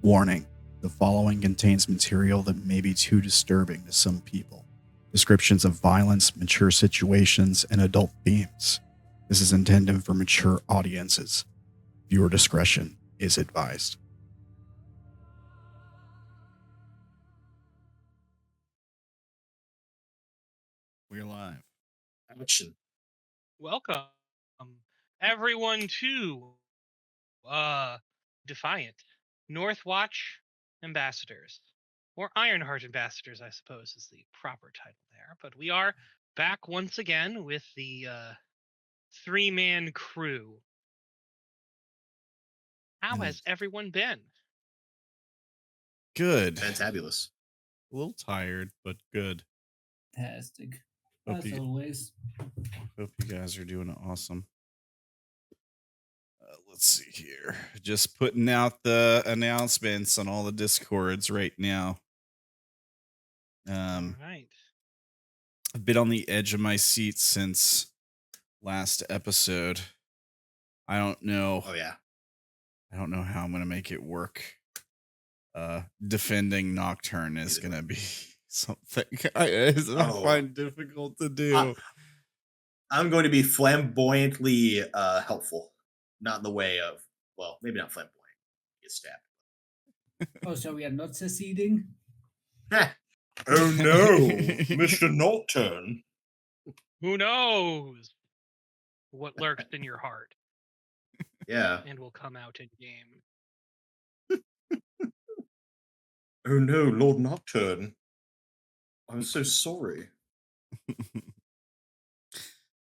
Warning: the following contains material that may be too disturbing to some people. Descriptions of violence, mature situations, and adult themes. This is intended for mature audiences. Viewer discretion is advised. We're live. Action. Welcome, everyone, to Defiant, Northwatch Ambassadors, or Ironheart Ambassadors, I suppose, is the proper title there. But we are back once again with the three-man crew. How has everyone been? Good. Fantabulous. A little tired, but good. Fantastic. Hope As always. Hope you guys are doing awesome. Let's see here. Just putting out the announcements on all the Discords right now. All right. I've been on the edge of my seat since last episode. I don't know. Oh, yeah. I don't know how I'm going to make it work. Defending Nocturne is going to be something I find difficult to do. I'm going to be flamboyantly helpful. Not in the way of, well, maybe not flamboyant. Get stabbed. Oh, so we are not seceding? Oh no, Mr. Nocturne. Who knows what lurks in your heart? Yeah. And will come out in game. Oh no, Lord Nocturne. I'm so sorry.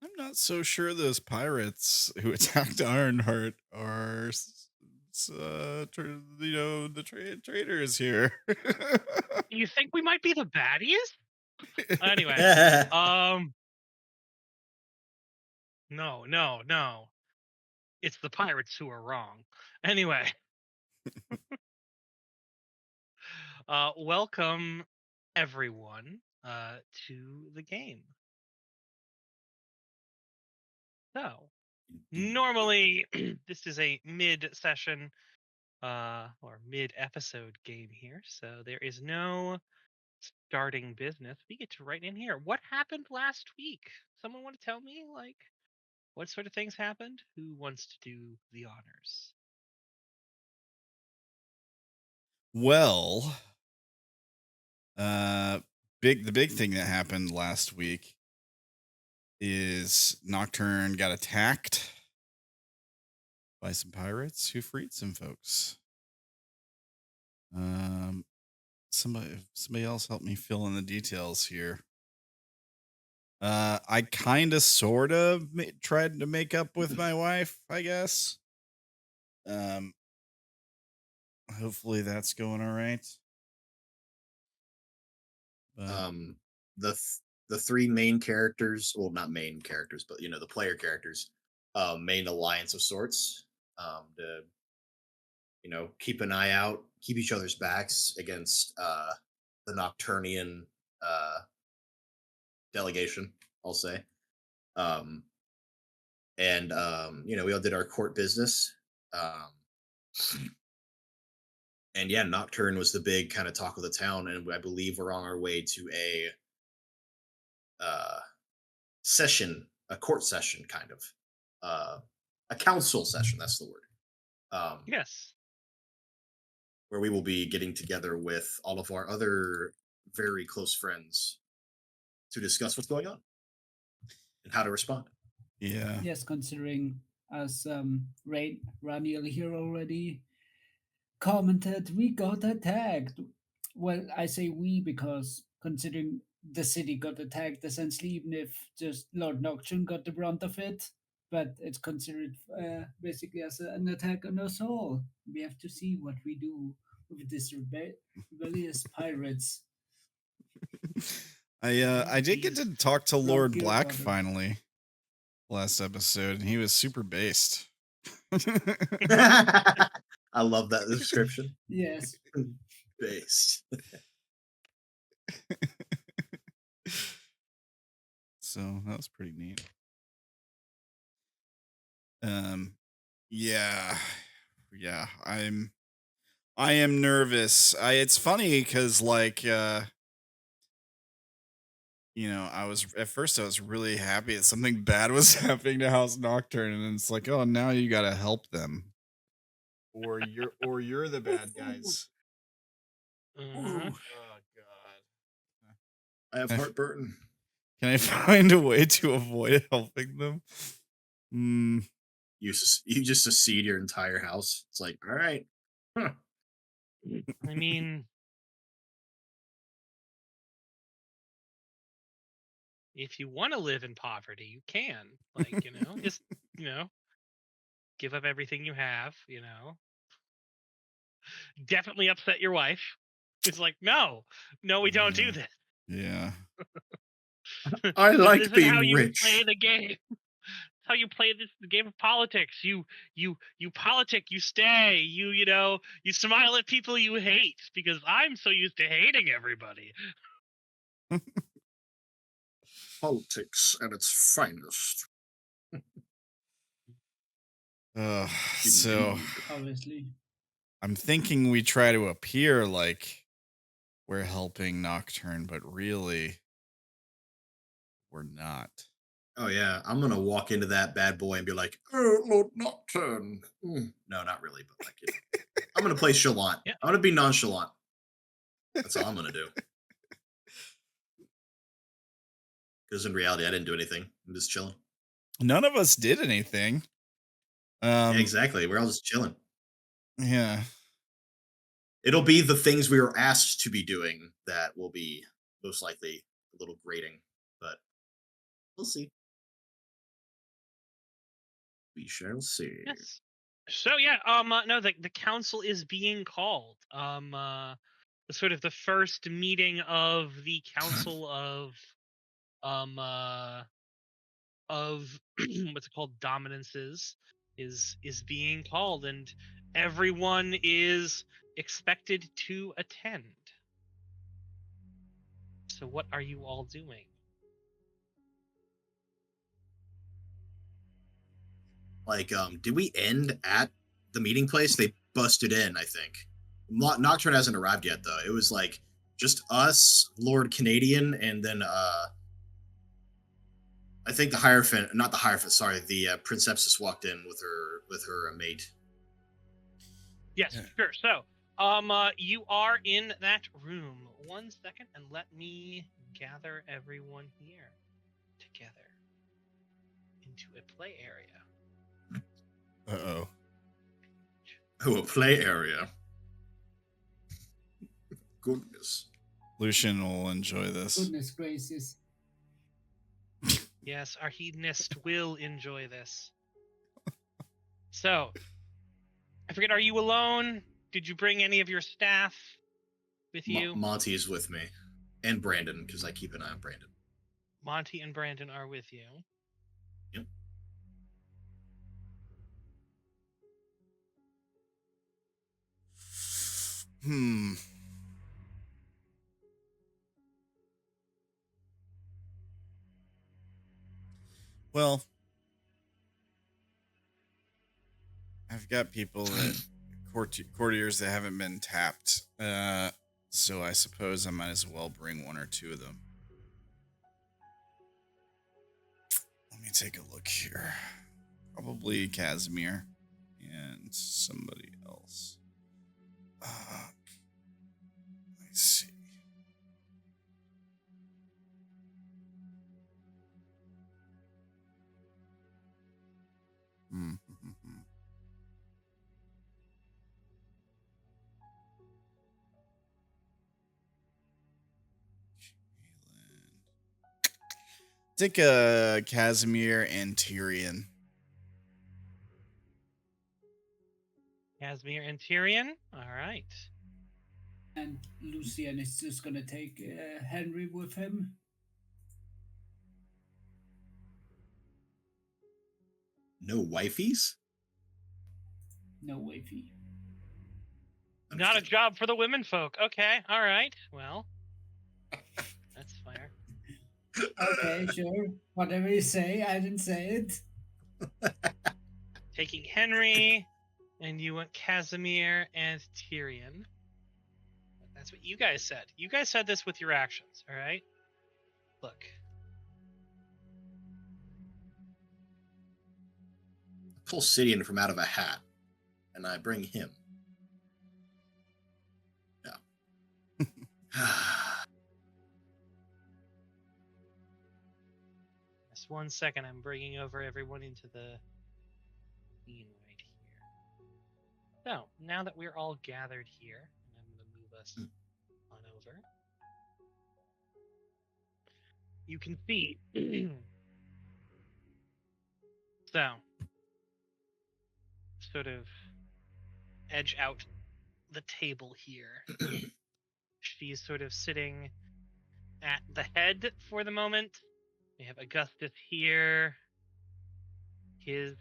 I'm not so sure those pirates who attacked Ironheart are, the traitors here. You think we might be the baddies? Anyway, no. It's the pirates who are wrong. Anyway. Welcome, everyone, to the game. So, normally, this is a mid-session or mid-episode game here, so there is no starting business. We get to right in here. What happened last week? Someone want to tell me, like, what sort of things happened? Who wants to do the honors? Well, the big thing that happened last week is Nocturne got attacked by some pirates who freed some folks. Somebody else help me fill in the details here. I kind of sort of tried to make up with my wife, I guess. Hopefully that's going all right. The three main characters, well, not main characters, but the player characters, made alliance of sorts, to keep an eye out, keep each other's backs against the Nocturnian delegation, I'll say. And we all did our court business. And yeah, Nocturne was the big kind of talk of the town, and I believe we're on our way to a session, a court session, kind of a council session. That's the word. Yes. Where we will be getting together with all of our other very close friends to discuss what's going on and how to respond. Yeah. Yes, considering as Ranael here already commented, we got attacked. Well, I say we because considering the city got attacked, essentially, even if just Lord Nocturne got the brunt of it, but it's considered basically as an attack on us all. We have to see what we do with these rebellious pirates. I did get to talk to Lord Lord Black Fjordwater. finally last episode, and he was super based. I love that description. Yes. Based. So that was pretty neat. Yeah, I am nervous. It's funny because I was at first I was really happy that something bad was happening to House Nocturne, and it's like, oh, now you got to help them, or you're the bad guys. Mhm. Oh God. I have heartburn. Can I find a way to avoid helping them? You just secede your entire house. It's like, all right. Huh. I mean, if you want to live in poverty, you can. Like, just, give up everything you have, Definitely upset your wife. It's like, no, we don't do this. Yeah. I This like isn't being how you rich. play the game. How you play the game of politics. You politic, you stay, you smile at people you hate, because I'm so used to hating everybody. Politics at its finest. So Indeed. Obviously. I'm thinking we try to appear like we're helping Nocturne, but really we're not. Oh yeah, I'm gonna walk into that bad boy and be like, "Oh, Lord Nocturne." No, not really, but I'm gonna play chalant. Yeah. I'm gonna be nonchalant. That's all I'm gonna do. Because in reality, I didn't do anything. I'm just chilling. None of us did anything. Yeah, exactly. We're all just chilling. Yeah. It'll be the things we were asked to be doing that will be most likely a little grating, but we'll see. We shall see. Yes. So yeah, no, the council is being called. Sort of the first meeting of the council of what's it called, dominances is being called, and everyone is expected to attend. So what are you all doing? Like, did we end at the meeting place? They busted in, I think. Nocturne hasn't arrived yet, though. It was like just us, Lord Canadian, and then I think the Hierophant, not the Hierophant, sorry, the Princepsa walked in with her mate. Yes, Yeah. sure. So, you are in that room. 1 second, and let me gather everyone here together into a play area. Uh-oh. Oh, a play area. Goodness. Lucian will enjoy this. Goodness gracious. Yes, our hedonist will enjoy this. So, I forget, are you alone? Did you bring any of your staff with you? Monty is with me, and Brandon, because I keep an eye on Brandon. Monty and Brandon are with you. Yep. Well, I've got people that courtiers that haven't been tapped. So I suppose I might as well bring one or two of them. Let me take a look here. Probably Casimir and somebody else. Let's see. Take a Casimir and Tyrion. Casimir and Tyrion. All right. And Lucien is just gonna take Henry with him. No wifeys? No wifey. Not a job for the women folk. Okay, all right. Well, that's fair. Okay, sure. Whatever you say, I didn't say it. Taking Henry, and you want Casimir and Tyrion. That's what you guys said. You guys said this with your actions, all right? Look. Pull Sidian from out of a hat, and I bring him. Yeah. Just 1 second. I'm bringing over everyone into the scene right here. So, now that we're all gathered here, and I'm going to move us on over, you can see. So, sort of edge out the table here. She's sort of sitting at the head for the moment. We have Augustus here. His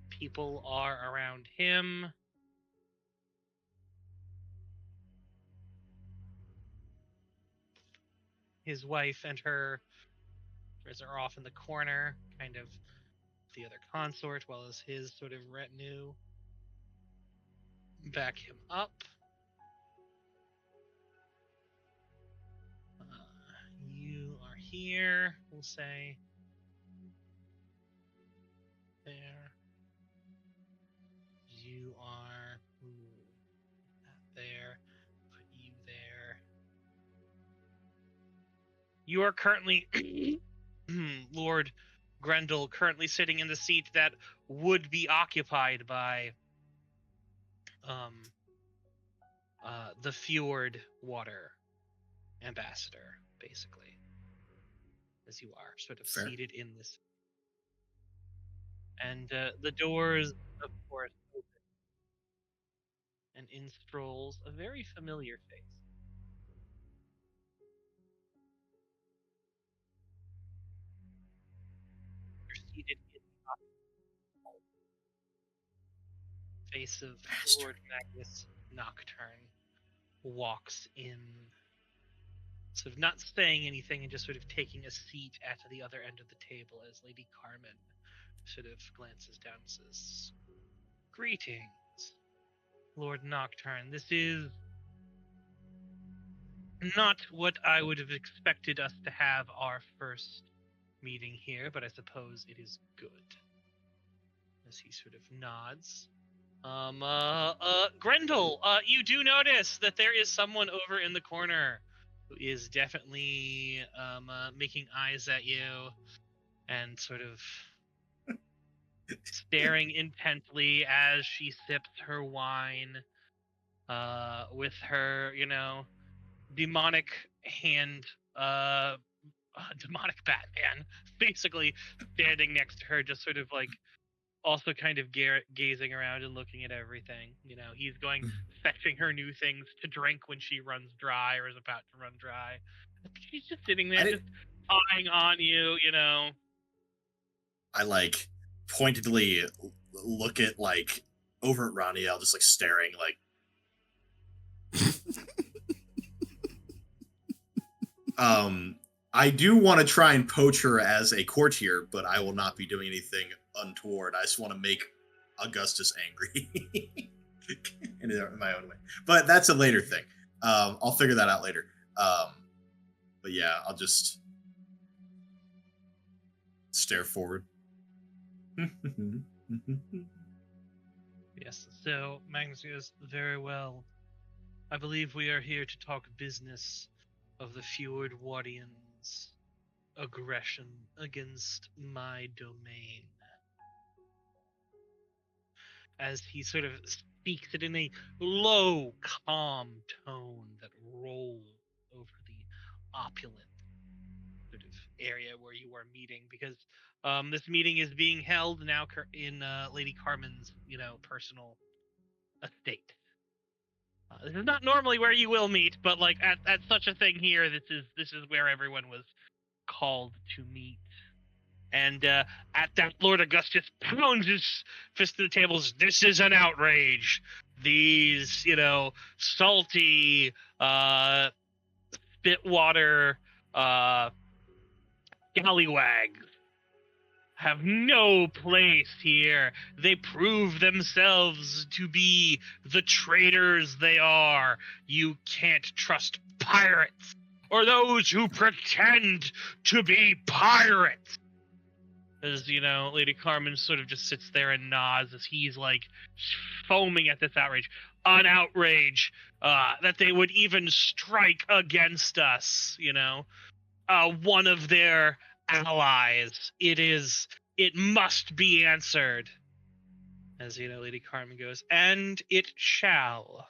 people are around him. His wife and her are off in the corner, kind of the other consort, while as his sort of retinue back him up. You are here, we'll say. There. You are that there. Put you there. You are currently Lord Grendall, currently sitting in the seat that would be occupied by the Fjordwater Ambassador, basically, as you are sort of Fair. seated in this. And the doors, of course, open, and in strolls a very familiar face. You're seated in the face of Lord Magnus Nocturne, walks in, sort of not saying anything and just sort of taking a seat at the other end of the table as Lady Carmen sort of glances down and says, "Greetings, Lord Nocturne. This is not what I would have expected us to have our first meeting here, but I suppose it is good." As he sort of nods. Grendall, you do notice that there is someone over in the corner who is definitely making eyes at you and sort of staring intently as she sips her wine with her, demonic hand, demonic Batman, basically standing next to her, just sort of like also kind of gazing around and looking at everything. He's going fetching her new things to drink when she runs dry or is about to run dry. She's just sitting there, just eyeing on you, I pointedly look at over at Ranael, just staring I do want to try and poach her as a courtier, but I will not be doing anything untoward. I just want to make Augustus angry in my own way. But that's a later thing. I'll figure that out later. But yeah, I'll just stare forward. Yes, so Magnus goes, "Very well. I believe we are here to talk business of the Fjordwatians' aggression against my domain." As he sort of speaks it in a low, calm tone that rolls over the opulent sort of area where you are meeting, because this meeting is being held now in Lady Carmen's, personal estate. This is not normally where you will meet, but at such a thing here, this is where everyone was called to meet. And at that, Lord Augustus pounds his fist to the tables. This is an outrage. These, salty, spitwater, scallywags have no place here. They prove themselves to be the traitors they are. You can't trust pirates or those who pretend to be pirates. As, Lady Carmen sort of just sits there and nods as he's like foaming at this outrage. An outrage that they would even strike against us, one of their allies. It must be answered. As Lady Carmen goes, and it shall.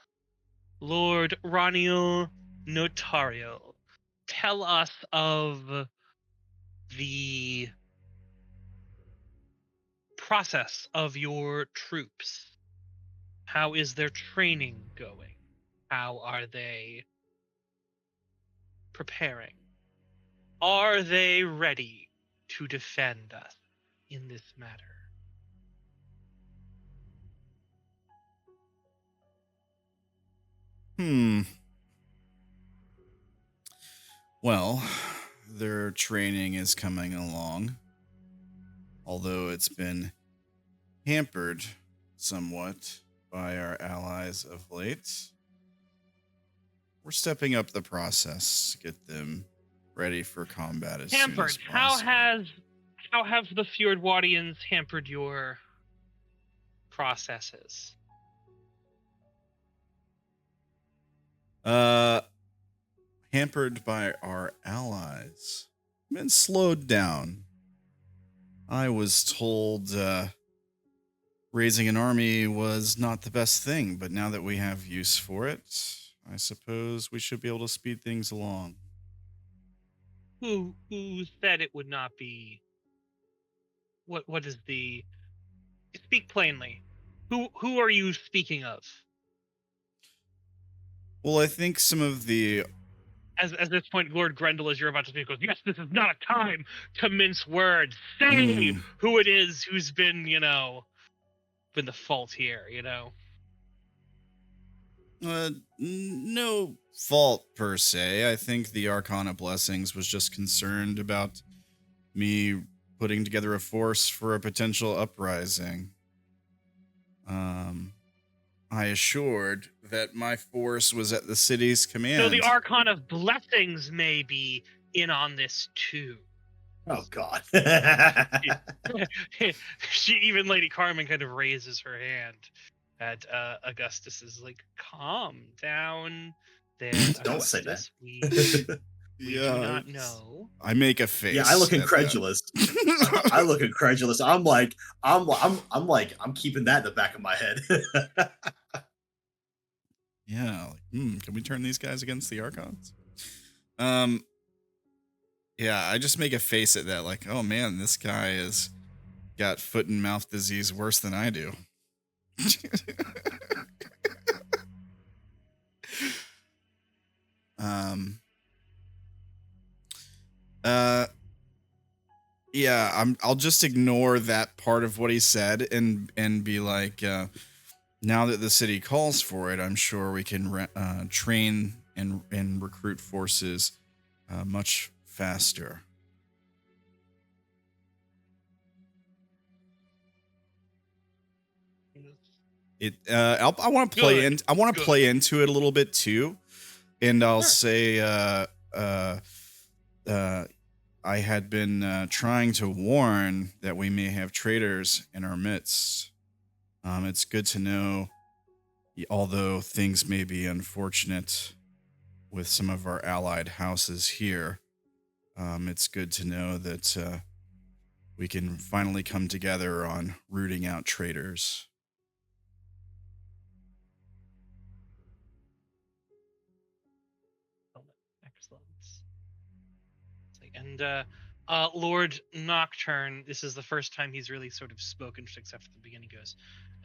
Lord Ranael Naotariel, tell us of the process of your troops. How is their training going? How are they preparing? Are they ready to defend us in this matter? Well, their training is coming along, although it's been hampered somewhat by our allies of late. We're stepping up the process to get them ready for combat as soon as possible. How have the Fjordwatians hampered your processes? Hampered by our allies. Been slowed down. I was told raising an army was not the best thing, but now that we have use for it, I suppose we should be able to speed things along. Who said it would not be? What is the? Speak plainly. Who are you speaking of? Well, I think some of the... As this point, Lord Grendall, as you're about to speak, goes, yes, this is not a time to mince words. Say who it is who's been, been the fault here, No fault per se. I think the Arcana Blessings was just concerned about me putting together a force for a potential uprising. I assured that my force was at the city's command. So the Archon of Blessings may be in on this too. Oh, God. Even Lady Carmen kind of raises her hand at Augustus is like, calm down there. Don't say that. We do not know. I make a face. Yeah, I look incredulous. I look incredulous. I'm keeping that in the back of my head. Yeah, can we turn these guys against the Archons? Yeah, I just make a face at that, like, oh man, this guy has got foot and mouth disease worse than I do. Yeah, I'll just ignore that part of what he said and be like, now that the city calls for it, I'm sure we can train and recruit forces much faster. I want to play in. I want to play into it a little bit too, and I'll say, I had been trying to warn that we may have traitors in our midst. It's good to know, although things may be unfortunate with some of our allied houses here, it's good to know that we can finally come together on rooting out traitors. Excellent. And Lord Nocturne, this is the first time he's really sort of spoken, except at the beginning. Goes,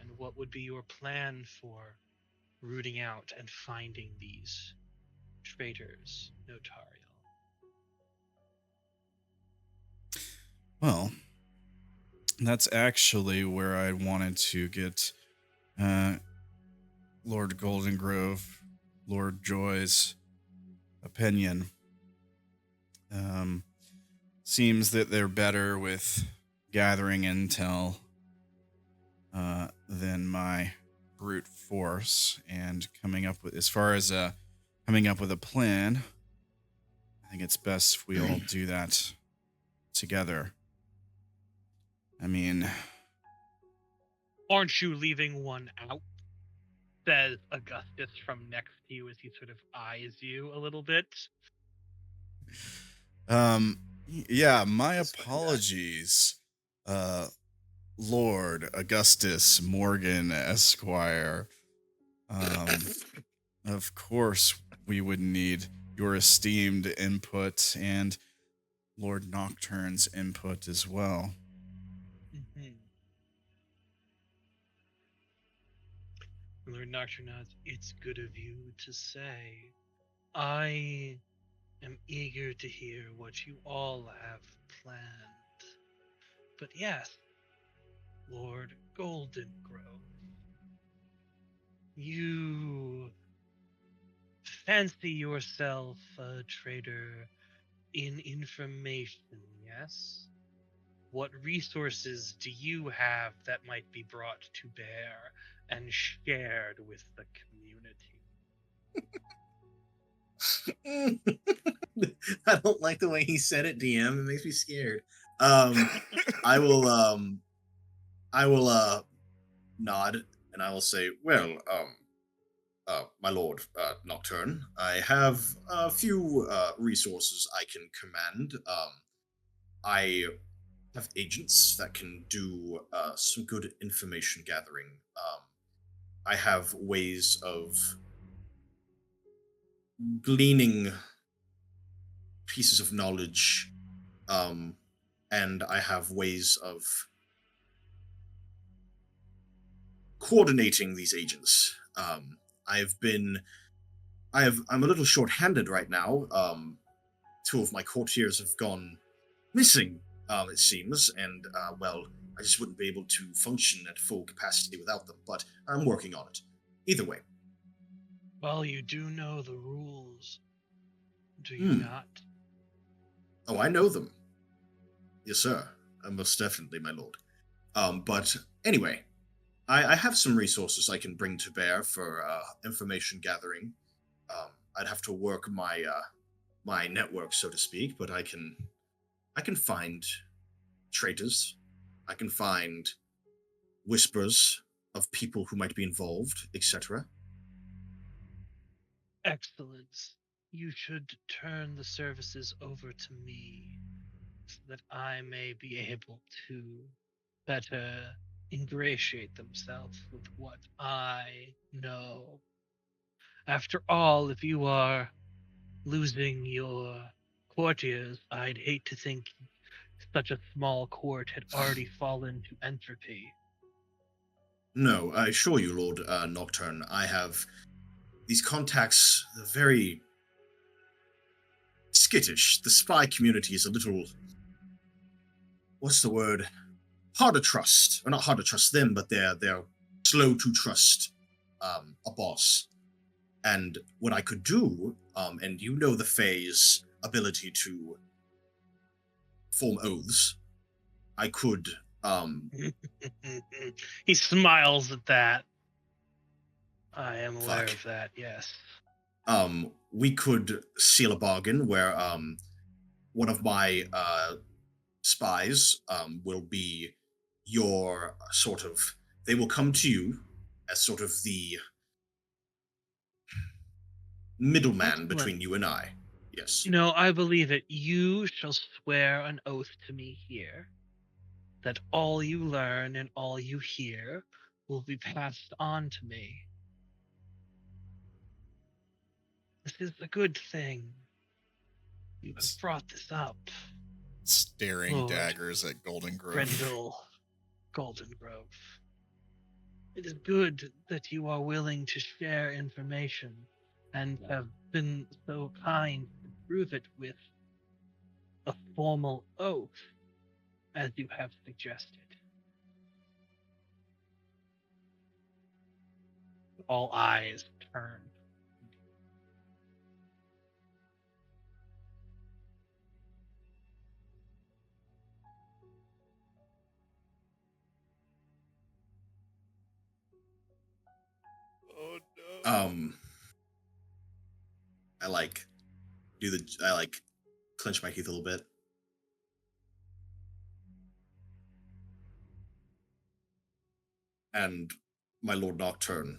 and what would be your plan for rooting out and finding these traitors, Naotariel? Well, That's actually where I wanted to get Lord Goldengrove, Lord Joy's opinion. Seems that they're better with gathering intel than my brute force, and coming up with, as far as coming up with a plan, I think it's best if we all do that together. I mean, Aren't you leaving one out? Says Augustus from next to you as he sort of eyes you a little bit. yeah, my That's fucking bad. apologies, Lord Augustus Morgan, Esquire. Of course, we would need your esteemed input and Lord Nocturne's input as well. Mm-hmm. Lord Nocturne nods. It's good of you to say. I am eager to hear what you all have planned. But yes, Lord Goldengrove, you fancy yourself a trader in information, yes? What resources do you have that might be brought to bear and shared with the community? I don't like the way he said it, DM. It makes me scared. I will nod and I will say, well, my lord, Nocturne, I have a few resources I can command. I have agents that can do some good information gathering. I have ways of gleaning pieces of knowledge, and I have ways of coordinating these agents. I'm a little short-handed right now. Two of my courtiers have gone missing, it seems, and well, I just wouldn't be able to function at full capacity without them. But I'm working on it. Either way. Well, you do know the rules, do you not? Oh, I know them. Yes, sir. Most definitely, my lord. But anyway, I have some resources I can bring to bear for information gathering. I'd have to work my network, so to speak, but I can find traitors. I can find whispers of people who might be involved, etc. Excellent. You should turn the services over to me so that I may be able to better ingratiate themselves with what I know. After all, if you are losing your courtiers, I'd hate to think such a small court had already fallen to entropy. No, I assure you, Lord Nocturne, I have these contacts. They're very skittish. The spy community is a little, what's the word? Hard to trust. Or not hard to trust them, but they're slow to trust a boss. And what I could do, and you know the Fae's ability to form oaths, I could He smiles at that. I am aware fuck. of that, yes. We could seal a bargain where one of my spies will be your sort of. They will come to you as sort of the middleman between Excellent. you and I. Yes. You know, I believe it. You shall swear an oath to me here that all you learn and all you hear will be passed on to me. This is a good thing. You have brought this up, Staring Lord daggers at Goldengrove. Grendall Goldengrove. It is good that you are willing to share information and have been so kind to prove it with a formal oath, as you have suggested. All eyes turn. Oh no. I clench my teeth a little bit. And my Lord Nocturne,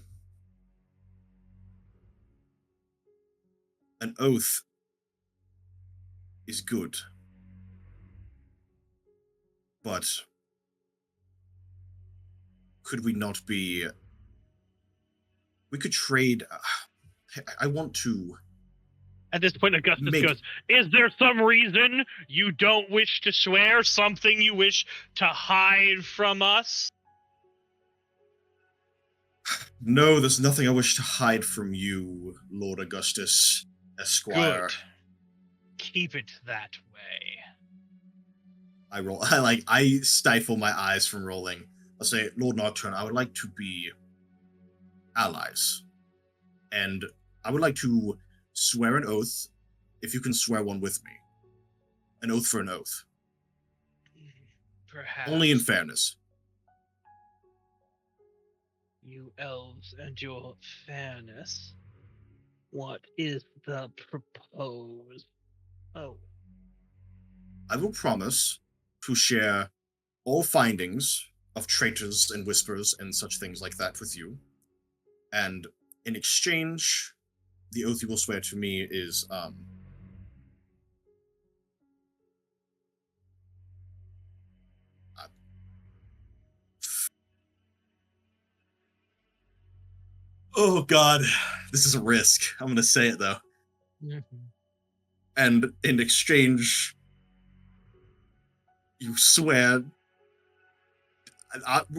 an oath is good, but could we not be? We could trade. I want to. At this point, Augustus Make- goes, "Is there some reason you don't wish to swear? Something you wish to hide from us?" No, there's nothing I wish to hide from you, Lord Augustus, Esquire. Good. Keep it that way. I roll. I stifle my eyes from rolling. I'll say, Lord Nocturne, I would like to be allies, and I would like to swear an oath. If you can swear one with me, an oath for an oath. Perhaps Only in fairness. you elves and your fairness. What is the proposed? Oh, I will promise to share all findings of traitors and whispers and such things like that with you. And in exchange, the oath you will swear to me is oh god, this is a risk. I'm gonna say it though. And in exchange, you swear.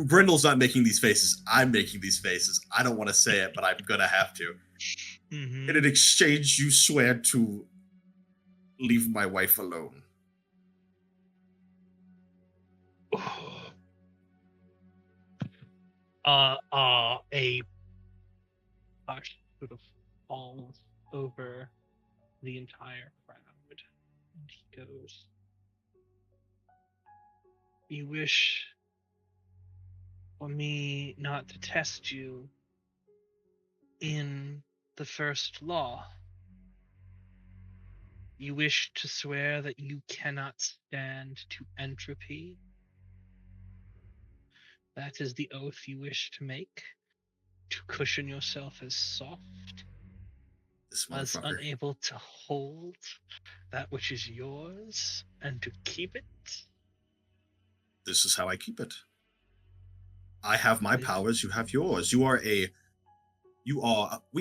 Grendall's not making these faces. I'm making these faces. I don't want to say it, but I'm gonna have to. Mhm. And in exchange, you swear to leave my wife alone. A hush sort of falls over the entire crowd, and he goes, "You wish for me not to test you in the first law. You wish to swear that you cannot stand to entropy. That is the oath you wish to make, to cushion yourself as soft, This as motherfucker. unable to hold that which is yours and to keep it." This is how I keep it. I have my This- powers, you have yours. We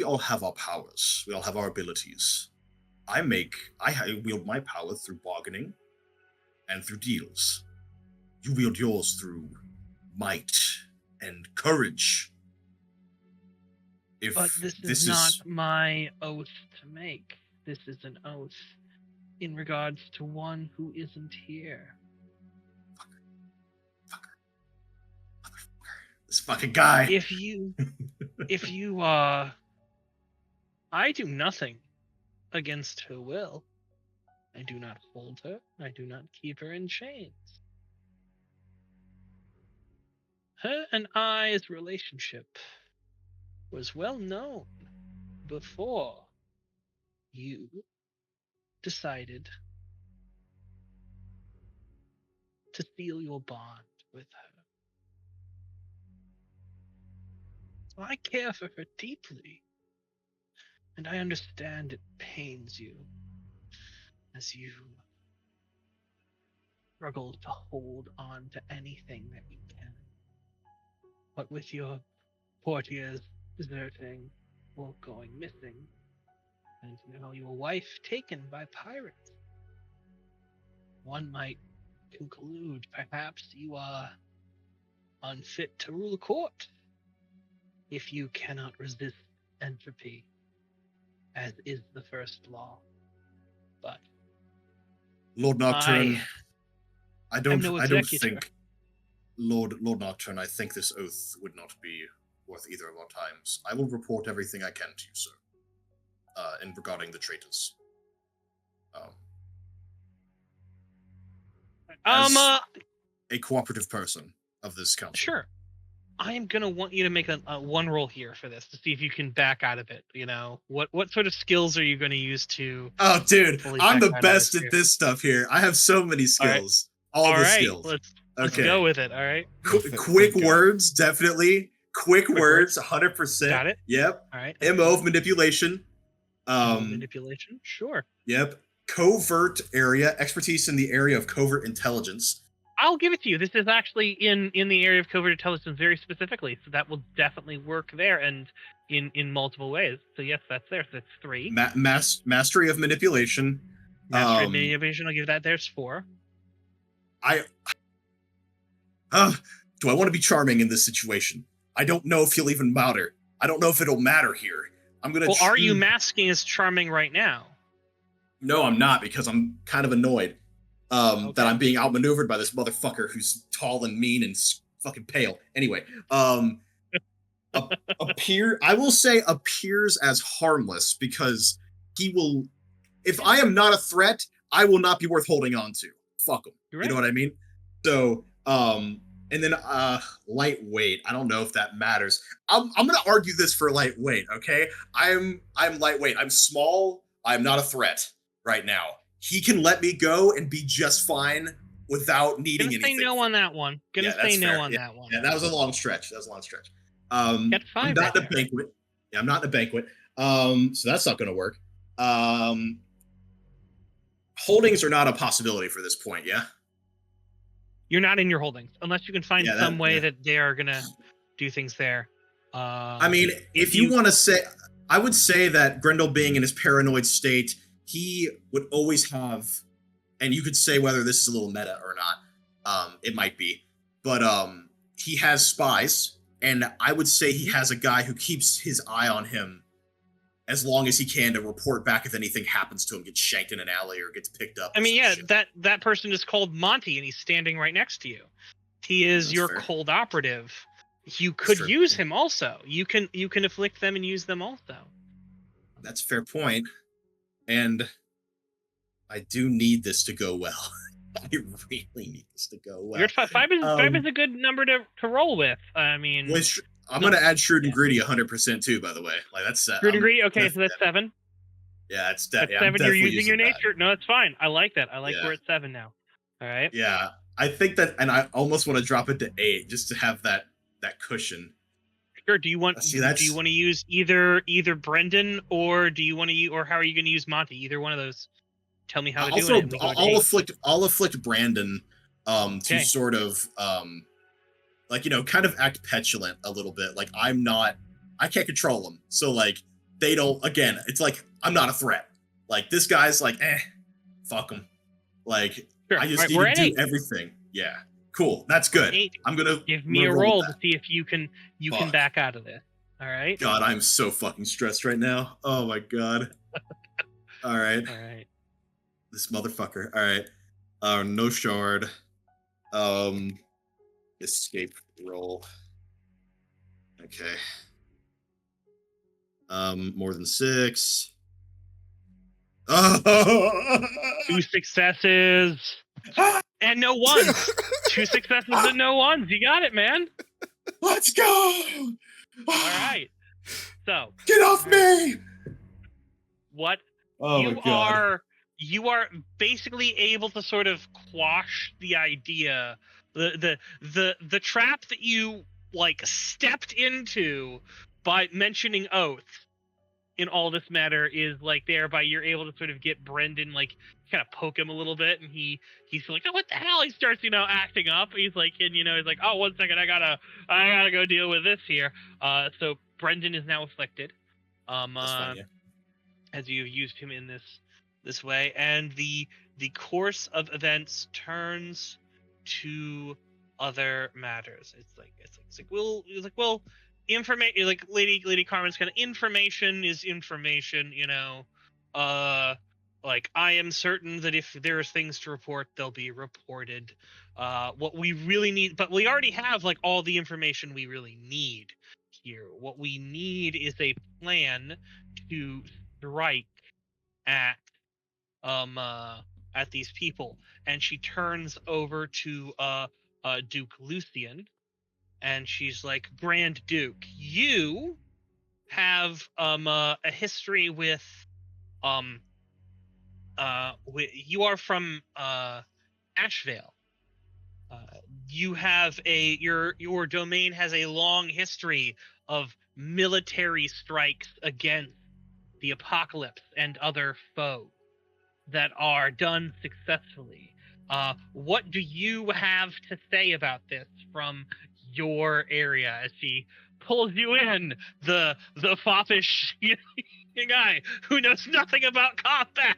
all have our powers. We all have our abilities. I wield my power through bargaining and through deals. You wield yours through might and courage. If But this is not my oath to make. This is an oath in regards to one who isn't here. This fucking guy. If you I do nothing against her will. I do not hold her. I do not keep her in chains. Her and I's relationship was well known before you decided to seal your bond with her. So I care for her deeply, and I understand it pains you as you struggle to hold on to anything that you can. But with your courtiers deserting or going missing, and now your wife taken by pirates, one might conclude perhaps you are unfit to rule a court if you cannot resist entropy, as is the first law. But Lord Nocturne, I don't no think executor. Lord Nocturne, I think this oath would not be worth either of our times. I will report everything I can to you, sir, in regarding the traitors. As a cooperative person of this council. Sure. I am gonna want you to make a one roll here for this to see if you can back out of it. You know, what sort of skills are you going to use to? Oh, dude, fully I'm back the out of best this at here? this stuff here. I have so many skills. All the skills. Let's go with it. All right. Quick words, definitely. Quick words, 100%. Got it. Yep. All right. MO of manipulation. Manipulation. Sure. Yep. Covert area, expertise in the area of covert intelligence. I'll give it to you. This is actually in the area of covert intelligence very specifically, so that will definitely work there and in multiple ways. So yes, that's there. So that's 3. Mastery of manipulation. Mastery of manipulation. I'll give that. There's 4. Do I want to be charming in this situation? I don't know if he'll even matter. I don't know if it'll matter here. I'm gonna. Well, are you masking as charming right now? No, I'm not, because I'm kind of annoyed. Okay. That I'm being outmaneuvered by this motherfucker who's tall and mean and fucking pale. Anyway, I will say appears as harmless, because he will. If I am not a threat, I will not be worth holding on to. Fuck him. Right. You know what I mean? So, and then lightweight. I don't know if that matters. I'm gonna argue this for lightweight. Okay, I'm lightweight. I'm small. I'm not a threat right now. He can let me go and be just fine without needing anything. Gonna say no on that one. Gonna say no on that one. Yeah, that was a long stretch. That's 5 I'm not in a there. banquet. Yeah, I'm not in a banquet. So that's not gonna work. Holdings are not a possibility for this point, yeah? You're not in your holdings unless you can find some way that they are gonna do things there. I mean, if you want to say, I would say that Grendall, being in his paranoid state, he would always have, and you could say whether this is a little meta or not. It might be, but he has spies, and I would say he has a guy who keeps his eye on him as long as he can to report back if anything happens to him, gets shanked in an alley or gets picked up. I mean, yeah, that person is called Monty, and he's standing right next to you. He is your cold operative. You could use him also. You can afflict them and use them also. That's a fair point. And I do need this to go well. I really need this to go well. 5 is a good number to roll with. I mean, I'm going to add shrewd and greedy 100% too, by the way. Like, that's shrewd and greedy. Okay, so that's 7. Yeah, that's 7. You're using your nature. No, it's fine. I like that. I like we're at 7 now. All right. Yeah, I think that, and I almost want to drop it to 8 just to have that cushion. Sure. Do you want to use either Brendan, or do you want to use, or how are you going to use Monty? Either one of those. Tell me how to do it. I'll afflict Brandon to sort of like, you know, kind of act petulant a little bit. Like, I can't control them. So like, they don't, again, it's like, I'm not a threat. Like, this guy's like, fuck him. Like, I just need to do everything. Yeah. Cool. That's good. 8. I'm going to give me a roll to see if you can back out of this. All right. God, I'm so fucking stressed right now. Oh my God. All right. All right. This motherfucker. All right. No shard. Escape roll. Okay. More than 6. 2 successes and no ones. 2 successes and no ones. You got it, man. Let's go. All right. So get off me. What? Oh my God. You are basically able to sort of quash the idea, the trap that you like stepped into by mentioning oath in all this matter is like thereby you're able to sort of get Brendan, like, kind of poke him a little bit, and he's like, oh, what the hell? He starts, acting up. He's like, and he's like, oh, 1 second, I gotta go deal with this here. So Brendan is now afflicted. That's fine, yeah. As you have used him in this way, and the course of events turns to other matters. It's like information, like Lady Carmen's kind of information is information, like, I am certain that if there are things to report, they'll be reported. What we really need, but we already have like all the information we really need here. What we need is a plan to strike at these people. And she turns over to Duke Lucien, and she's like, Grand Duke, you have a history with you are from Ashvale. You have your domain has a long history of military strikes against the apocalypse and other foes that are done successfully. What do you have to say about this from your area? As she pulls you in, the foppish guy who knows nothing about combat,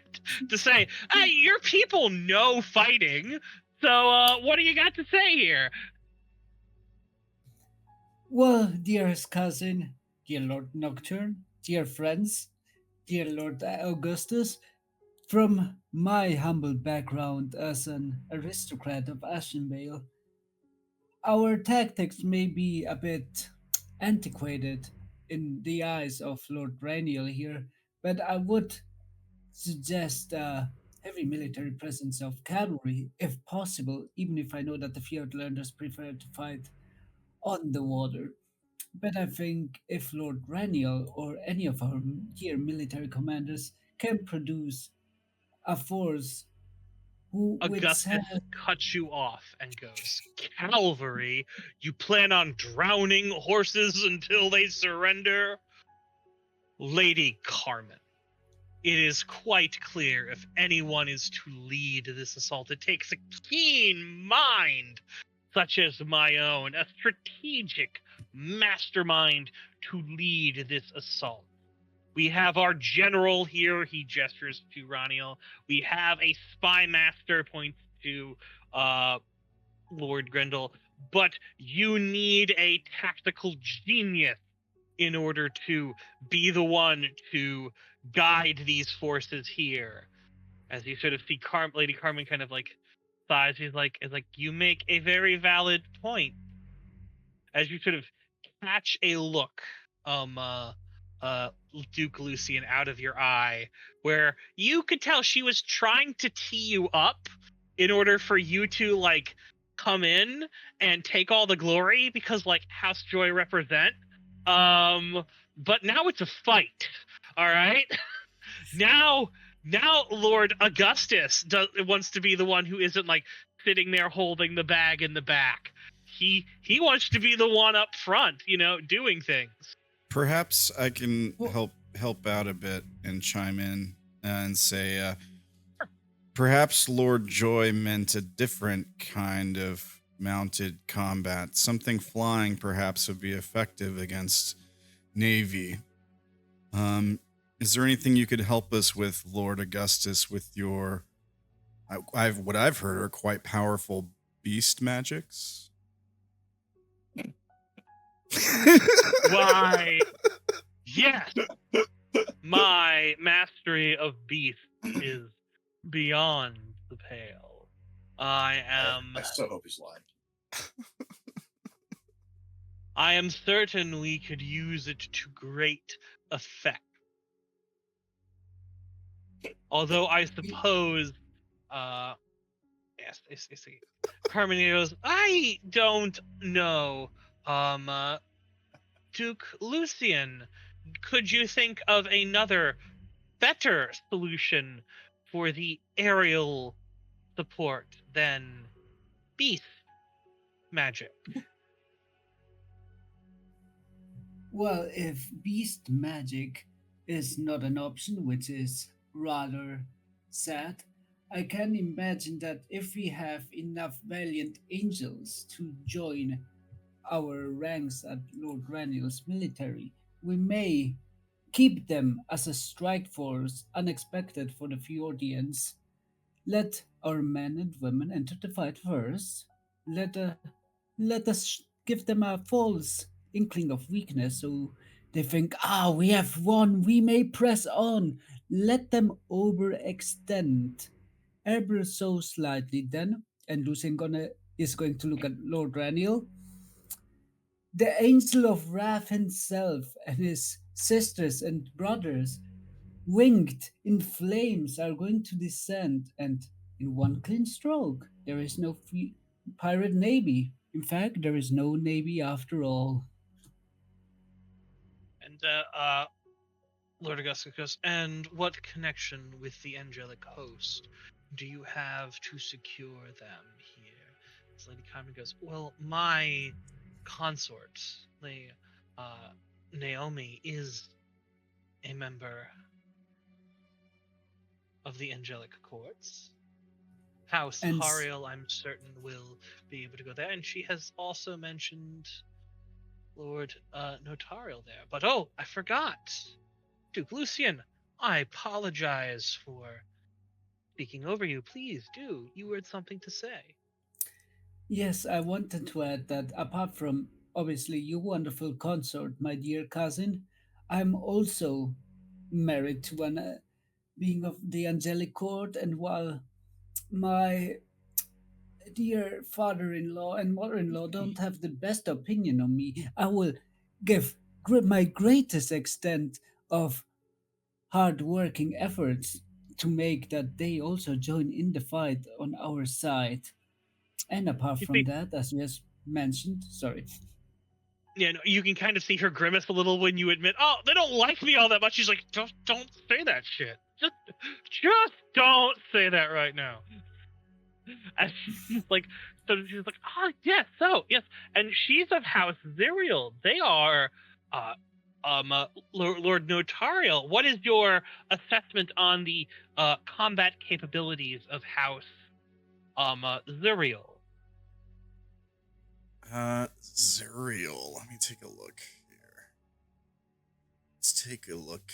to say, "Hey, your people know fighting. So, what do you got to say here?" Well, dearest cousin, dear Lord Nocturne, dear friends, dear Lord Augustus, from my humble background as an aristocrat of Ashenvale, our tactics may be a bit antiquated in the eyes of Lord Raniel here, but I would suggest a heavy military presence of cavalry, if possible, even if I know that the Fjordlanders prefer to fight on the water. But I think if Lord Raniel or any of our dear military commanders can produce a force who Augustus withstand. cuts you off and goes, "Cavalry? You plan on drowning horses until they surrender?" Lady Carmen, it is quite clear if anyone is to lead this assault, it takes a keen mind, such as my own, a strategic mastermind to lead this assault. We have our general here, he gestures to Raniel. We have a spymaster, points to Lord Grendall. But you need a tactical genius in order to be the one to guide these forces here. As you sort of see Lady Carmen kind of like sighs, is like, you make a very valid point. As you sort of catch a look, Duke Lucien, out of your eye, where you could tell she was trying to tee you up in order for you to like come in and take all the glory because like House Joy represent. But now it's a fight. All right. now Lord Augustus wants to be the one who isn't like sitting there holding the bag in the back. He wants to be the one up front, doing things. Perhaps I can help out a bit and chime in and say, perhaps Lord Joy meant a different kind of mounted combat. Something flying perhaps would be effective against Navy. Is there anything you could help us with, Lord Augustus, with your, what I've heard are quite powerful beast magics? Why, yes, my mastery of beasts is beyond the pale. I so hope he's lying. I am certain we could use it to great effect. Although I suppose, yes, I see. Carmen goes, I don't know, Duke Lucien, could you think of another better solution for the aerial support than beast magic? Well, if beast magic is not an option, which is rather sad, I can imagine that if we have enough valiant angels to join our ranks at Lord Raniel's military, we may keep them as a strike force unexpected for the Fjordians. Let our men and women enter the fight first. Let, uh, let us give them a false inkling of weakness so they think, we have won, we may press on. Let them overextend ever so slightly then. And Lucien is going to look at Lord Raniel. The angel of wrath himself and his sisters and brothers, winged in flames, are going to descend, and in one clean stroke, there is no pirate navy. In fact, there is no navy after all. And Lord Augustus goes, and what connection with the angelic host do you have to secure them here? As Lady Carmen goes, well, my consort, Lady Naomi, is a member of the angelic courts. House And Hariel, I'm certain, will be able to go there. And she has also mentioned Lord Notariel there. But oh, I forgot. Duke Lucien, I apologize for speaking over you. Please do. You had something to say. yes, I wanted to add that apart from obviously your wonderful consort, my dear cousin, I'm also married to one being of the angelic court, and while my dear father-in-law and mother-in-law don't have the best opinion on me, I will give my greatest extent of hard-working efforts to make that they also join in the fight on our side. And apart You from see, that, as you just mentioned, sorry. yeah, no, you can kind of see her grimace a little when you admit, oh, they don't like me all that much. She's like, don't say that shit. Just don't say that right now. And she's like, so she's like, oh yes, so yes, and she's of House Zerial. They are, uh, Lord Notariel. What is your assessment on the combat capabilities of House Zerial? Zerial. Let me take a look here. Let's take a look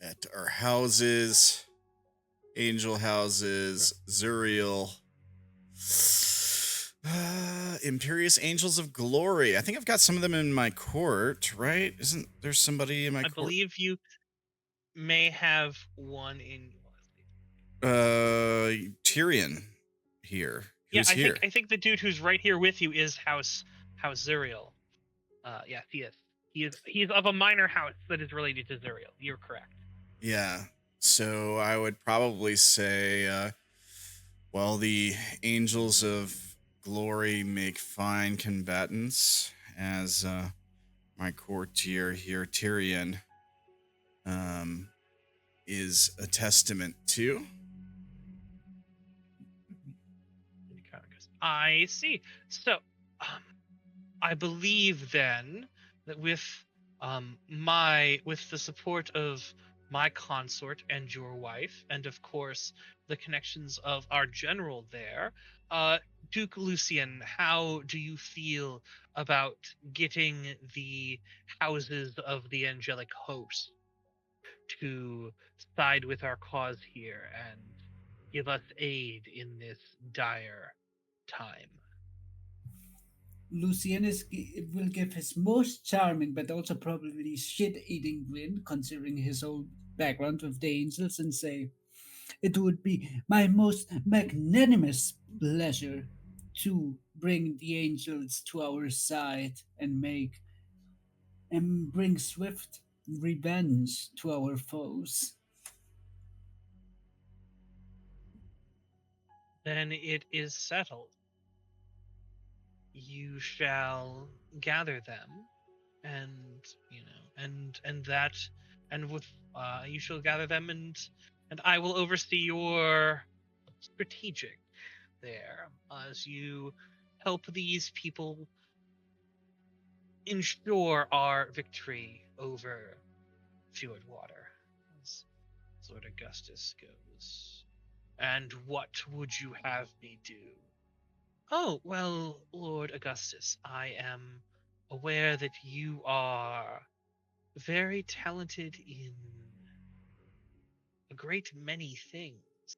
at our houses. Angel houses, Zuriel. Imperious Angels of Glory. I think I've got some of them in my court, right? Isn't there somebody in my I court? believe you may have one in. Tyrion here. Who's Yeah, here? I think the dude who's right here with you is House Zuriel. Yeah, he is. He's of a minor house that is related to Zuriel. You're correct. Yeah. So I would probably say, well, the Angels of Glory make fine combatants, as my courtier here, Tyrion, is a testament to. I see. So, I believe then that with with the support of my consort and your wife, and of course the connections of our general there, Duke Lucien, how do you feel about getting the houses of the angelic host to side with our cause here and give us aid in this dire time? Lucien will give his most charming but also probably shit-eating grin, considering his old background with the angels, and say, "It would be my most magnanimous pleasure to bring the angels to our side and bring swift revenge to our foes." Then it is settled. You shall gather them, and and that, and with you shall gather them, and I will oversee your strategic there as you help these people ensure our victory over Fjordwater, as Lord Augustus goes. And what would you have me do? Oh, well, Lord Augustus, I am aware that you are very talented in a great many things,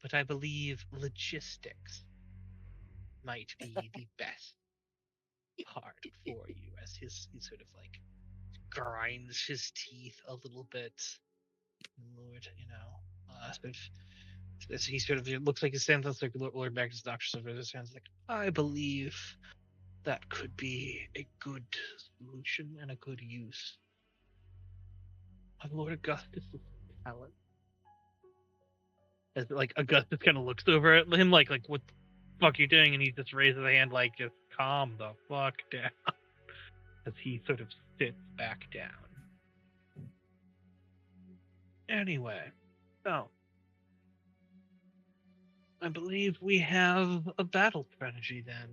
but I believe logistics might be the best part for you, as he sort of like grinds his teeth a little bit. Lord, sort of, he sort of, it looks like he stands like Lord Magnus Nocturne over his hands, like, I believe that could be a good solution and a good use of Lord Augustus' talent. As like Augustus kind of looks over at him like what the fuck are you doing? And he just raises a hand like, just calm the fuck down. As he sort of sits back down. Anyway, so I believe we have a battle strategy then.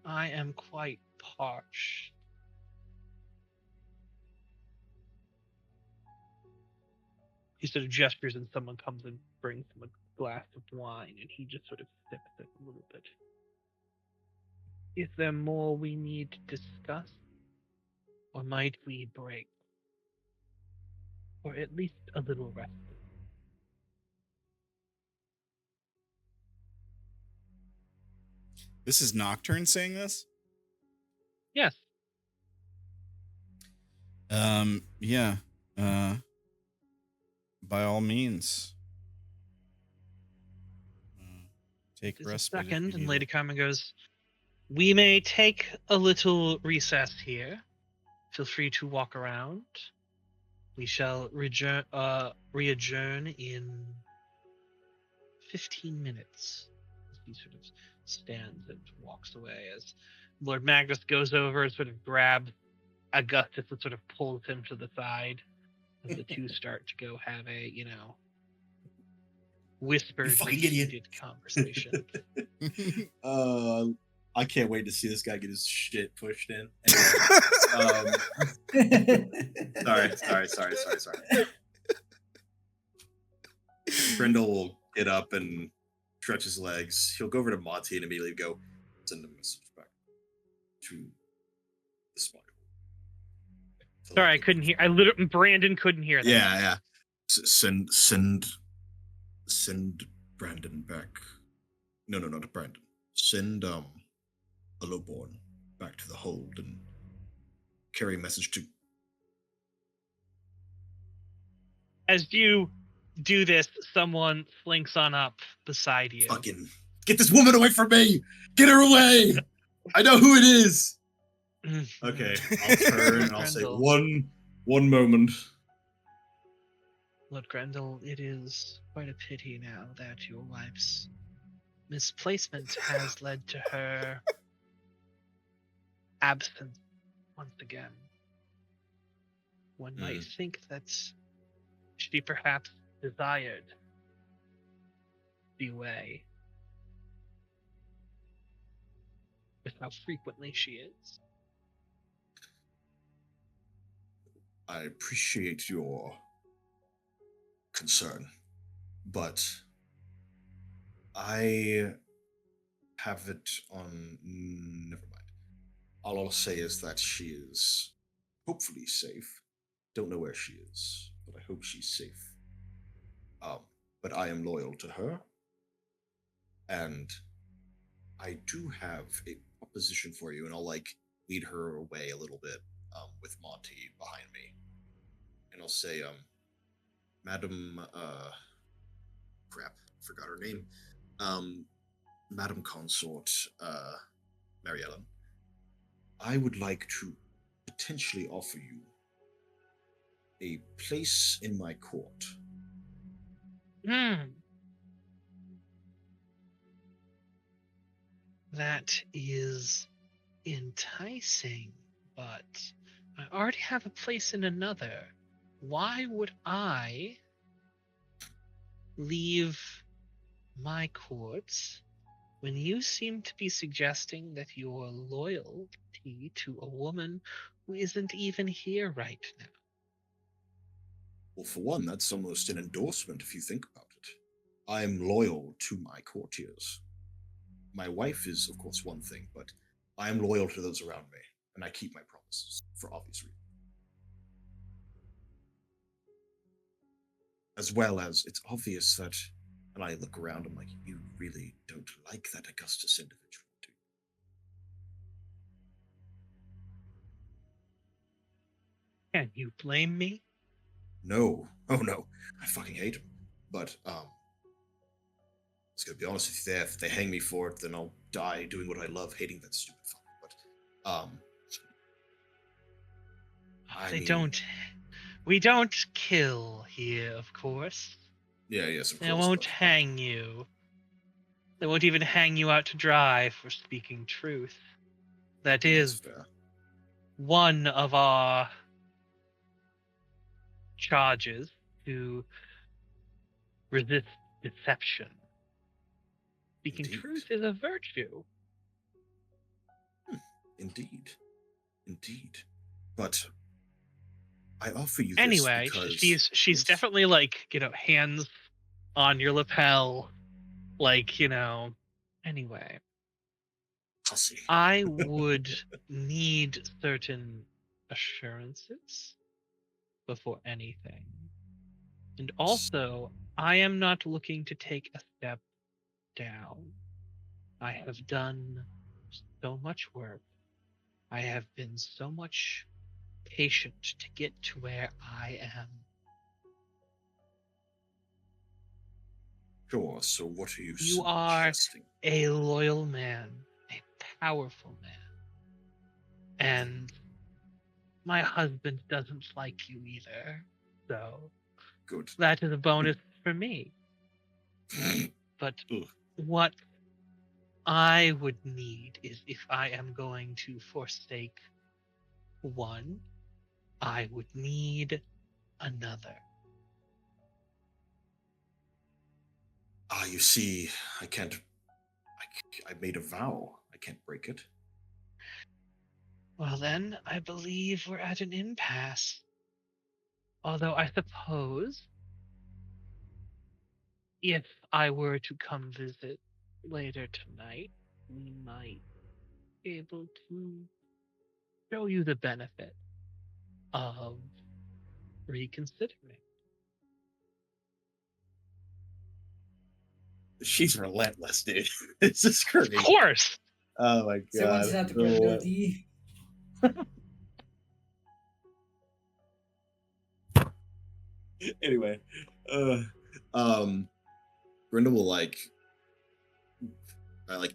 I am quite parched. He sort of gestures and someone comes and brings him a glass of wine and he just sort of sips it a little bit. Is there more we need to discuss? Or might we break? Or at least a little rest? This is Nocturne saying this? Yes. Yeah. By all means. Take Just a respite. second, and Lady Carmen goes, we may take a little recess here. Feel free to walk around. We shall re-adjourn in 15 minutes. He sort of stands and walks away as Lord Magnus goes over and sort of grabs Augustus and sort of pulls him to the side as the two start to go have a, whispered but fucking idiot. heated conversation. I can't wait to see this guy get his shit pushed in. Anyway, sorry. Grendall will get up and stretch his legs. He'll go over to Monty and immediately go, send a message back to the spy. Sorry, I couldn't hear. Brandon couldn't hear that. Yeah. Send Brandon back. No, not Brandon. Send a lowborn back to the hold and carry a message to. As you do this, someone slinks on up beside you. Fucking get this woman away from me! Get her away! I know who it is. Okay, I'll turn and I'll say one moment. Lord Grendall, it is quite a pity now that your wife's misplacement has led to her absence once again. One might think that she perhaps desired the way with how frequently she is. I appreciate your concern, but I have it on. Never mind. All I'll say is that she is hopefully safe. Don't know where she is, but I hope she's safe. But I am loyal to her, and I do have a proposition for you, and I'll lead her away a little bit with Monty behind me, and I'll say, Madam, crap, forgot her name, Madam Consort, Mary Ellen, I would like to potentially offer you a place in my court. That is enticing, but I already have a place in another. Why would I leave my courts when you seem to be suggesting that you're loyalty to a woman who isn't even here right now? Well, for one, that's almost an endorsement if you think about it. I am loyal to my courtiers. My wife is, of course, one thing, but I am loyal to those around me, and I keep my promises for obvious reasons. As well as it's obvious that, and I look around, I'm like, you really don't like that Augustus individual, do you? Can you blame me? No. Oh no. I fucking hate him. But, was gonna be honest with you there. If they hang me for it, then I'll die doing what I love, hating that stupid fuck. But We don't kill here, of course. Yeah, yes, of course. They won't hang you. They won't even hang you out to dry for speaking truth. That is fair. one of our charges, to resist deception. Speaking truth is a virtue. Indeed. But I offer you anyway, this because... she's definitely like, hands on your lapel, like, anyway. Pussy. I would need certain assurances before anything. And also, I am not looking to take a step down. I have done so much work. I have been so much patient to get to where I am. Sure, so what are you You are a loyal man, a powerful man. And my husband doesn't like you either, so good. That is a bonus for me. But what I would need is, if I am going to forsake one, I would need another. You see, I can't... I made a vow. I can't break it. Well then, I believe we're at an impasse. Although I suppose, if I were to come visit later tonight, we might be able to show you the benefit of reconsidering. She's relentless, dude. This is crazy. Of course. Oh my god. So what's that, Grendall D? Anyway, Grendall will like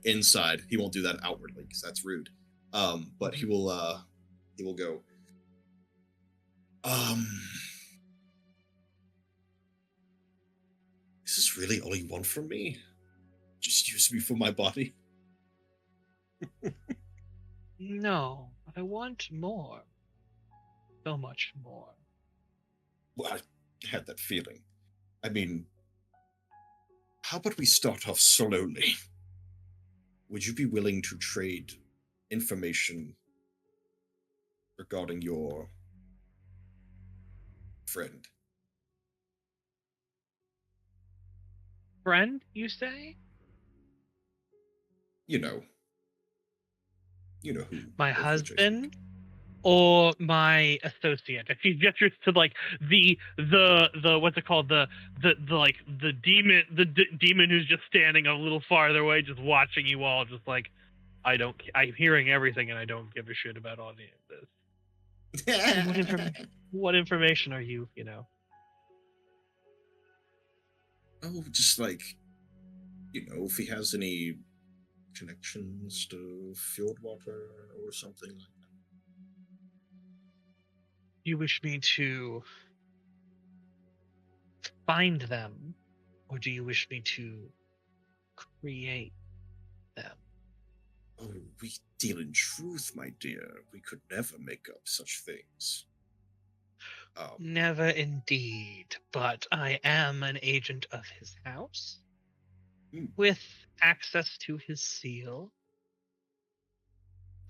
inside. He won't do that outwardly because that's rude. But he will go. Is this really all you want from me? Just use me for my body? No, I want more. So much more. Well, I had that feeling. I mean, how about we start off slowly? Would you be willing to trade information regarding your friend? Friend, you say? You know who. My husband or my associate? If he gestures to like the what's it called, the demon who's just standing a little farther away, just watching you all, just like, I'm hearing everything and I don't give a shit about any of this. What information are you? Oh, just like, if he has any connections to Fjordwater or something like that. You wish me to find them, or do you wish me to create them? Oh, we deal in truth, my dear. We could never make up such things. Never indeed, but I am an agent of his house, with access to his seal.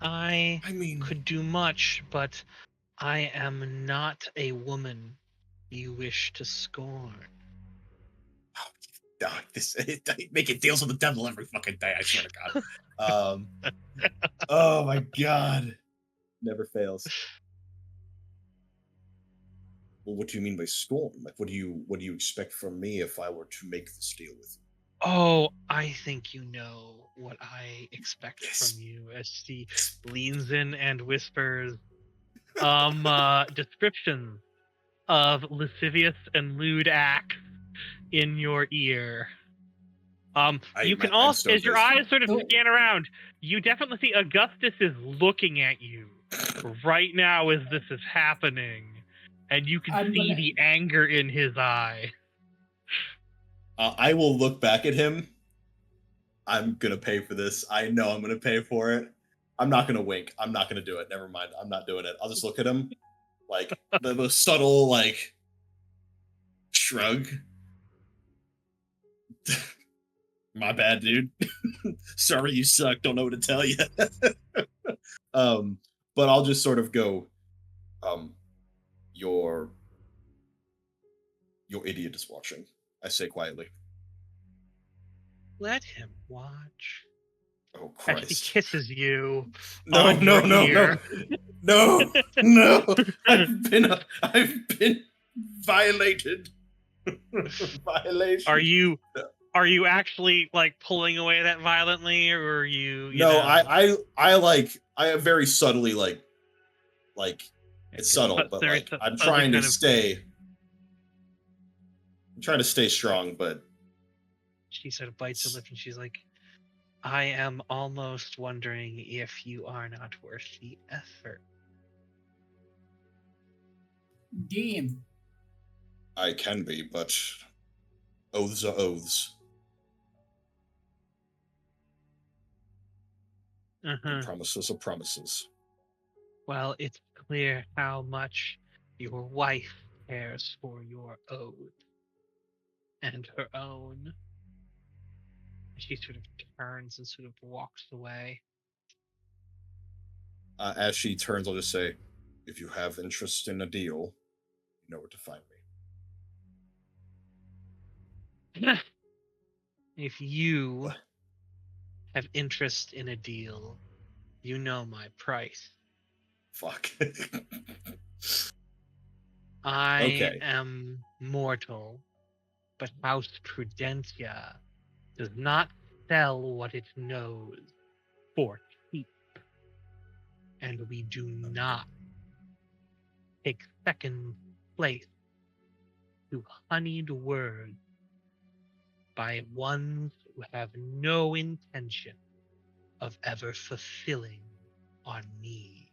I could do much, but I am not a woman you wish to scorn. Making deals with the devil every fucking day, I swear to God. Oh my God. Never fails. Well, what do you mean by scorn? Like, what do you expect from me if I were to make this deal with you? Oh, I think you know what I expect from you, as she leans in and whispers descriptions of lascivious and lewd acts in your ear. You can I'm also, as your stone-faced. eyes sort of Oh. scan around, you definitely see Augustus is looking at you right now as this is happening, and you can I'm see gonna- the anger in his eye. I will look back at him. I'm gonna pay for this. I know I'm gonna pay for it. I'm not gonna wink. I'm not gonna do it. Never mind. I'm not doing it. I'll just look at him, like the subtle like shrug. My bad, dude. Sorry, you suck. Don't know what to tell you. But I'll just sort of go. Your idiot is watching. I say quietly. Let him watch. Oh As he Christ! kisses you. No, on no, your no, ear. no, no, no! I've been violated. Violation. Are you actually like pulling away that violently, or are you? No, know... I very subtly like it's subtle, but Very like I'm subtly trying to kind of- stay. I'm trying to stay strong, but She sort of bites her lip and she's like, I am almost wondering if you are not worth the effort. Dean, I can be. But oaths are oaths. And promises are promises. Well, it's clear how much your wife cares for your oath and her own. She sort of turns and sort of walks away. As she turns, I'll just say, if you have interest in a deal, you know where to find me. If you have interest in a deal, you know my price. Fuck. I am mortal, but House Prudentia does not sell what it knows for cheap. And we do not take second place to honeyed words by ones who have no intention of ever fulfilling our need.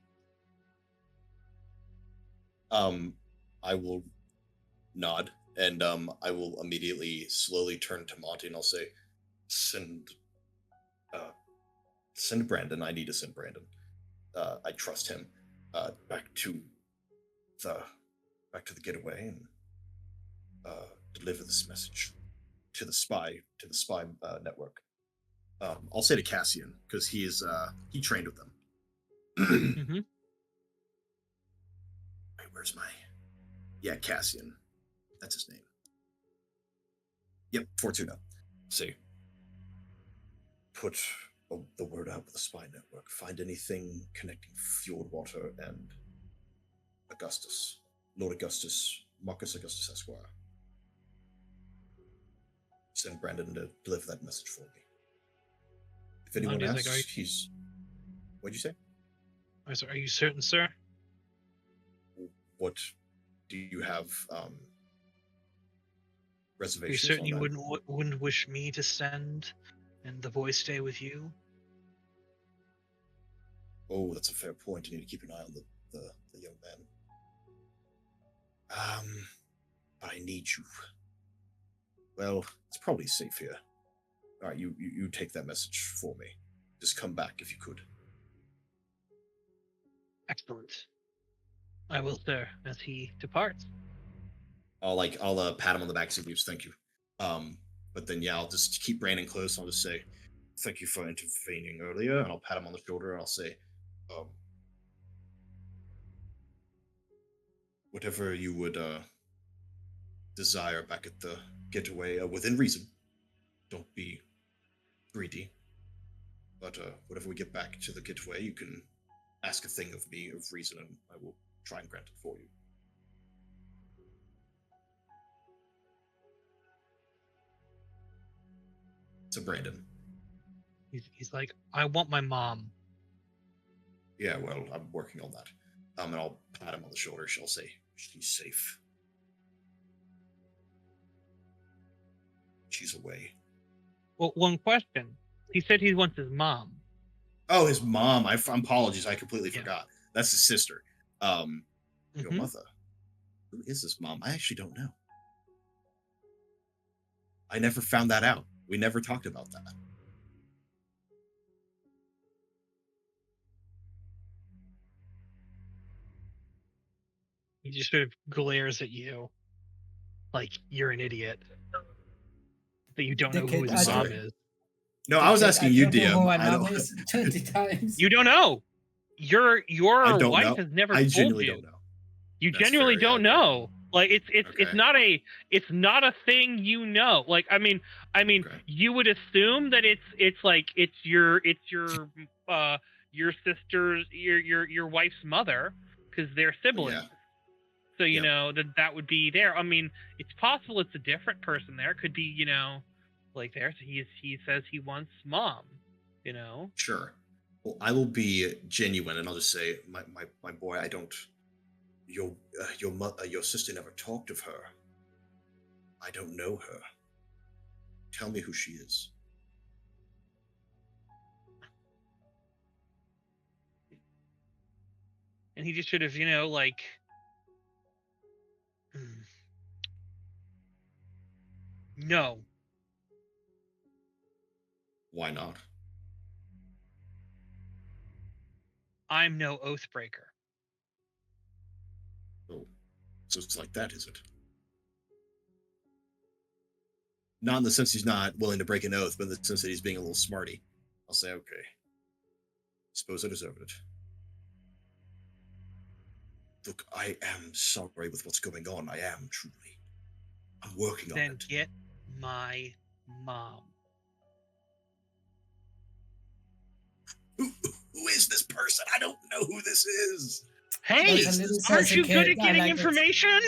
I will nod, and I will immediately slowly turn to Monty, and I'll say, send Brandon. I need to send Brandon. I trust him. Back to the getaway and deliver this message to the spy network. I'll say to Cassian because he trained with them. Mm-hmm. Wait, where's my? Yeah, Cassian. That's his name. Yep, Fortuna. See. Put the word out with the spy network. Find anything connecting Fjordwater and Augustus. Lord Augustus, Marcus Augustus Esquire. Send Brandon to deliver that message for me. If anyone Monty's asks, like, he's... What'd you say? Are you certain, sir? What do you have reservations? Are you certain on you that? wouldn't wish me to send and the boy stay with you? Oh, that's a fair point. You need to keep an eye on the young man. But I need you. Well, it's probably safe here. All right, you take that message for me. Just come back if you could. Excellent. I will, sir, as he departs. I'll pat him on the back and say, thank you. But then I'll just keep Brandon close. I'll just say, thank you for intervening earlier, and I'll pat him on the shoulder and I'll say, whatever you would desire back at the getaway, within reason. Don't be greedy. But whatever we get back to the getaway, you can ask a thing of me of reason, and I will try and grant it for you. To Brandon. He's like, I want my mom. Yeah, well, I'm working on that. And I'll pat him on the shoulder. She'll say, she's safe. She's away. Well, one question. He said he wants his mom. Oh, his mom. Apologies. I completely Yeah. forgot. That's his sister. Your Mhm. mother. Who is this mom? I actually don't know. I never found that out. We never talked about that. He just sort of glares at you like you're an idiot. That you don't know who Dickhead, his I mom don't- is. No, I was Dickhead, asking you, don't know who DM. my I mom don't. is 20 times. You don't know. Your I don't wife know. has never I told genuinely you. don't know. You That's genuinely fair, yeah, don't okay. know. Like it's Okay. it's not a thing you know. Like I mean Okay. you would assume that it's like it's your sister's your wife's mother because they're siblings. Yeah. So you Yeah. know that would be there. I mean, it's possible it's a different person there. It could be, you know, like there. So he says he wants mom, you know. Sure. Well, I will be genuine, and I'll just say, my boy, I don't. Your sister never talked of her. I don't know her. Tell me who she is. And he just sort of, you know, like no. Why not? I'm no oath breaker. Oh, so it's like that, is it? Not in the sense he's not willing to break an oath, but in the sense that he's being a little smarty. I'll say, okay. Suppose I deserved it. Look, I am sorry with what's going on. I am, truly. I'm working on Then it. get my mom. Who is this person? I don't know who this is. Hey, That's a little aren't sassy you good kid. at I getting like it. information?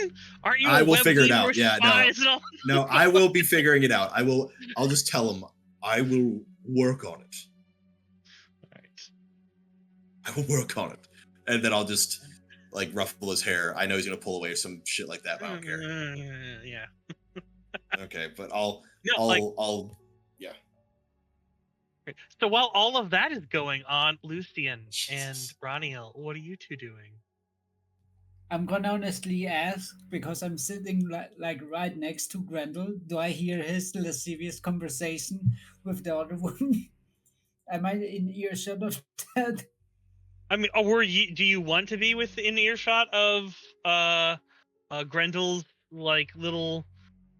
Aren't you I a will web figure it leader out. with Yeah, no. spies and all? No, I will be figuring it out. I'll just tell him I will work on it. Right. I will work on it. And then I'll just like ruffle his hair. I know he's gonna pull away or some shit like that, but I don't care. Yeah. Okay, but I'll yeah. So while all of that is going on, Lucien and Ranael, what are you two doing? I'm gonna honestly ask because I'm sitting like right next to Grendel. Do I hear his lascivious conversation with the other one? Am I in earshot of that? I mean, do you want to be within earshot of Grendel's like little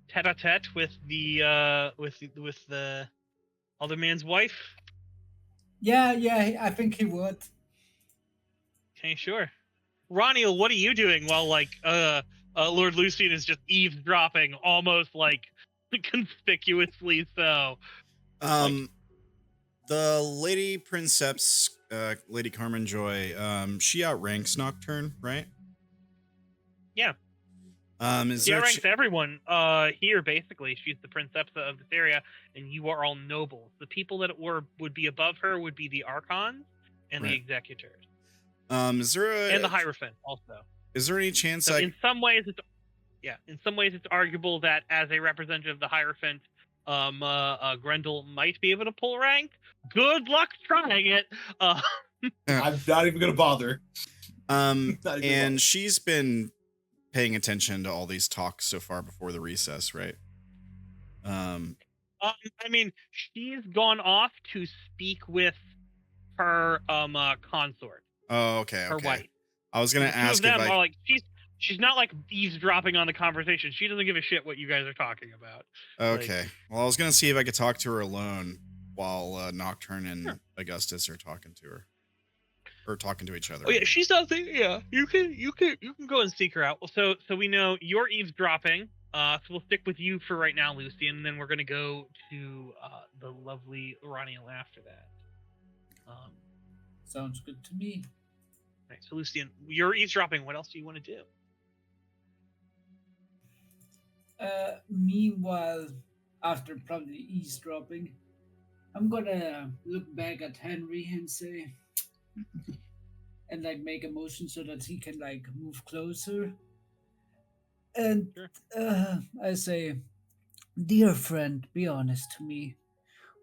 tete-a-tete with the with the other man's wife? Yeah, I think he would. Okay, sure. Ranael, what are you doing while like Lord Lucien is just eavesdropping, almost like conspicuously so? The Lady Princepsa, Lady Carmen Joy, she outranks Nocturne, right? Yeah. Is She there outranks everyone here, basically. She's the Princepsa of this area, and you are all nobles. The people that would be above her would be the Archons and the Right. Executors. Is there and the Hierophant also. Is there any chance So in some ways it's arguable that as a representative of the Hierophant, Grendel might be able to pull rank. Good luck trying it. I'm not even gonna bother. And she's been paying attention to all these talks so far before the recess, right? I mean, she's gone off to speak with her consort. Oh, okay. Her wife. I was gonna The two ask of them if are like she's not like eavesdropping on the conversation. She doesn't give a shit what you guys are talking about. Okay. Well, I was gonna see if I could talk to her alone while Nocturne and Augustus are talking to her. Or talking to each other. Oh yeah, she's not there. Yeah, you can go and seek her out. So we know you're eavesdropping. So we'll stick with you for right now, Lucien, and then we're gonna go to the lovely Ranael after that. Sounds good to me. Right, so Lucien, you're eavesdropping. What else do you want to do? Meanwhile, after probably eavesdropping, I'm gonna look back at Henry and say, and like make a motion so that he can like move closer. And Sure. I say, dear friend, be honest to me.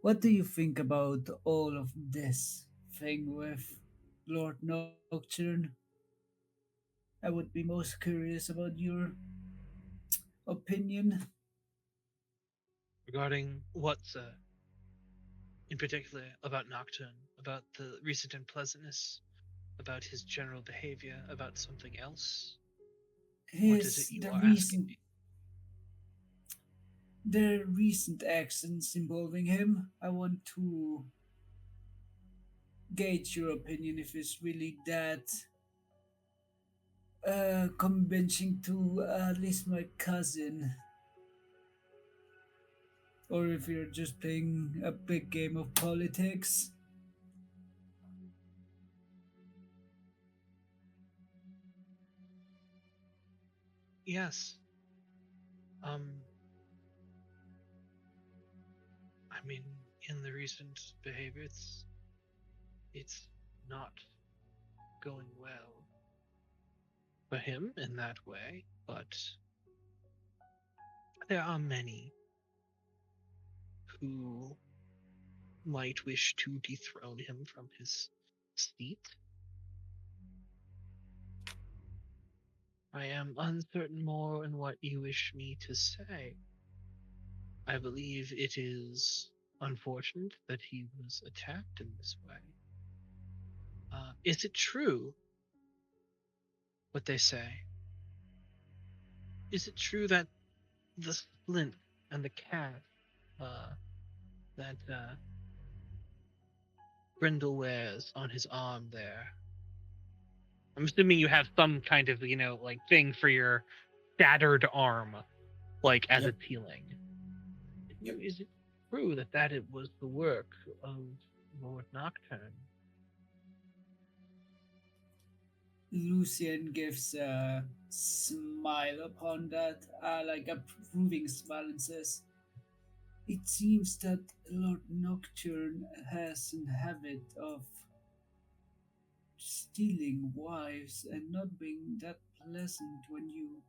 What do you think about all of this thing with Lord Nocturne? I would be most curious about your opinion. Regarding what, sir? In particular, about Nocturne, about the recent unpleasantness, about his general behavior, about something else? What is it His you are asking me? the recent actions involving him. I want to gauge your opinion if it's really that convincing to at least my cousin, or if you're just playing a big game of politics. Yes. Um, I mean, in the recent behavior, it's not going well for him in that way, but there are many who might wish to dethrone him from his seat. I am uncertain more in what you wish me to say. I believe it is unfortunate that he was attacked in this way. Is it true what they say? Is it true that the splint and the cat that Grendall wears on his arm there? I'm assuming you have some kind of, like thing for your shattered arm, like as Yep. it's healing. Yep. Is it true that it was the work of Lord Nocturne? Lucien gives a smile upon that, like a approving smile, and says, "It seems that Lord Nocturne has a habit of stealing wives and not being that pleasant when you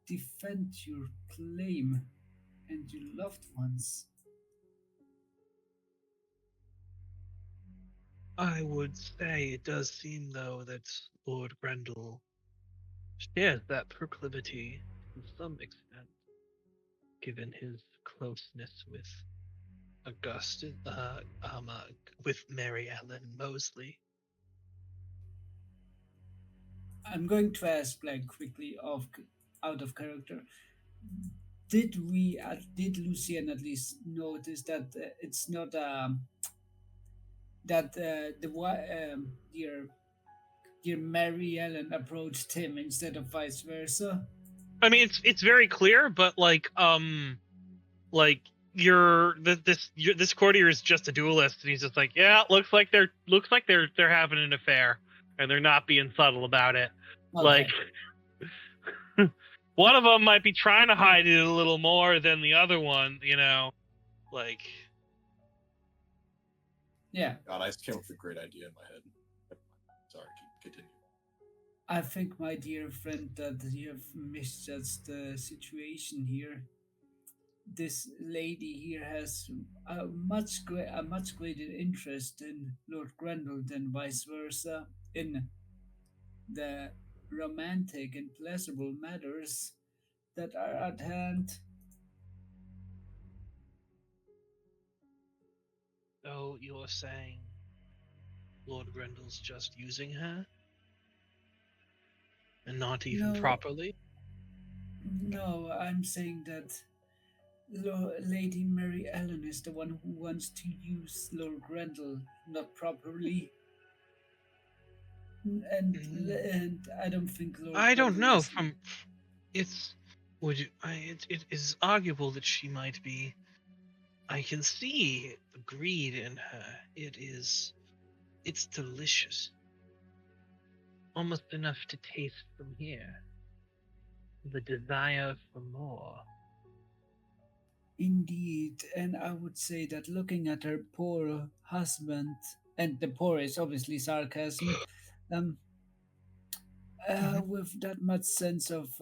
defend your claim and your loved ones." I would say it does seem, though, that Lord Grendel shares that proclivity to some extent, given his closeness with Augustus, with Mary Ellen Mosley. I'm going to ask, like, quickly, out of character. Did Lucien at least notice that it's not that dear Mary Ellen approached him instead of vice versa? I mean, it's very clear, but like this courtier is just a duelist, and he's just like, yeah, looks like they're having an affair, and they're not being subtle about it. Like, Okay. one of them might be trying to hide it a little more than the other one, like. Yeah, God, I just came up with a great idea in my head. Sorry, continue. I think, my dear friend, that you have misjudged the situation here. This lady here has a much greater interest in Lord Grendel than vice versa in the romantic and pleasurable matters that are at hand. So you're saying Lord Grendel's just using her, and not even No, properly? no, I'm saying that Lady Mary Ellen is the one who wants to use Lord Grendel not properly, Mm, and I don't think Lord I don't Grendel know. is. From it's would you, it is arguable that she might be. I can see the greed in her. It's delicious, almost enough to taste from here. The desire for more. Indeed, and I would say that looking at her poor husband, and the poor is obviously sarcasm, um, Mhm. with that much sense of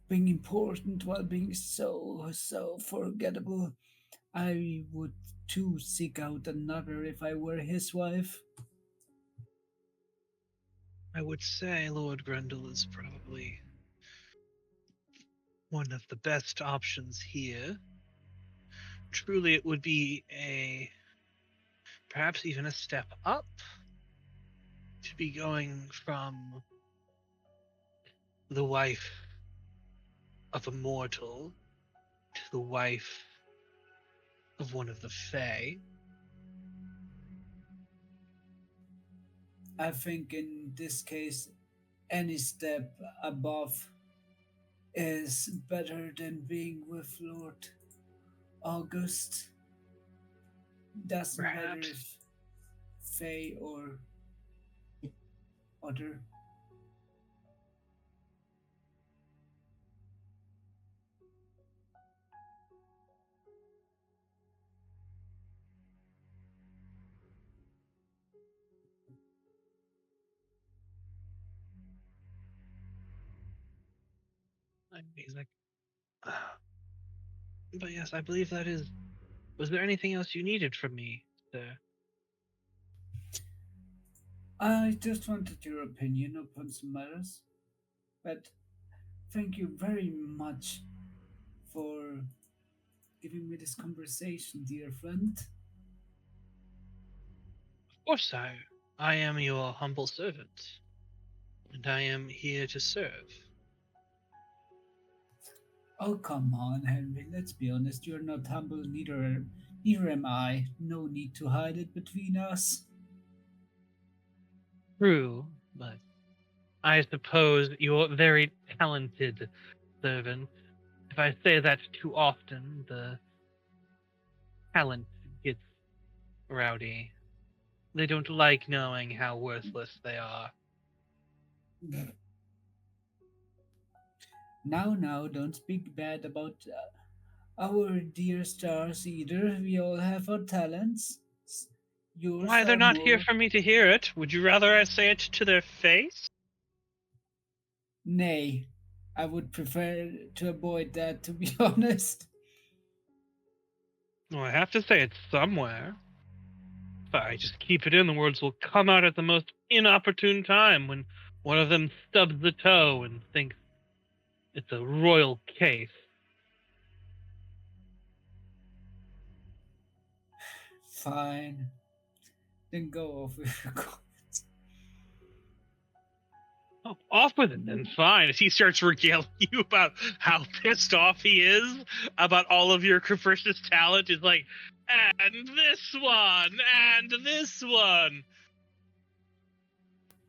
being important while being so forgettable. I would too seek out another if I were his wife. I would say Lord Grendall is probably one of the best options here. Truly, it would be perhaps even a step up to be going from the wife of a mortal to the wife of one of the Fae. I think in this case, any step above is better than being with Lord August. Doesn't matter Perhaps. if Faye or other. He's like, "Ah, but yes, I believe that is. Was there anything else you needed from me, sir? I just wanted your opinion upon some matters. But thank you very much for giving me this conversation, dear friend. Of course, sire. I am your humble servant, and I am here to serve. Oh, come on, Henry. Let's be honest. You're not humble, neither am I. No need to hide it between us. True, but I suppose you're a very talented servant. If I say that too often, the talent gets rowdy. They don't like knowing how worthless they are. Now, don't speak bad about our dear stars either. We all have our talents. Yours Why, they're are not here more. for me to hear it. Would you rather I say it to their face? Nay, I would prefer to avoid that, to be honest. Well, I have to say it somewhere. If I just keep it in, the words will come out at the most inopportune time when one of them stubs the toe and thinks it's a royal case. Fine. Then go off with your comments. Oh, off with it then, fine. As he starts regaling you about how pissed off he is about all of your capricious talent, is like, and this one, and this one.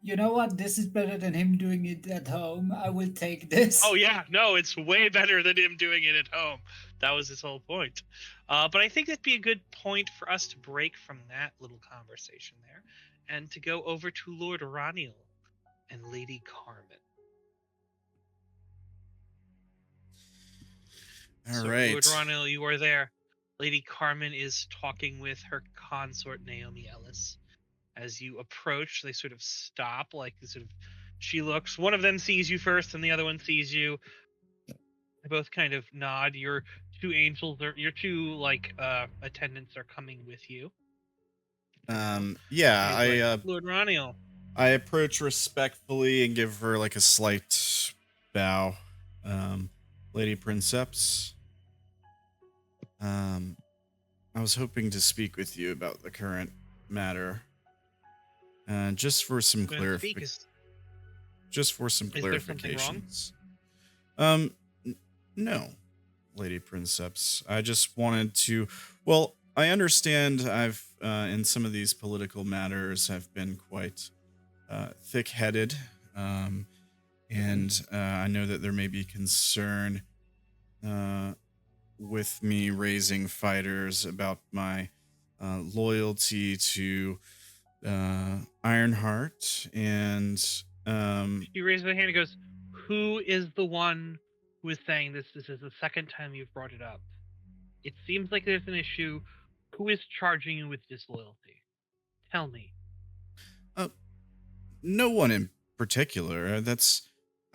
You know what? This is better than him doing it at home. I will take this. Oh yeah, no, it's way better than him doing it at home. That was his whole point. But I think that'd be a good point for us to break from that little conversation there, and to go over to Lord Ranael and Lady Carmen. All So, right. Lord Ranael, you are there. Lady Carmen is talking with her consort Naomi Ellis. As you approach, they sort of stop, like she looks. One of them sees you first, and the other one sees you. They both kind of nod. Your two attendants are coming with you. Yeah, And he's like, Lord Ranael. I approach respectfully and give her like a slight bow. Lady Princepsa, I was hoping to speak with you about the current matter. Just for some clarification. Just for some clarifications. No, Lady Princepsa. I just wanted to. Well, I understand I've in some of these political matters have been quite thick-headed, and I know that there may be concern with me raising fighters about my loyalty to Ironheart, and He raises a hand and goes, "Who is the one who is saying this? This is the second time you've brought it up. It seems like there's an issue. Who is charging you with disloyalty? Tell me." no one in particular.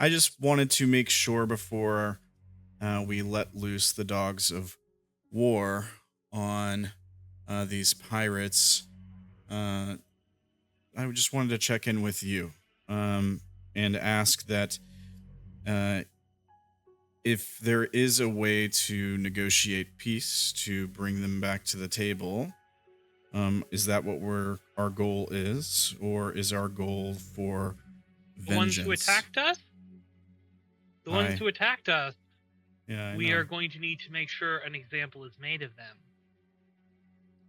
I just wanted to make sure before we let loose the dogs of war on these pirates. I just wanted to check in with you and ask that if there is a way to negotiate peace to bring them back to the table, is that what our goal is, or is our goal for vengeance? The ones who attacked us? The ones Aye. who attacked us, Yeah, I we know. are going to need to make sure an example is made of them.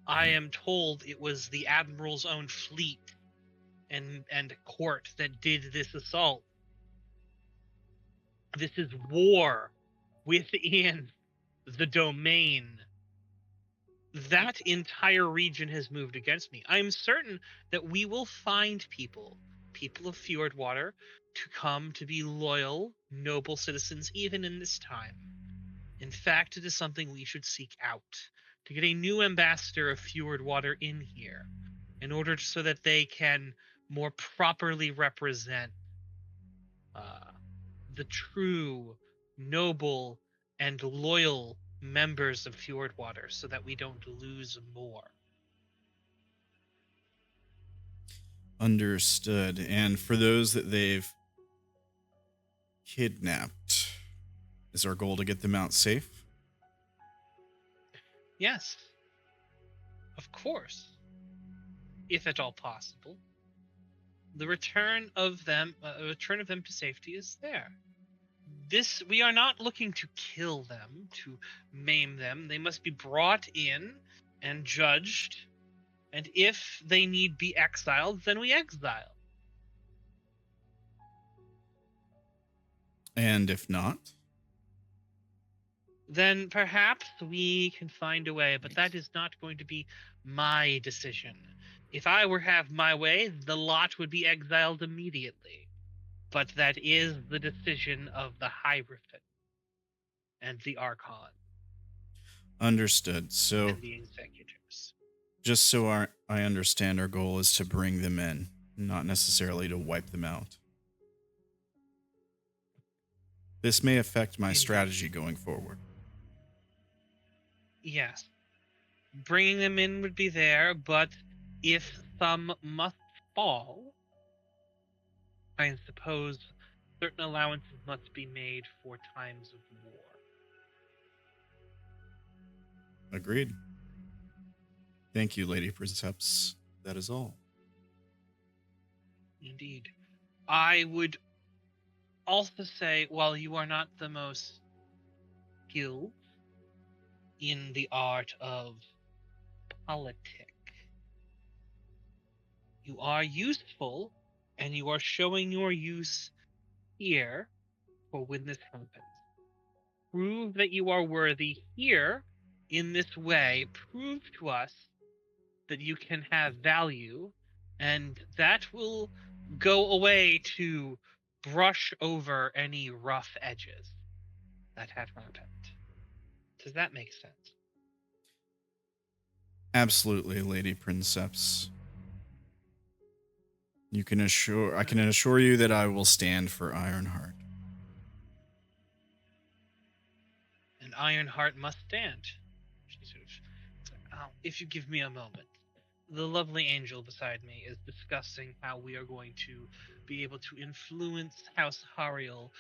I am told it was the Admiral's own fleet and court that did this assault. This is war within the domain. That entire region has moved against me. I am certain that we will find people of Fjordwater, to come to be loyal, noble citizens even in this time. In fact, it is something we should seek out, to get a new ambassador of Fjordwater in here, in order so that they can more properly represent the true, noble, and loyal members of Fjordwater, so that we don't lose more. Understood. And for those that they've kidnapped, is our goal to get them out safe? Yes, of course, if at all possible. The return of them to safety is there. We are not looking to kill them, to maim them. They must be brought in and judged, and if they need be exiled, then we exile. And if not? Then perhaps we can find a way, but that is not going to be my decision. If I were to have my way, the lot would be exiled immediately. But that is the decision of the Hierophant and the Archon. Understood. So, and the executors. Just so I understand, our goal is to bring them in, not necessarily to wipe them out. This may affect my strategy going forward. Yes. Bringing them in would be there, but if some must fall, I suppose certain allowances must be made for times of war. Agreed. Thank you, Lady Princepsa. That is all. Indeed. I would also say, while you are not the most skilled in the art of politic, you are useful, and you are showing your use here for when this happens. Prove that you are worthy here in this way. Prove to us that you can have value, and that will go away to brush over any rough edges that have happened. Does that make sense? Absolutely, Lady Princepsa. I can assure you that I will stand for Ironheart. And Ironheart must stand. She sort of, if you give me a moment. The lovely angel beside me is discussing how we are going to be able to influence House Hariel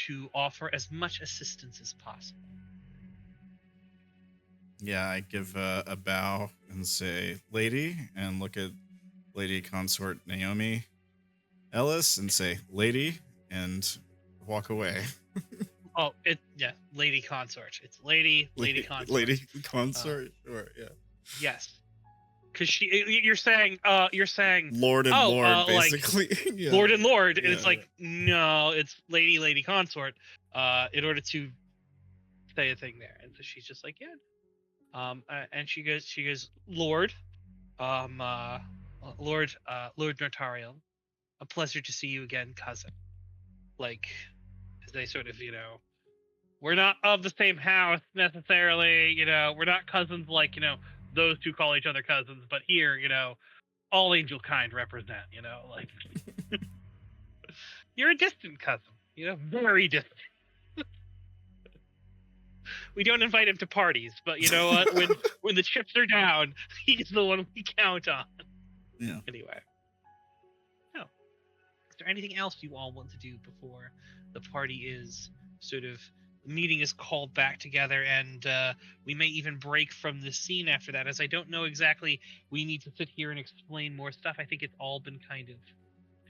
to offer as much assistance as possible. Yeah, I give a bow and say, Lady, and look at Lady Consort Naomi Ellis and say, Lady, and walk away. Lady Consort. It's Lady Consort. Lady Consort, sure, yeah. Yes. Because you're saying Lord and Lord, basically. Like, yeah. Lord and Lord, and Yeah, it's like, no, it's Lady Consort, in order to say a thing there. And so she's just like, yeah. And she goes, Lord Naotariel, a pleasure to see you again, cousin. Like, they sort of, we're not of the same house necessarily, we're not cousins like, those two call each other cousins, but here, all angel kind represent, like, you're a distant cousin, very distant. We don't invite him to parties, but you know what? When the chips are down, he's the one we count on. Yeah. Anyway. Oh. Is there anything else you all want to do before the party is sort of the meeting is called back together, and we may even break from the scene after that, as I don't know exactly. We need to sit here and explain more stuff. I think it's all been kind of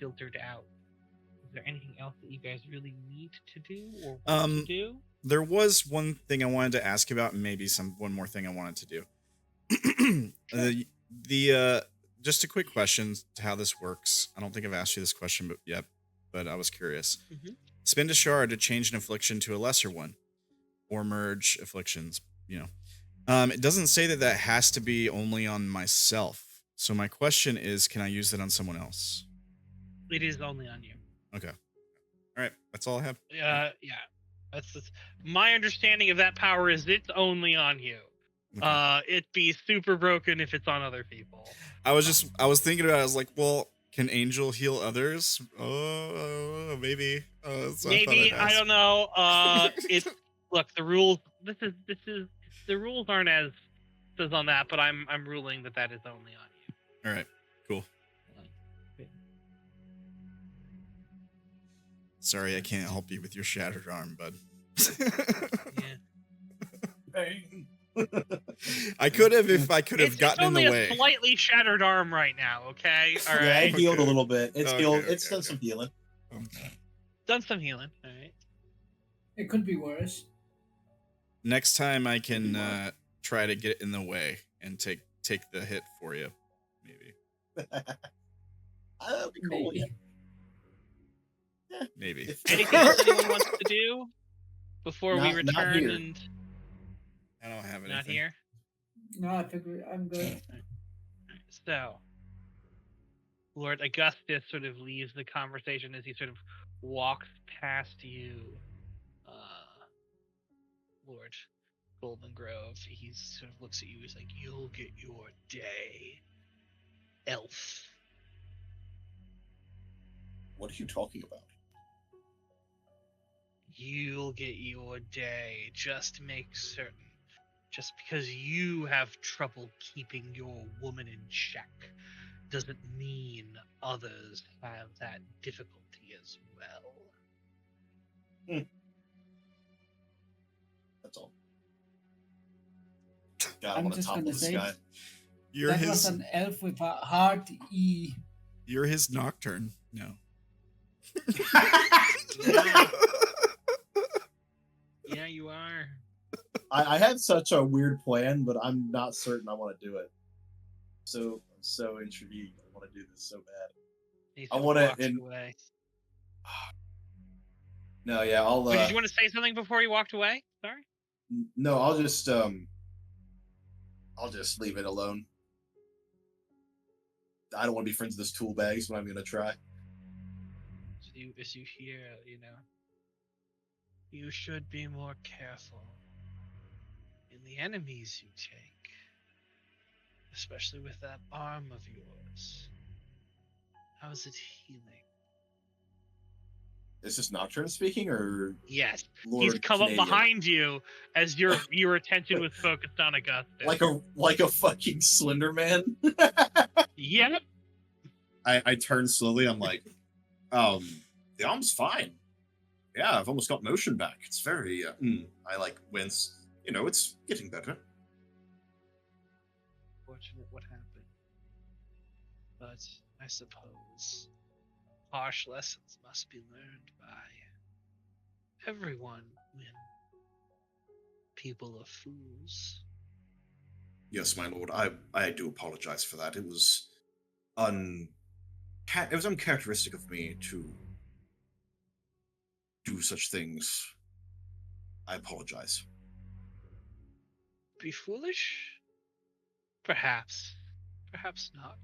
filtered out. Is there anything else that you guys really need to do or want to do? There was one thing I wanted to ask about, and maybe one more thing I wanted to do. Sure. Just a quick question to how this works. I don't think I've asked you this question yet, but I was curious. Mm-hmm. Spend a shard to change an affliction to a lesser one, or merge afflictions. It doesn't say that has to be only on myself. So my question is, can I use that on someone else? It is only on you. Okay. All right. That's all I have. Yeah. That's my understanding of that power is it's only on you. Okay. It'd be super broken if it's on other people. I was thinking about it. I was like, well, can Angel heal others? Oh, maybe. So Maybe, I don't know. It's look, the rules. This is the rules aren't as says on that, but I'm ruling that is only on you. All right, cool. Sorry, I can't help you with your shattered arm, bud. I could have if I could have gotten in the way. It's only a slightly shattered arm right now. Okay, all right. Yeah, it healed a little bit. It's healed. Okay, It's done some healing. Done some healing. All right. It could be worse. Next time I can try to get in the way and take the hit for you, maybe. That'd be cool. Maybe. Maybe. Anything else anyone wants to do before we return? Not here. And I don't have anything. not here. No, I think I'm good. So, Lord Augustus sort of leaves the conversation as he sort of walks past you, Lord Goldengrove. He sort of looks at you. He's like, "You'll get your day, elf." What are you talking about? You'll get your day. Just make certain. Just because you have trouble keeping your woman in check doesn't mean others have that difficulty as well. That's all. God, I I'm want to just topple gonna this say guy. You're that was his. an elf with a hard E. You're his Nocturne. No. Yeah, you are. I had such a weird plan, but I'm not certain I want to do it. So I'm so intrigued. I want to do this so bad. He I want to. walks away. No, yeah, I'll. But did you want to say something before he walked away? Sorry. No, I'll just leave it alone. I don't want to be friends with this tool bag, so I'm gonna try. As you hear, you should be more careful in the enemies you take, especially with that arm of yours. How is it healing? Is this Nocturne speaking, or yes? Lord He's come Canadian? up behind you as your attention was focused on Augustus. Like a fucking Slender Man. Yep. I turn slowly. I'm like, the arm's fine. Yeah, I've almost got motion back. It's very. I like wince. It's getting better. Fortunate what happened, but I suppose harsh lessons must be learned by everyone when people are fools. Yes, my lord. I do apologize for that. It was uncharacteristic of me to do such things. I apologize. Be foolish? Perhaps. Perhaps not.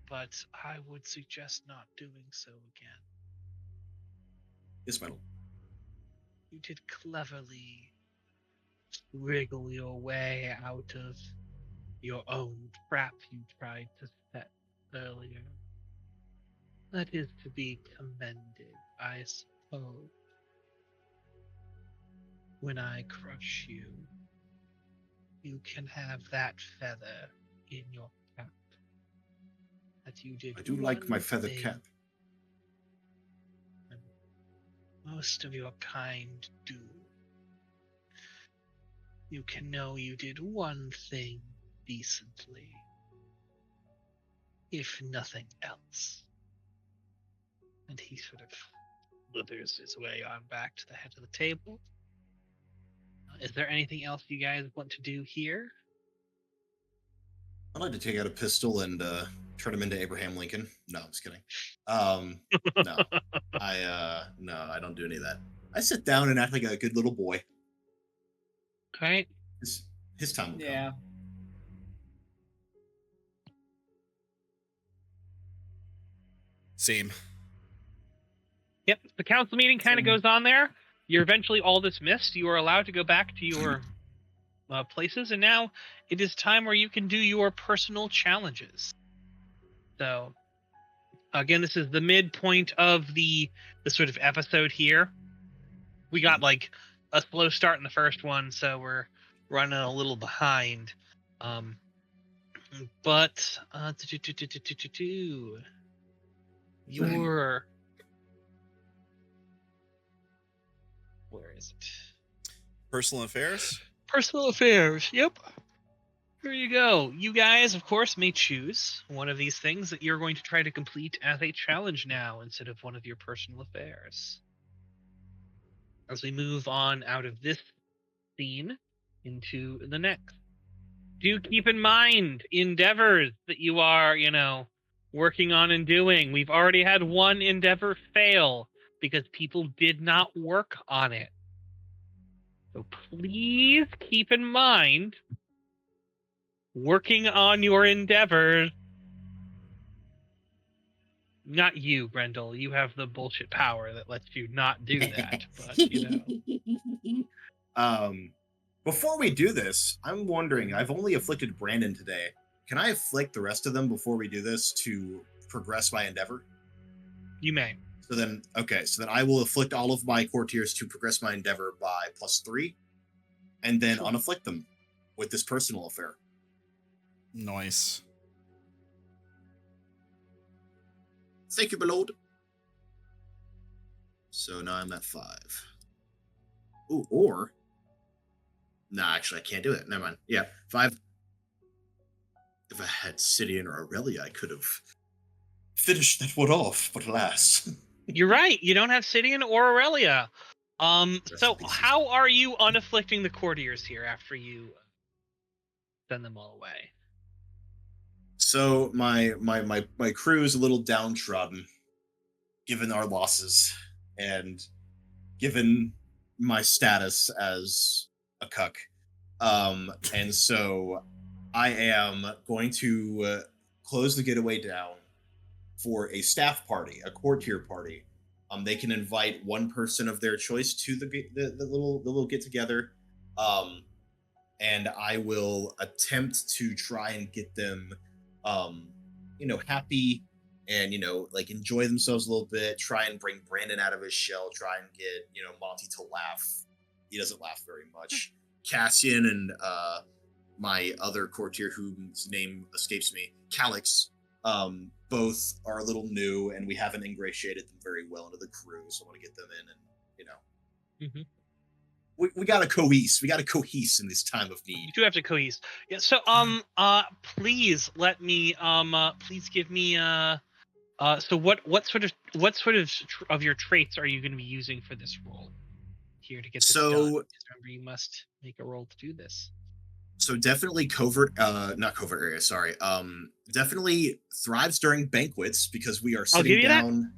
But I would suggest not doing so again. Yes, my lord. You did cleverly wriggle your way out of your own trap you tried to earlier. That is to be commended, I suppose. Oh. When I crush you, you can have that feather in your cap. That you did. I do like my one feather thing cap. most of your kind do. You can know you did one thing decently, if nothing else. And he sort of slithers his way on back to the head of the table. Is there anything else you guys want to do here? I'd like to take out a pistol and turn him into Abraham Lincoln. No, I'm just kidding. No, I don't do any of that. I sit down and act like a good little boy. All right. His time will Yeah. come. Same. Yep. The council meeting kind of goes on there. You're eventually all dismissed. You are allowed to go back to your places, and now it is time where you can do your personal challenges. So, again, this is the midpoint of the sort of episode here. We got like a slow start in the first one, so we're running a little behind. But your where is it? Personal affairs? Personal affairs. Yep. Here you go. You guys, of course, may choose one of these things that you're going to try to complete as a challenge now instead of one of your personal affairs. As we move on out of this scene into the next. Do keep in mind endeavors that you are, working on and doing. We've already had one endeavor fail because people did not work on it. So please keep in mind working on your endeavors. Not you, Grendall. You have the bullshit power that lets you not do that. But, Before we do this, I'm wondering, I've only afflicted Brandon today. Can I afflict the rest of them before we do this to progress my endeavor? You may. So then I will afflict all of my courtiers to progress my endeavor by +3, and then unafflict them with this personal affair. Nice. Thank you, my lord. So now I'm at 5. Ooh, or... Nah, actually, I can't do it. Never mind. Yeah, 5. If I had Sidian or Aurelia, I could have finished that one off, but alas. You're right. You don't have Sidian or Aurelia. So how are you unafflicting the courtiers here after you send them all away? So my crew is a little downtrodden, given our losses, and given my status as a cuck. And so I am going to close the getaway down for a staff party, a courtier party. They can invite one person of their choice to the little get together, and I will attempt to try and get them, happy and enjoy themselves a little bit. Try and bring Brandon out of his shell. Try and get Monty to laugh. He doesn't laugh very much. Cassian and my other courtier, whose name escapes me, Calix. Both are a little new, and we haven't ingratiated them very well into the crew, so I want to get them in, and we gotta cohese. We gotta cohese in this time of need. You do have to cohese. Yeah. So please let me please give me so what sort of your traits are you going to be using for this role here to get this done? Remember, you must make a roll to do this. So definitely not covert area, sorry. Definitely thrives during banquets because we are sitting down.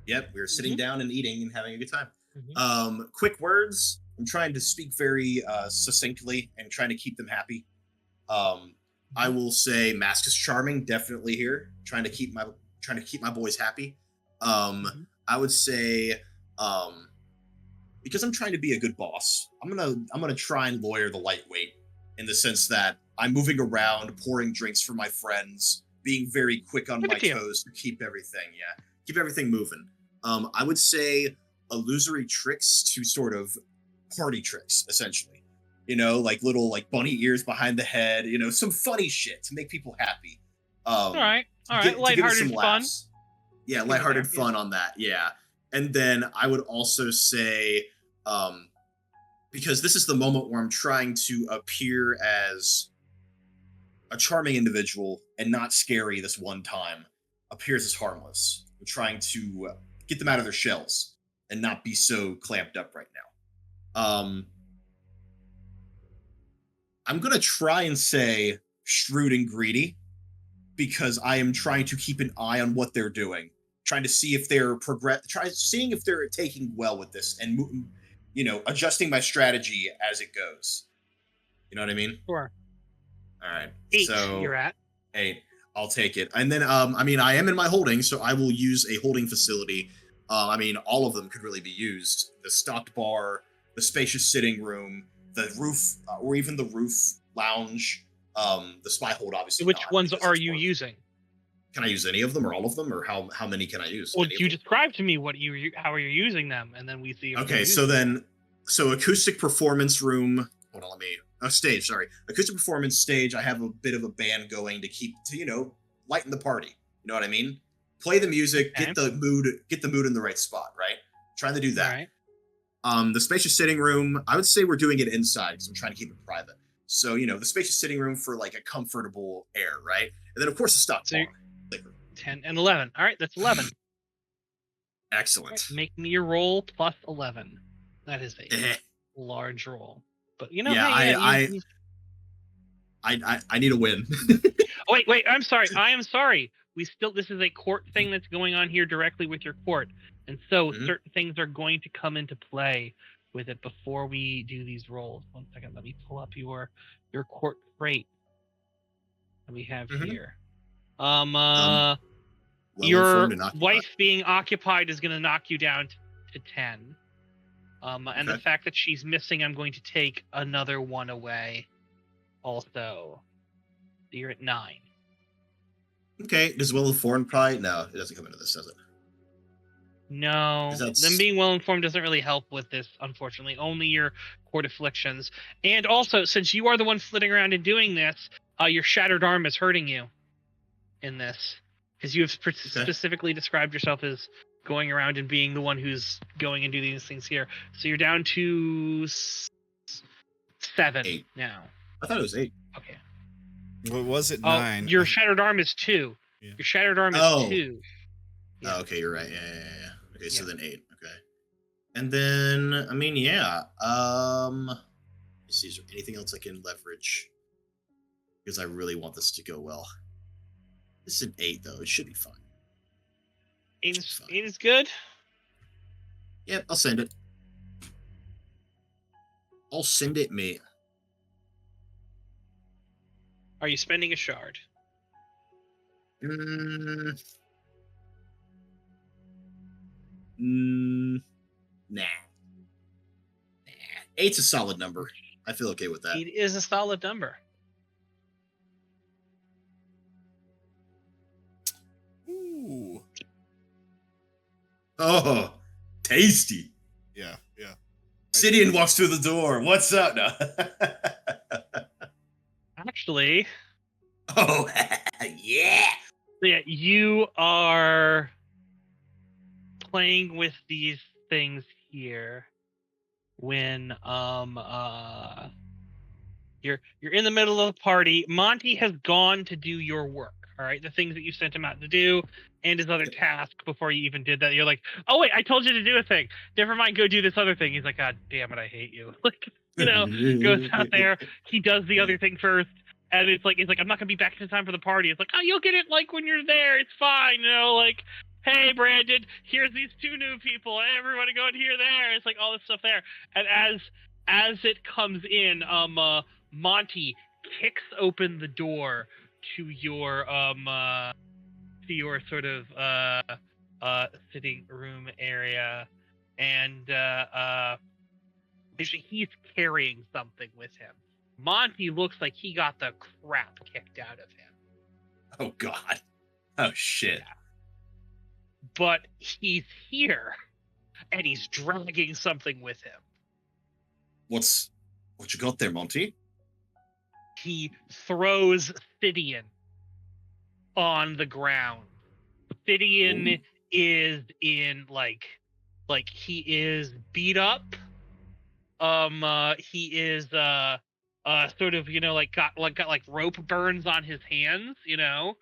Yep, we are sitting down and eating and having a good time. Quick words. I'm trying to speak very succinctly and trying to keep them happy. I will say Mask is charming, definitely here. Trying to keep my boys happy. I would say because I'm trying to be a good boss, I'm gonna try and lawyer the lightweight, in the sense that I'm moving around, pouring drinks for my friends, being very quick on my toes to keep everything moving. I would say illusory tricks to sort of party tricks, essentially. Like little like bunny ears behind the head. Some funny shit to make people happy. All right. To give us Lighthearted some fun. laughs. Yeah, Keep it lighthearted there, fun on that. Yeah, and then I would also say, because this is the moment where I'm trying to appear as a charming individual and not scary this one time, appears as harmless. I'm trying to get them out of their shells and not be so clamped up right now. I'm going to try and say shrewd and greedy because I am trying to keep an eye on what they're doing, trying to see if they're seeing if they're taking well with this and, adjusting my strategy as it goes. You know what I mean? Sure. All right. 8 So you're at. 8. I'll take it. And then, I am in my holding, so I will use a holding facility. All of them could really be used. The stocked bar, the spacious sitting room, the roof, or even the roof lounge. The spy hold, obviously. Which not, ones because are it's you more- using? Can I use any of them or all of them, or how many can I use? Well, Any of you them? describe to me how are you using them, and then we see. If Okay, so acoustic performance room. Hold on, stage. Sorry, acoustic performance stage. I have a bit of a band going to keep lighten the party. You know what I mean? Play the music, Okay. get the mood in the right spot. Right, trying to do that. All right. The spacious sitting room. I would say we're doing it inside because I'm trying to keep it private. So the spacious sitting room for like a comfortable air, right? And then of course the stock So bar. Liquor. 10 and 11. All right, that's 11. Excellent. Right, make me your roll plus 11. That is a large roll. But I need a win. Oh, wait, I'm sorry. I am sorry. This is a court thing that's going on here directly with your court. And so certain things are going to come into play with it before we do these rolls. 1 second, let me pull up your court trait that we have here. Your wife being occupied is going to knock you down to 10. And the fact that she's missing, I'm going to take another 1 away also. So you're at 9. Okay, does well informed probably? No, it doesn't come into this, does it? No, them being well informed doesn't really help with this, unfortunately. Only your court afflictions. And also, since you are the one flitting around and doing this, your shattered arm is hurting you in this. Because you have specifically described yourself as going around and being the one who's going and doing these things here. So you're down to 7 8 now. I thought it was 8. Okay. What was it? 9. Your shattered arm is 2. Yeah. Your shattered arm is 2. Yeah. Oh, okay, you're right. Yeah. Okay, so then 8. Okay. And then, let's see, is there anything else I can leverage? Because I really want this to go well. This is an 8, though. It should be fine. 8 is good? Yep, I'll send it. I'll send it, mate. Are you spending a shard? Nah. 8's a solid number. I feel okay with that. 8 is a solid number. Ooh. Oh, tasty. Yeah. Sidian walks through the door. What's up now? Actually. Oh, yeah. Yeah, you are playing with these things here when you're in the middle of a party. Monty has gone to do your work. All right, the things that you sent him out to do and his other task before you even did that. You're like, oh wait, I told you to do a thing. Never mind, go do this other thing. He's like, God damn it, I hate you. Like, goes out there. He does the other thing first. And it's like, I'm not gonna be back in time for the party. It's like, oh, you'll get it like when you're there. It's fine, like, hey, Brandon, here's these 2 new people. Hey, everybody go in here, there. It's like all this stuff there. And as it comes in, Monty kicks open the door to your sort of sitting room area, and basically he's carrying something with him. Monty looks like he got the crap kicked out of him. Oh, God. Oh, shit. Yeah. But he's here. and he's dragging something with him. What you got there, Monty? He throws Sidian on the ground. Sidian is in like he is beat up. He is sort of, you know, like got rope burns on his hands, you know.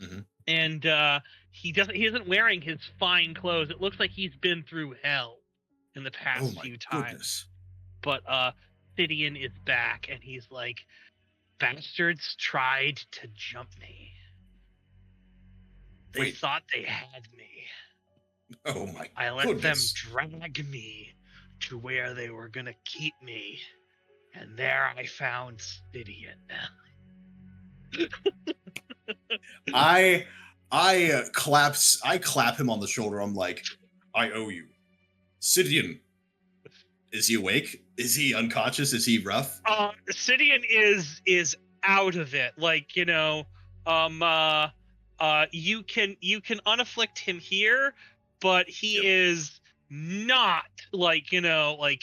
Mm-hmm. And he isn't wearing his fine clothes. It looks like he's been through hell in the past few times. Goodness. But Sidian is back, and he's like, bastards tried to jump me. They thought they had me. Oh my I let goodness. them drag me to where they were gonna keep me, and there I found Sidian. I clap him on the shoulder. I'm like, I owe you. Sidian, is he awake? Is he unconscious? Is he rough? Sidian is out of it. Like, you know, you can unafflict him here, but he is not, like, you know, like,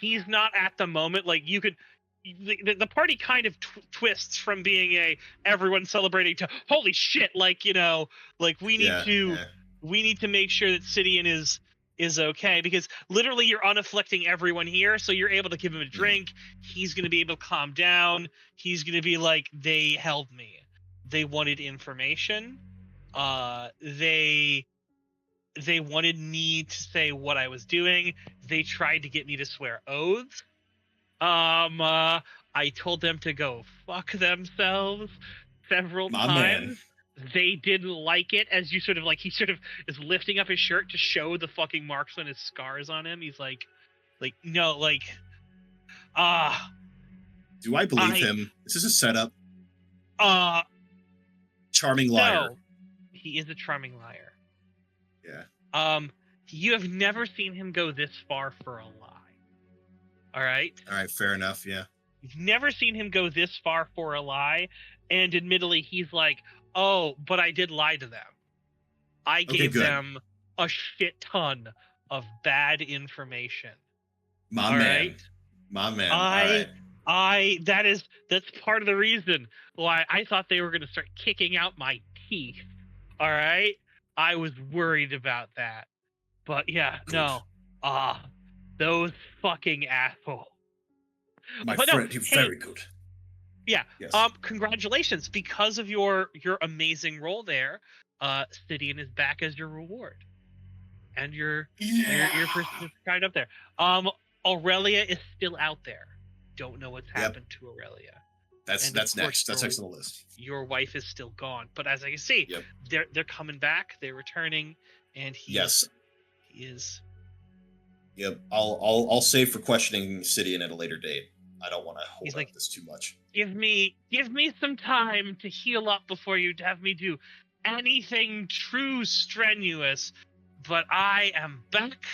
he's not at the moment. Like, you could, the party kind of twists from being everyone celebrating to holy shit, like, you know, like we need to make sure that Sidian is okay, because literally you're unafflicting everyone here, so you're able to give him a drink. He's going to be able to calm down. He's going to be like, they held me. They wanted information. They wanted me to say what I was doing. They tried to get me to swear oaths. I told them to go fuck themselves several times. Man. They didn't like it, as you sort of like, he sort of is lifting up his shirt to show the fucking marks on his scars on him. He's like, no, like, do I believe him? This is a setup. Charming liar. No, he is a charming liar. Yeah. You have never seen him go this far for a lie. All right, fair enough, yeah. You've never seen him go this far for a lie, and admittedly, he's like, oh, but I did lie to them. I gave them a shit ton of bad information. My man. That's part of the reason why I thought they were going to start kicking out my teeth. All right, I was worried about that, but yeah, good. no, those fucking assholes. My friend, you're very good. Yeah. Yes. Congratulations, because of your amazing role there. Sidian is back as your reward, and your person is right up there. Aurelia is still out there. Don't know what's happened to Aurelia. That's next. That's next on the list. Your wife is still gone, but as I can see, they're coming back. They're returning, and he is. Yep. I'll save for questioning Sidian at a later date. I don't want to hold up this too much. Give me some time to heal up before you have me do anything true strenuous. But I am back,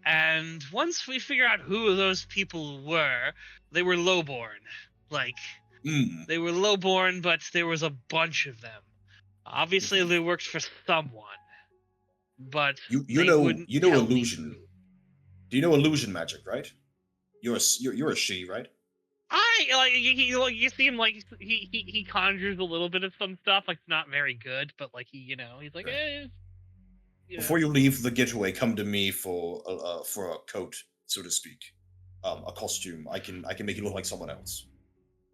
and once we figure out who those people were, they were lowborn. Like, they were lowborn, but there was a bunch of them. Obviously, they worked for someone. But you know illusion. Do you know illusion magic, right? You're a she, right? You see him like he conjures a little bit of some stuff, like not very good, but like he's like, Before you leave the getaway, come to me for a coat, so to speak, a costume. I can make you look like someone else.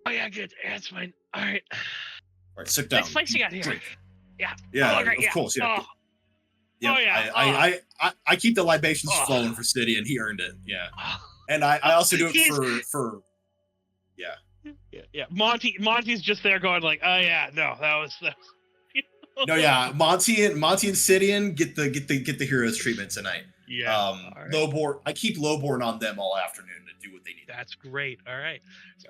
Oh yeah, good. Yeah, that's fine. All right. All right, sit down. Nice place you got here. Drink. Yeah. Yeah, of course. Yeah. Oh. Yeah. Oh yeah. I keep the libations flowing for City, and he earned it. Yeah. And I also do it for. Yeah. Yeah. Monty's just there going like, oh yeah, no, that was. No, yeah, Monty and Sidian get the heroes treatment tonight. Yeah. Right. Lowborn. I keep Lowborn on them all afternoon to do what they need. That's great. All right.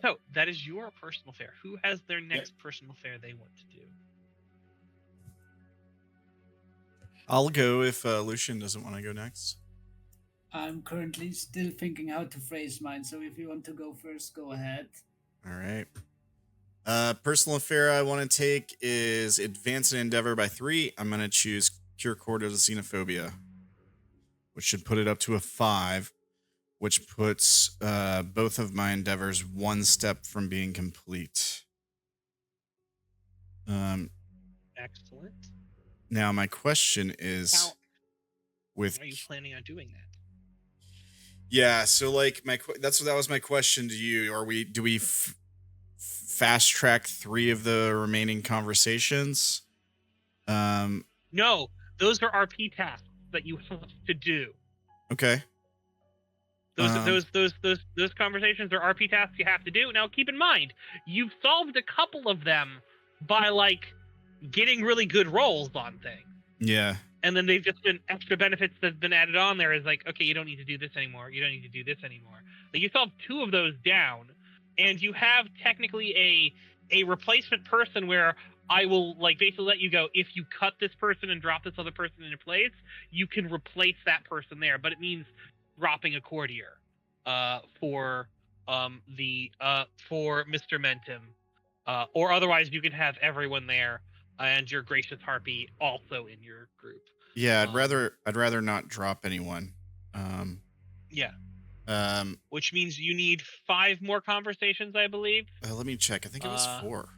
So that is your personal fair. Who has their next personal fair they want to do? I'll go if Lucien doesn't want to go next. I'm currently still thinking how to phrase mine, so if you want to go first, go ahead. All right. Personal affair I want to take is Advance and Endeavor by 3. I'm going to choose Cure Courteous Xenophobia, which should put it up to a 5, which puts both of my endeavors one step from being complete. Excellent. Now my question is, How with are you planning on doing that? yeah, so like that was my question to you. Do we fast track 3 of the remaining conversations? No, those are RP tasks that you have to do. Okay. Those conversations are RP tasks you have to do. Now, keep in mind, you've solved a couple of them by like getting really good rolls on things, Yeah. and then they've just been extra benefits that have been added on there. Is like, okay, you don't need to do this anymore. You don't need to do this anymore. Like, you solved 2 of those down, and you have technically a replacement person where I will like basically let you go. If you cut this person and drop this other person into place, you can replace that person there. But it means dropping a courtier for Mr. Mentum, or otherwise you can have everyone there and your gracious harpy also in your group. Yeah, I'd rather not drop anyone. Yeah. Um, Which means you need 5 more conversations, I believe. let me check. I think it was 4.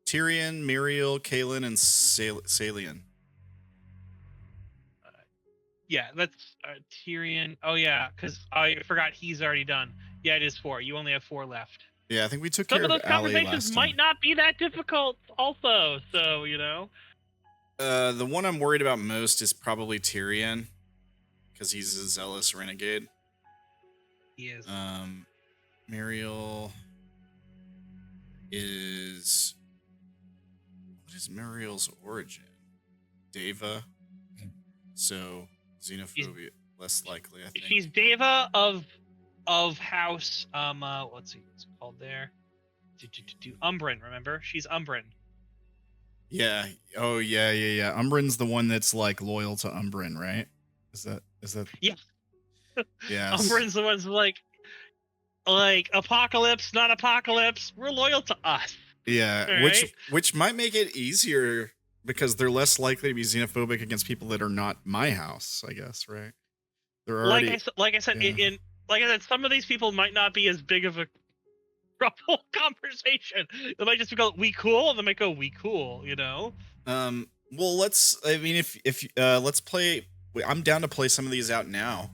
Tyrion, Muriel, Kaelin, and Salian. Yeah, that's Tyrion. Oh yeah, because I forgot he's already done. Yeah, it is 4. You only have 4 left. Yeah, I think we took Some care of of those Ali conversations last might time. not be that difficult, also. So The one I'm worried about most is probably Tyrion, because he's a zealous renegade. he is. Muriel is... What is Muriel's origin? Deva. So, xenophobia, less likely, I think. She's Deva of House what's it called there? Umbran, remember? She's Umbran. Yeah. Oh, yeah. Umbran's the one that's like loyal to Umbran, right? Is that? Yeah. Yeah. Umbran's the ones like apocalypse, not apocalypse. We're loyal to us. Yeah, Right? which might make it easier because they're less likely to be xenophobic against people that are not my house, I guess, right? They're already Like I said, yeah. some of these people might not be as big of a trouble conversation. They might just go, "We cool," and they might go, "We cool," Well, let's let's play. I'm down to play some of these out now.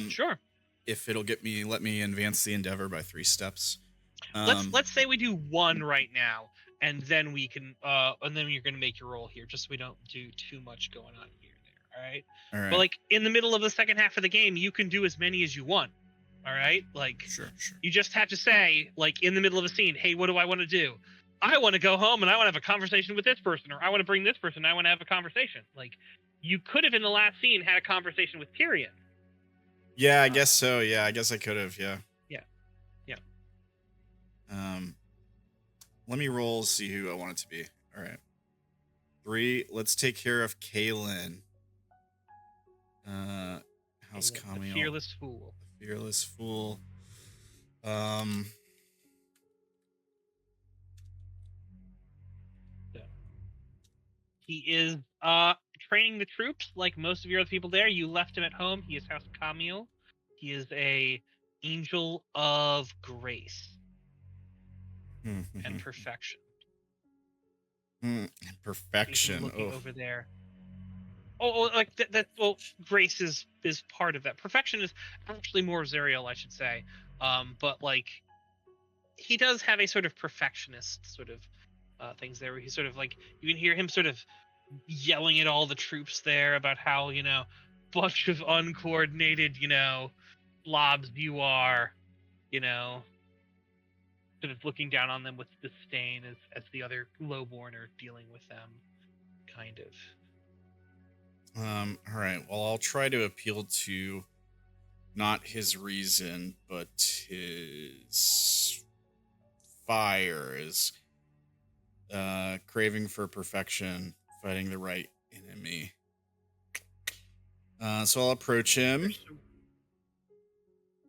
Sure. If it'll let me advance the endeavor by 3 steps. Let's say we do 1 right now, and then we can and then you're gonna make your roll here, just so we don't do too much going on here and there. All right. But like in the middle of the second half of the game, you can do as many as you want. All right. Like Sure. you just have to say, like in the middle of a scene, hey, what do I want to do? I want to go home and I want to have a conversation with this person, or I want to bring this person. I want to have a conversation. Like you could have in the last scene had a conversation with Tyrion. Yeah, I guess so. Yeah, I guess I could have. Yeah. Let me roll, see who I want it to be. All right. 3. Let's take care of Kaelin. How's Camille? The fearless fool. The fearless fool. He is training the troops like most of your other people there. You left him at home. He is House Camille. He is a angel of grace and perfection. Perfection. Looking over there. Oh, like that. Well, grace is part of that. Perfection is actually more Zerial, I should say. But like, he does have a sort of perfectionist sort of things there, where he's sort of like, you can hear him sort of yelling at all the troops there about how bunch of uncoordinated blobs you are, sort of looking down on them with disdain as the other lowborn are dealing with them, kind of. All right. Well, I'll try to appeal to not his reason, but his fire, his craving for perfection, fighting the right enemy. So I'll approach him.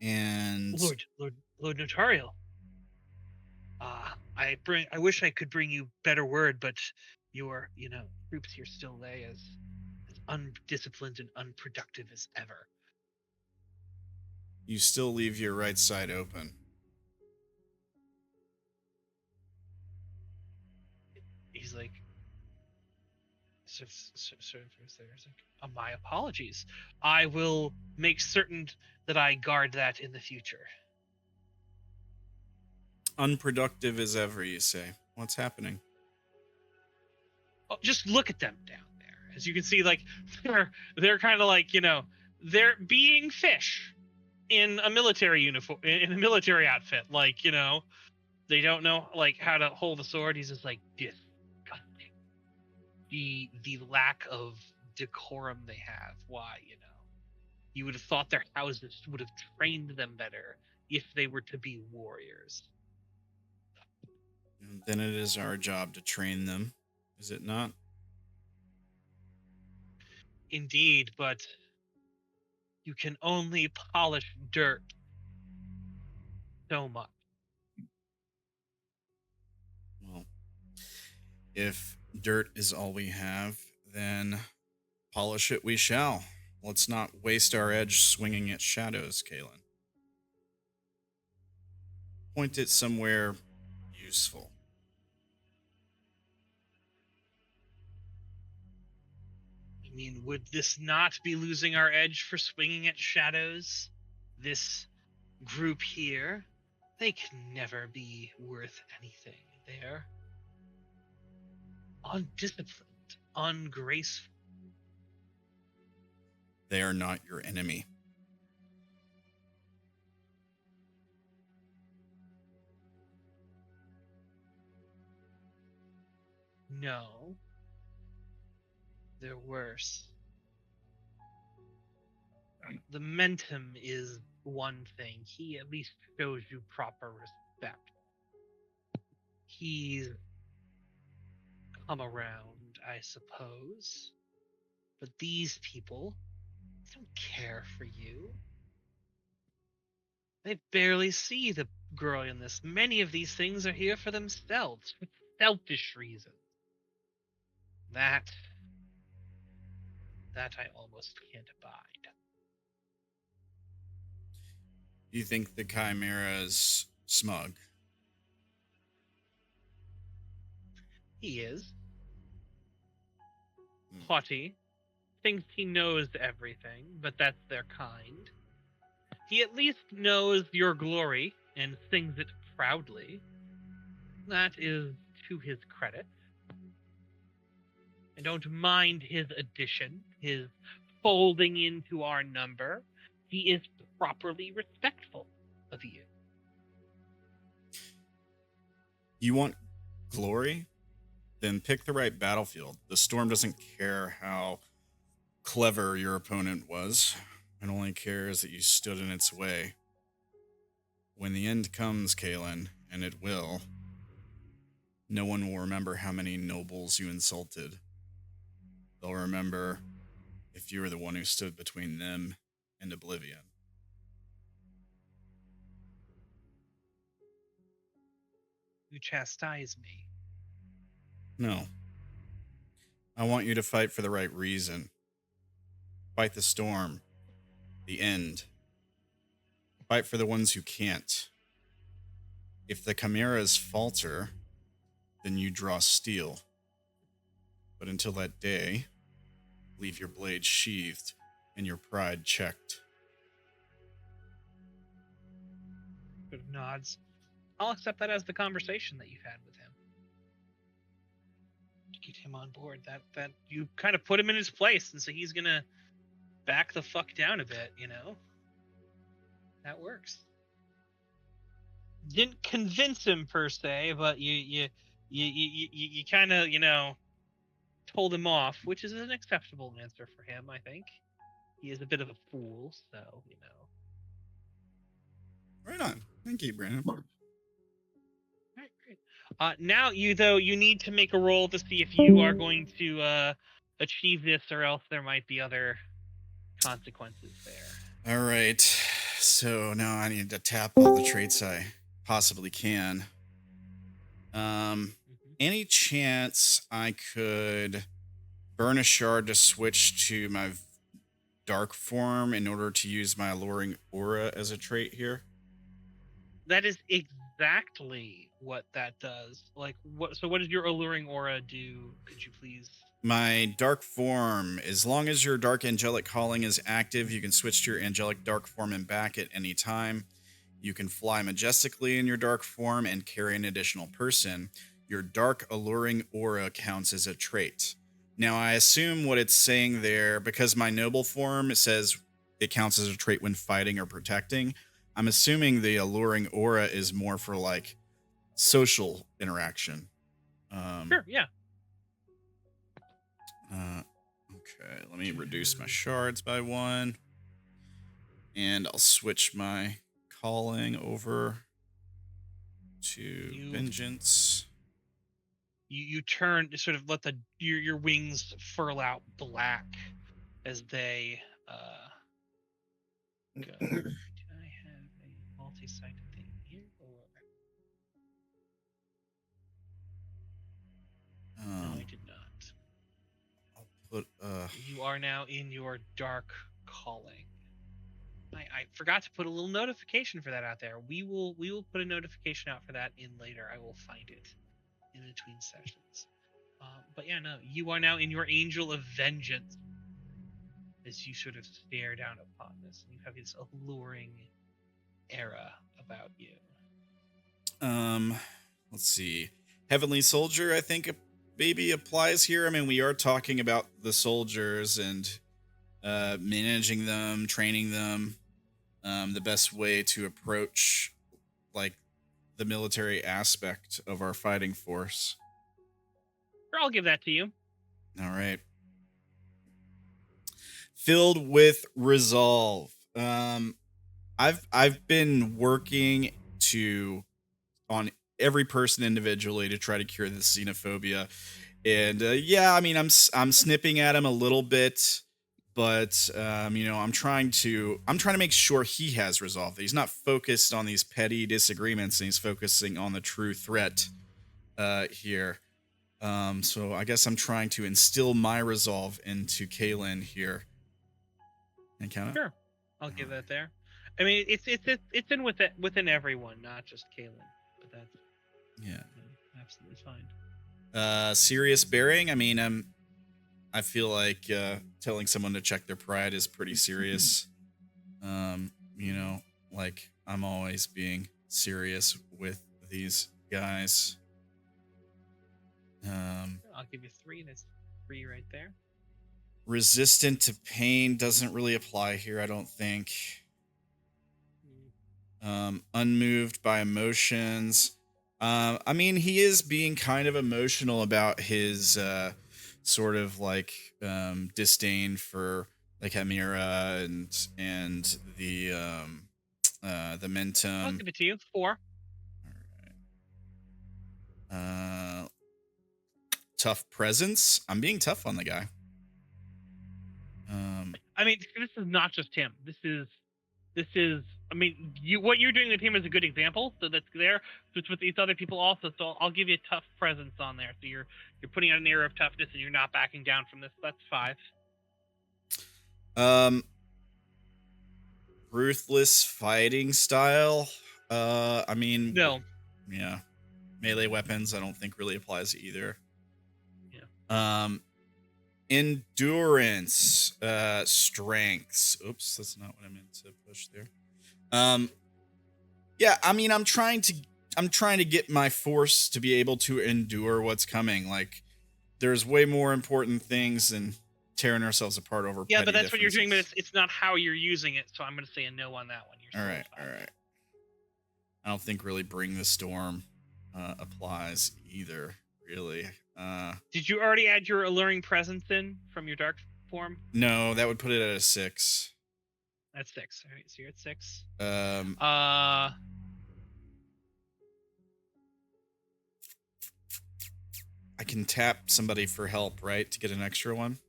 And Lord Naotariel. I wish I could bring you better word, but your troops here still lay as undisciplined and unproductive as ever. You still leave your right side open. He's like, my apologies. I will make certain that I guard that in the future. Unproductive as ever, you say. What's happening? Oh, just look at them down there. As you can see, like, they're kind of like, they're being fish in a military uniform, in a military outfit. Like, they don't know, like, how to hold a sword. He's just like, disgusting. The lack of decorum they have. Why, you would have thought their houses would have trained them better if they were to be warriors. Then it is our job to train them, is it not? Indeed, but you can only polish dirt so much. Well, if dirt is all we have, then polish it we shall. Let's not waste our edge swinging at shadows, Kalen. Point it somewhere useful. I mean, would this not be losing our edge for swinging at shadows? This group here, they can never be worth anything. They're undisciplined, ungraceful. They are not your enemy. No. They're worse. The Mentum is one thing. He at least shows you proper respect. He's come around, I suppose. But these people don't care for you. They barely see the girl in this. Many of these things are here for themselves, for selfish reasons. That I almost can't abide. You think the Chimera is smug? He is. Haughty. Thinks he knows everything, but that's their kind. He at least knows your glory and sings it proudly. That is to his credit. I don't mind his addition, his folding into our number. He is properly respectful of you. You want glory? Then pick the right battlefield. The storm doesn't care how clever your opponent was. It only cares that you stood in its way. When the end comes, Kalen, and it will, no one will remember how many nobles you insulted. They'll remember if you were the one who stood between them and oblivion. You chastise me. No. I want you to fight for the right reason. Fight the storm. The end. Fight for the ones who can't. If the chimeras falter, then you draw steel. But until that day, leave your blade sheathed and your pride checked. Sort of nods. I'll accept that as the conversation that you've had with him. To get him on board, that you kind of put him in his place, and so he's gonna back the fuck down a bit, That works. Didn't convince him per se, but you kind of told him off, which is an acceptable answer for him, I think. He is a bit of a fool, so Right on. Thank you, Brandon. All right, great. Now you need to make a roll to see if you are going to achieve this, or else there might be other consequences there. All right. So now I need to tap all the traits I possibly can. Any chance I could burn a shard to switch to my dark form in order to use my alluring aura as a trait here? That is exactly what that does. Like, what? So, what does your alluring aura do? Could you please? My dark form, as long as your dark angelic calling is active, you can switch to your angelic dark form and back at any time. You can fly majestically in your dark form and carry an additional person. Your dark alluring aura counts as a trait. Now, I assume what it's saying there, because my noble form, it says it counts as a trait when fighting or protecting. I'm assuming the alluring aura is more for like social interaction. Sure. Yeah. Okay, let me reduce my shards by 1. And I'll switch my calling over to vengeance. You turn to sort of let your wings furl out black as they go. Do I have a multi-sided thing here, or no? I did not. I'll put You are now in your dark calling. I forgot to put a little notification for that out there. We will put a notification out for that in later. I will find it in between sessions. But yeah, no, you are now in your angel of vengeance as you sort of stare down upon this, and you have this alluring aura about you. Let's see. Heavenly Soldier, I think maybe applies here. I mean, we are talking about the soldiers and managing them, training them, the best way to approach like the military aspect of our fighting force. Sure, I'll give that to you. All right. Filled with resolve. I've been working on every person individually to try to cure the xenophobia, and yeah, I mean I'm snipping at him a little bit, but I'm trying to make sure he has resolve. That he's not focused on these petty disagreements, and he's focusing on the true threat here. So I guess I'm trying to instill my resolve into Kaylin here. And count it? Sure, I'll give that there. I mean, it's in within everyone, not just Kaylin, but that's absolutely fine. Serious bearing. I mean, I feel like telling someone to check their pride is pretty serious. Like I'm always being serious with these guys. I'll give you 3. That's 3 right there. Resistant to pain doesn't really apply here, I don't think. Unmoved by emotions. I mean, he is being kind of emotional about his sort of like disdain for like Hemira and the Mentum. I'll give it to you. 4. All right. Tough presence. I'm being tough on the guy. I mean, this is not just him. This is. I mean, what you're doing with him is a good example. So that's there. So it's with these other people also. So I'll give you a tough presence on there. So you're putting out an air of toughness, and you're not backing down from this. That's 5. Ruthless fighting style. I mean, no. Yeah, melee weapons. I don't think really applies either. Yeah. Endurance, strengths. Oops, that's not what I meant to push there. Yeah, I mean, I'm trying to get my force to be able to endure what's coming. Like, there's way more important things than tearing ourselves apart over. Yeah, but that's what you're doing. But it's not how you're using it. So I'm going to say a no on that one. All right. I don't think really Bring the Storm applies either. Really. Did you already add your alluring presence in from your dark form? No, that would put it at a 6. That's 6. All right, so you're at 6. I can tap somebody for help, right, to get an extra one?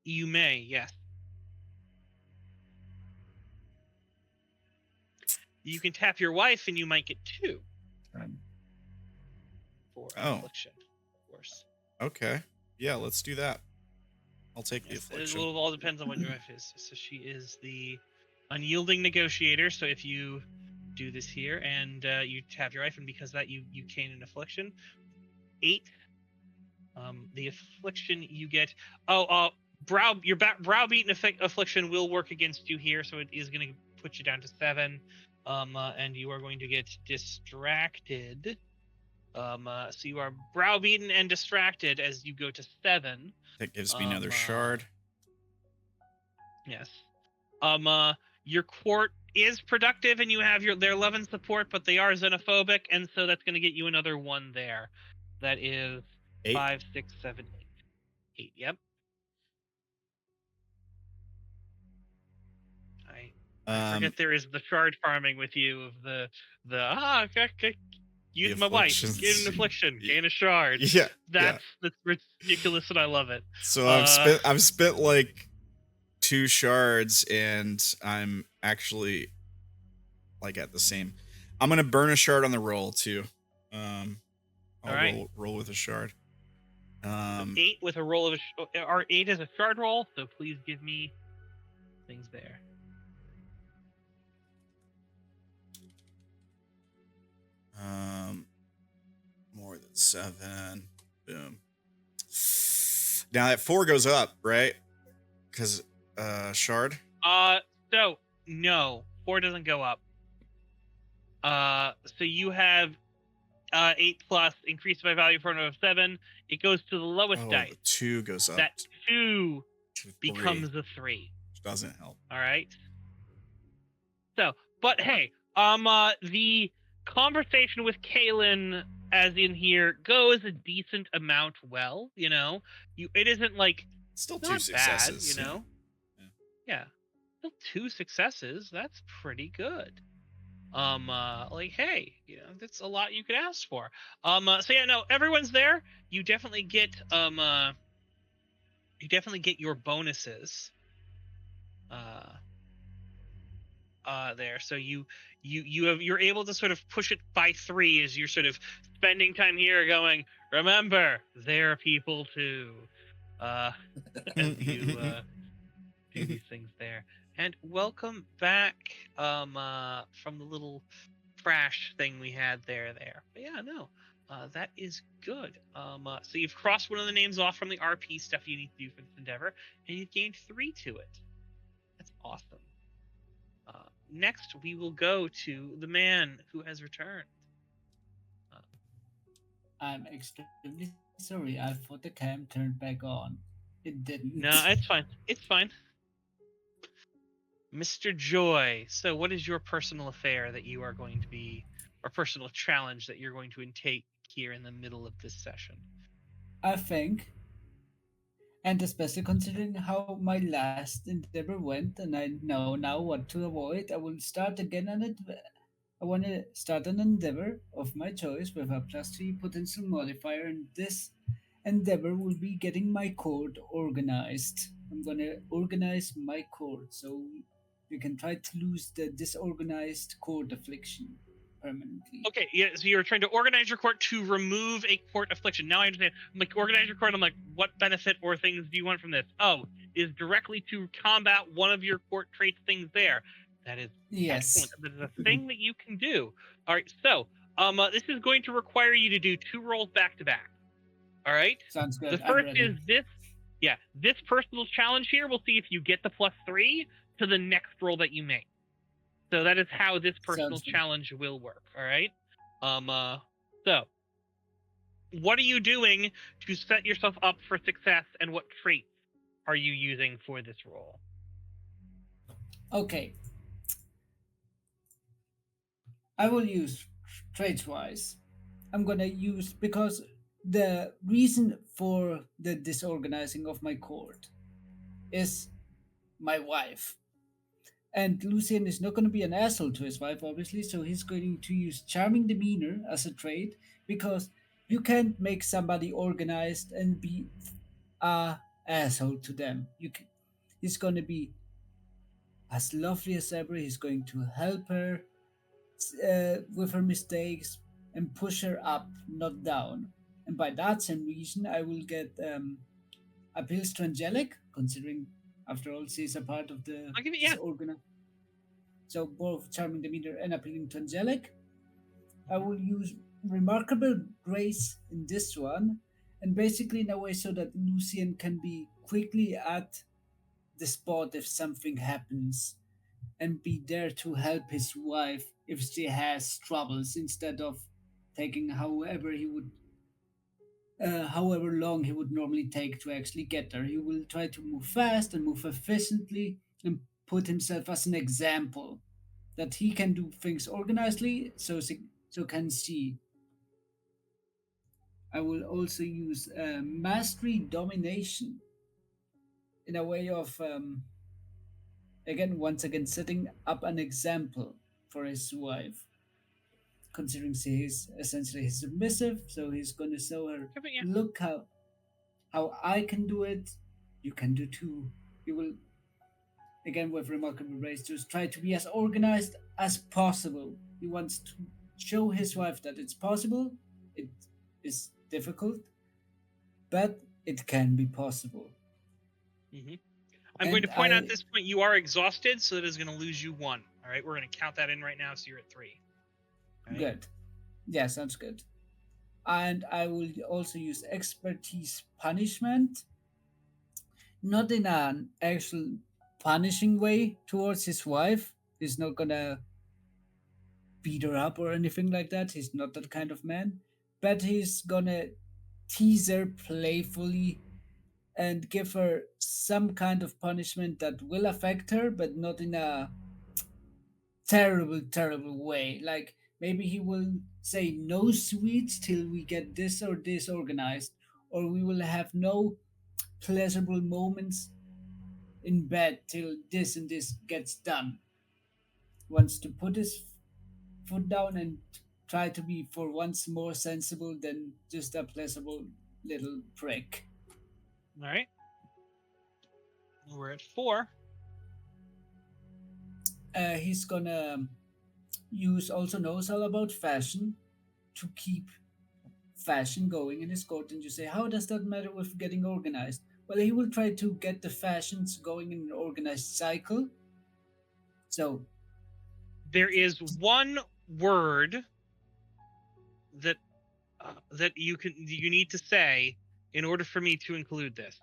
You may, yes. You can tap your wife, and you might get 2. For affliction, of course. Okay. Yeah, let's do that. I'll take the Yes, it affliction. all depends on what your wife is. So she is the unyielding negotiator. So if you do this here and you have your wife, and because of that you gain an affliction, 8. The affliction you get. Browbeaten affliction will work against you here, so it is going to put you down to 7. And you are going to get distracted. So you are browbeaten and distracted as you go to 7. That gives me another shard. Yes. Your court is productive, and you have their 11 support, but they are xenophobic, and so that's going to get you another 1 there. That is 8. 5, 6, 7, 8. 8. Yep. I forget there is the shard farming with you of use my wife, get an affliction, gain a shard. Yeah, that's ridiculous, and I love it. So I've spent like 2 shards, and I'm actually like at the same. I'm gonna burn a shard on the roll too. I'll All right. roll with a shard. 8 with a roll of our 8 is a shard roll, so please give me things there. More than 7. Boom. Now that 4 goes up, right? Because shard. So no, 4 doesn't go up. So you have 8 plus increased by value for another 7. It goes to the lowest dice. The 2 goes up. That 2 to becomes a 3. Which doesn't help. All right. So, but hey, the conversation with Kaylin, as in here, goes a decent amount well. You know, it isn't like still not 2 successes. Bad, you know. Yeah. Still 2 successes. That's pretty good. Like, hey, you know, that's a lot you could ask for. So yeah, no, everyone's there. You definitely get your bonuses. There. So you're able to sort of push it by 3 as you're sort of spending time here going, remember, they're people too. As you do these things there. And welcome back from the little crash thing we had there. But yeah, no, that is good. So you've crossed one of the names off from the RP stuff you need to do for this endeavor, and you've gained 3 to it. That's awesome. Next, we will go to the man who has returned. I'm extremely sorry. I thought the cam turned back on. It didn't. No, it's fine. It's fine. Mr. Joy, so what is your personal affair that you are going to be, or personal challenge that you're going to intake here in the middle of this session? I think, and especially considering how my last endeavor went, and I know now what to avoid, I will start again on it. I want to start an endeavor of my choice with a +3 potential modifier, and this endeavor will be getting my court organized. I'm gonna organize my court so we can try to lose the disorganized court affliction permanently. Okay, yeah, so you're trying to organize your court to remove a court affliction. Now I understand. I'm like, organize your court. I'm like, what benefit or things do you want from this? Oh, is directly to combat one of your court traits things there. That is excellent. That is a thing that you can do. All right, so this is going to require you to do 2 rolls back to back. All right? Sounds good. The first is this. Yeah, this personal challenge here. We'll see if you get the +3 to the next roll that you make. So that is how this personal challenge will work. All right. So what are you doing to set yourself up for success, and what traits are you using for this role? Okay. I will use traits wise. I'm gonna use, because the reason for the disorganizing of my court is my wife. And Lucien is not going to be an asshole to his wife, obviously, so he's going to use charming demeanor as a trait, because you can't make somebody organized and be a asshole to them. He's going to be as lovely as ever. He's going to help her with her mistakes and push her up, not down. And by that same reason, I will get appeals to angelic, considering after all she's a part of the I'll give it, this yeah. So both charming demeanor and appealing to angelic. I Mhm. will use remarkable grace in this one, and basically in a way so that Lucien can be quickly at the spot if something happens and be there to help his wife if she has troubles instead of taking however long he would normally take to actually get there. He will try to move fast and move efficiently and put himself as an example that he can do things organizedly, so can she. I will also use mastery domination in a way of again once again setting up an example for his wife, considering she is essentially his submissive. So he's going to show her, Give it, yeah. look how I can do it, you can do too. He will again with remarkable grace just try to be as organized as possible. He wants to show his wife that it's possible. It is difficult, but it can be possible. Hmm. I'm going to And point out at this point you are exhausted, so that is going to lose you 1. All right, we're going to count that in right now, so you're at 3. All right? good. Yeah, sounds good. And I will also use expertise punishment, not in an actual punishing way towards his wife. He's not gonna beat her up or anything like that. He's not that kind of man. But he's gonna tease her playfully and give her some kind of punishment that will affect her, but not in a terrible, terrible way. Like maybe he will say no sweets till we get this or this organized, or we will have no pleasurable moments in bed till this and this gets done. Wants to put his foot down and try to be for once more sensible than just a pleasurable little prick. All right. We're at 4. He's gonna use also knows all about fashion to keep fashion going in his court. And you say, how does that matter with getting organized? Well, he will try to get the fashions going in an organized cycle. So There is one word that that you need to say in order for me to include this.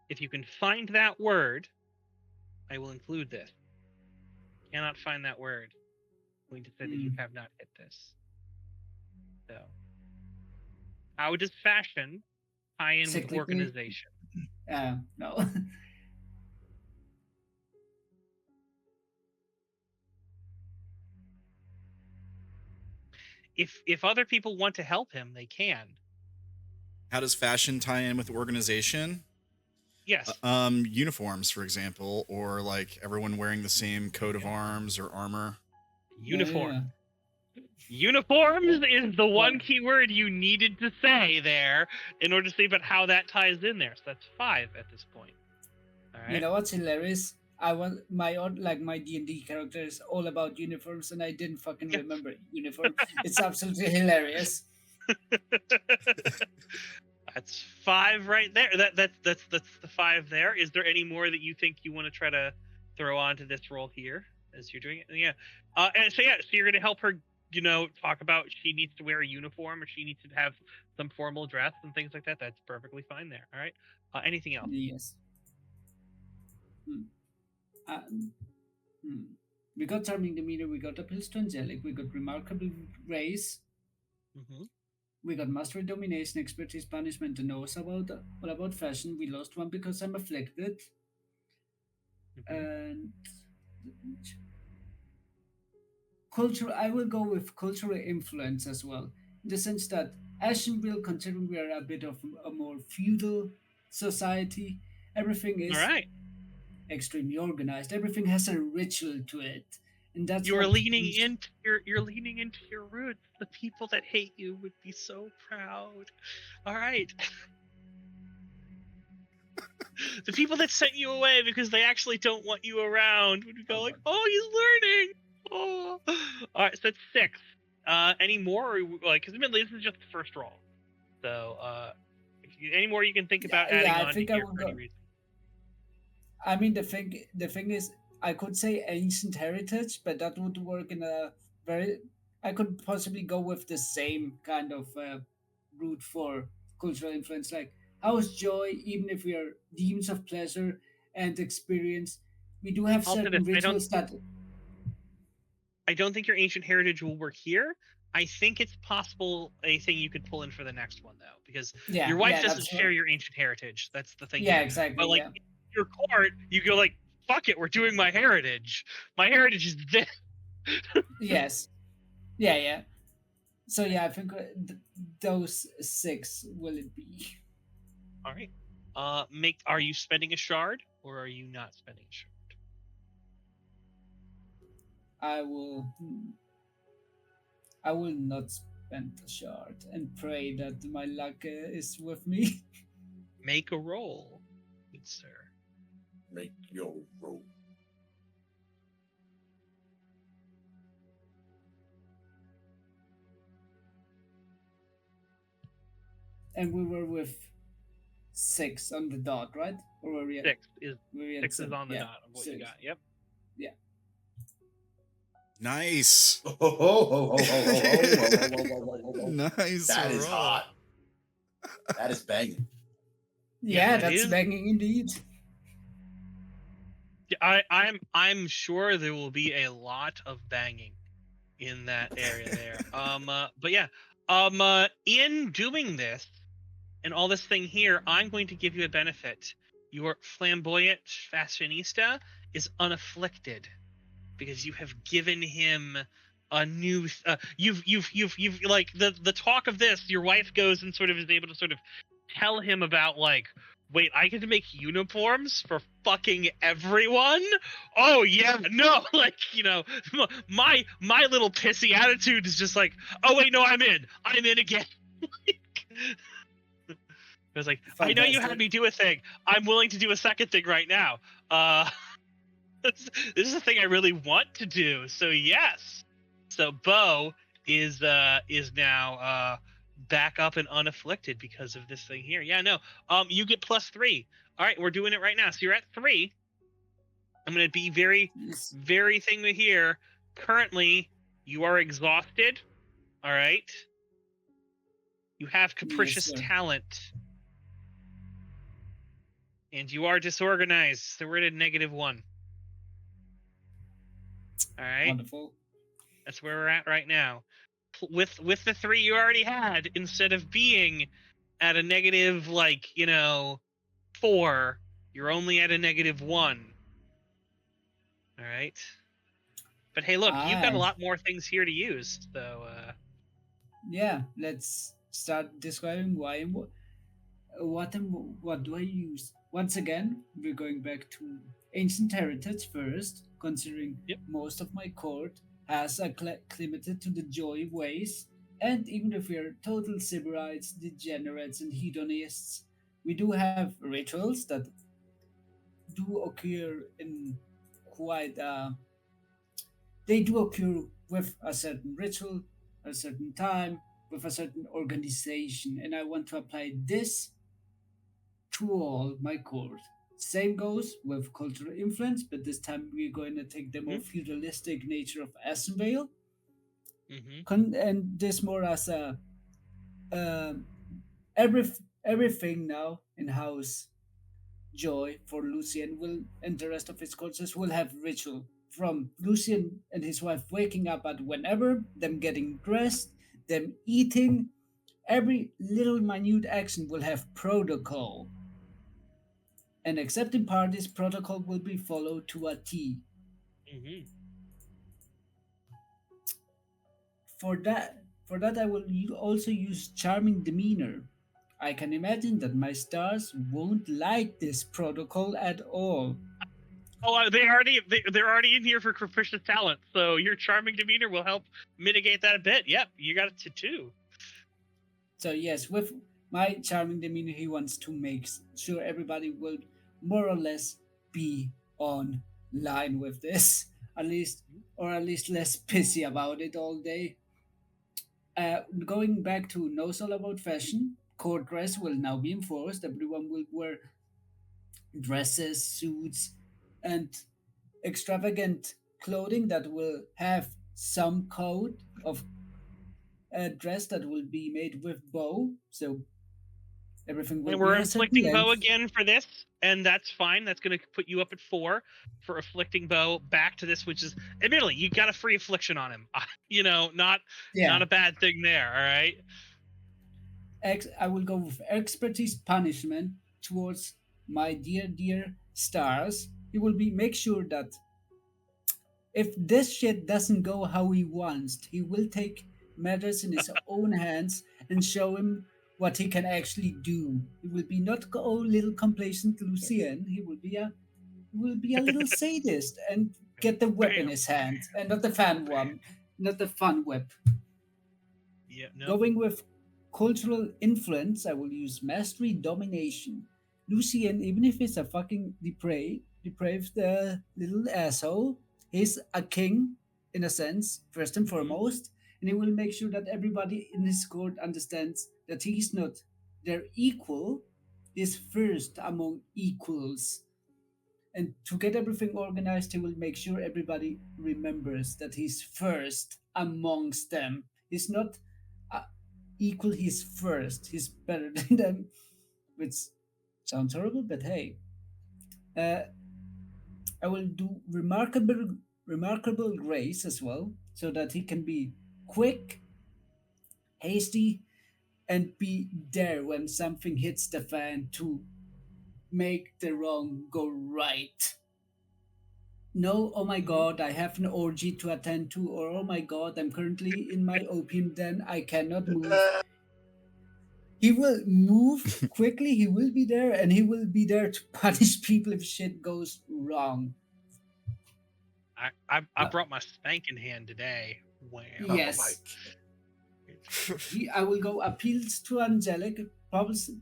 If you can find that word, I will include this. Cannot find that word. I'm going to say that you have not hit this. So, how does fashion tie in with cyclically, organization? no. If other people want to help him, they can. How does fashion tie in with organization? Yes. Uniforms, for example, or like everyone wearing the same coat of arms or armor. Uniform. Uniforms is the one Well- keyword you needed to say there in order to see about how that ties in there. So that's 5 at this point. All right. You know what's hilarious? I want my own like my D&D character is all about uniforms, and I didn't fucking Yes. remember uniform. It's absolutely hilarious. That's 5 right there. That's the 5 there. Is there any more that you think you want to try to throw onto this roll here as you're doing it? Yeah. And so you're gonna help her, talk about she needs to wear a uniform or she needs to have some formal dress and things like that. That's perfectly fine there. All right. Anything else? Yes. Uh, We got charming demeanor, we got appeals to angelic, we got remarkable grace, Mm-hmm. we got mastery domination, expertise punishment, and knows about all about fashion. We lost one because I'm afflicted. And culture, I will go with cultural influence as well, in the sense that Ashenville, considering we are a bit of a more feudal society, everything is All right. extremely organized. Everything has a ritual to it, and that's You're what leaning these- into you're leaning into your roots. The people that hate you would be so proud. All right. The people that sent you away because they actually don't want you around would go like, "Oh, he's learning." Oh. All right, so that's 6. Any more? Or, like, because admittedly, this is just the first roll. So, Any more you can think about Yeah, adding I on think to I here will for any go. reason? I mean, the thing is, I could say ancient heritage, but that would work in a very. I could possibly go with the same kind of route for cultural influence. Like, how is joy? Even if we are demons of pleasure and experience, we do have I'll say this: certain rituals that. I don't think your ancient heritage will work here. I think it's possible a thing you could pull in for the next one though, because your Yeah, wife yeah, doesn't that's what. share your ancient heritage. That's the thing Yeah, here. But exactly. like Yeah. in your court, you go like, "Fuck it, we're doing my heritage. My heritage is this." Yes. Yeah, yeah. So yeah, I think those six will it be? All right. Are you spending a shard or are you not spending a shard? I will. I will not spend a shard and pray that my luck is with me. Make a roll, good sir. Make your roll. And we were with six on the dot, right? Or were we at, Six is were we at six is seven? on the Yeah, dot of what you six. got. Yep. Yeah. Nice. Nice That is roll. hot. That is banging. Yeah, that that's is. banging indeed. I'm sure there will be a lot of banging in that area there. But yeah. In doing this and all this thing here, I'm going to give you a benefit. Your flamboyant fashionista is unafflicted because you have given him a new. You've like the talk of this. Your wife goes and sort of is able to sort of tell him about like. Wait, I get to make uniforms for fucking everyone? Oh yeah, no, like my little pissy attitude is just like, oh wait, no, I'm in again. I was like, I know you had Fantastic. me do a thing. I'm willing to do a second thing right now. This is a thing I really want to do. So yes. So Bo is now back up and unafflicted because of this thing here. Yeah, no. You get +3. All right, we're doing it right now. So you're at 3. I'm gonna be very, Yes. very thing here. Currently, you are exhausted. All right. You have capricious sir. talent. And you are disorganized. So we're at a -1. All right. Wonderful. That's where we're at right now. With the 3 you already had, instead of being at a negative, like, 4, you're only at a -1. All right. But hey, look, you've got a Alright. lot more things here to use. So, Yeah, let's start describing why and what do I use. Once again, we're going back to ancient heritage first, considering Yep. most of my court has acclimated to the joy ways, and even if we're total sybarites, degenerates, and hedonists, we do have rituals that do occur in quite they do occur with a certain ritual, a certain time, with a certain organization, and I want to apply this to all my court. Same goes with cultural influence, but this time we're going to take the more feudalistic nature of Assenvale, and this more as a every everything now in house joy for Lucien will and the rest of his courses will have ritual from Lucien and his wife waking up at whenever, them getting dressed, them eating. Every little minute action will have protocol. And except in parties, protocol will be followed to a T. For that, I will also use charming demeanor. I can imagine that my stars won't like this protocol at all. Oh, they're already in here for capricious talent, so your charming demeanor will help mitigate that a bit. Yep, you got it to 2. So yes, with my charming demeanor, he wants to make sure everybody will more or less be on line with this, at least, or at least less pissy about it all day. Going back to knows all about fashion, court dress will now be enforced. Everyone will wear dresses, suits, and extravagant clothing that will have some code of a dress that will be made with bow. So everything will And be we're a certain inflicting bow length. again for this, and that's fine. That's going to put you up at 4 for afflicting bow. Back to this, which is admittedly you got a free affliction on him. Not Yeah. a bad thing there. All right. I will go with expertise punishment towards my dear stars. He will be make sure that if this shit doesn't go how he wants, he will take matters in his own hands and show him what he can actually do. He will be not go little complacent Lucien. He will be a little sadist and get the whip in Bam. his hand, and not the fan one, not the fun whip. Yeah. No. Going with cultural influence, I will use mastery domination. Lucien, even if he's a fucking depraved little asshole, he's a king in a sense, first and foremost, and he will make sure that everybody in his court understands that he's not their equal, he's first among equals. And to get everything organized, he will make sure everybody remembers that he's first amongst them. He's not equal, he's first. He's better than them, which sounds horrible, but hey. Uh, I will do remarkable grace as well, so that he can be quick, hasty, and be there when something hits the fan to make the wrong go right. No, oh my god, I have an orgy to attend to, or oh my god, I'm currently in my opium den, I cannot move. He will move quickly, he will be there, and he will be there to punish people if shit goes wrong. I brought my spanking hand today. Wow. Yes. I will go appeals to Angelic,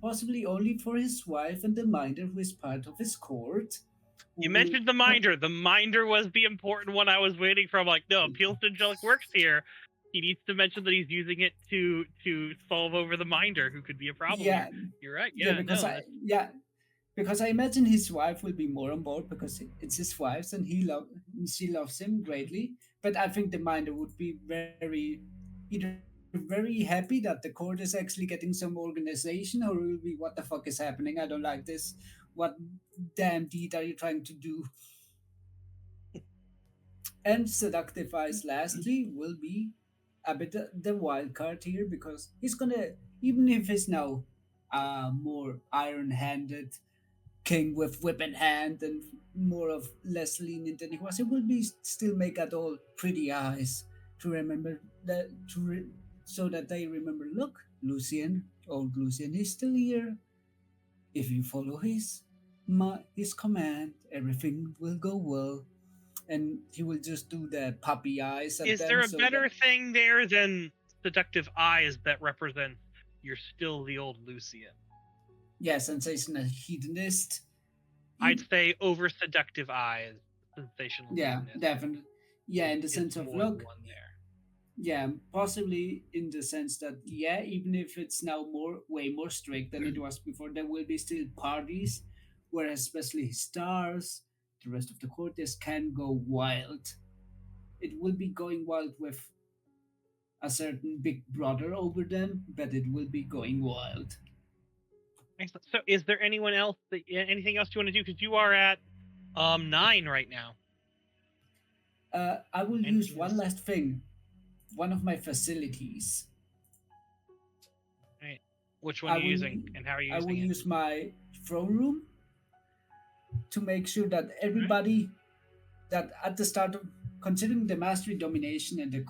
possibly only for his wife and the minder who is part of his court. You mentioned the minder. The minder was the important one I was waiting for. I'm like, no, appeals to Angelic works here. He needs to mention that he's using it to solve over the minder, who could be a problem. Yeah, here. You're right. yeah, Yeah, because no, because I imagine his wife will be more on board because it's his wife's and she loves him greatly. But I think the minder would be either very happy that the court is actually getting some organization, or will be what the fuck is happening? I don't like this. What damn deed are you trying to do? And seductive eyes lastly will be a bit the wild card here, because he's gonna, even if he's now more iron-handed king with whip in hand and more of less lenient than he was, he will be still make at all pretty eyes to remember that so that they remember, look, Lucien, old Lucien is still here. If you follow his command, everything will go well. And he will just do the puppy eyes at is them. there a so better that, thing there than seductive eyes that represent you're still the old Lucien? yeah, sensational hedonist. I'd say over seductive eyes, sensational. Yeah, hedonist definitely. Yeah, in the is sense of more look. the one there. Yeah, possibly in the sense that, yeah, even if it's now way more strict than it was before, there will be still parties where especially stars, the rest of the courtiers can go wild. It will be going wild with a certain big brother over them, but it will be going wild. Excellent. So, is there anyone else anything else you want to do? Because you are at 9 right now. I will use one last thing. One of my facilities. Right. Which one are you using, and how are you using I will it? use my throne room to make sure that everybody that at the start of considering the mastery domination and the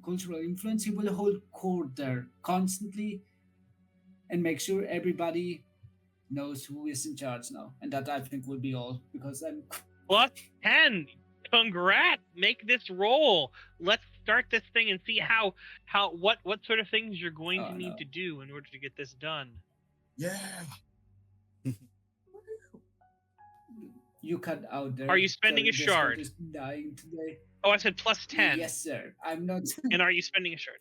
cultural influence, he will hold court there constantly and make sure everybody knows who is in charge now. And that I think will be all, because I'm Plus 10. Congrats! Make this roll. Let's start this thing and see what sort of things you're going to need to do in order to get this done. Yeah. You cut out there. Are you spending a Discord shard? is dying today. Oh, I said plus 10. Yes, sir. I'm not. And are you spending a shard?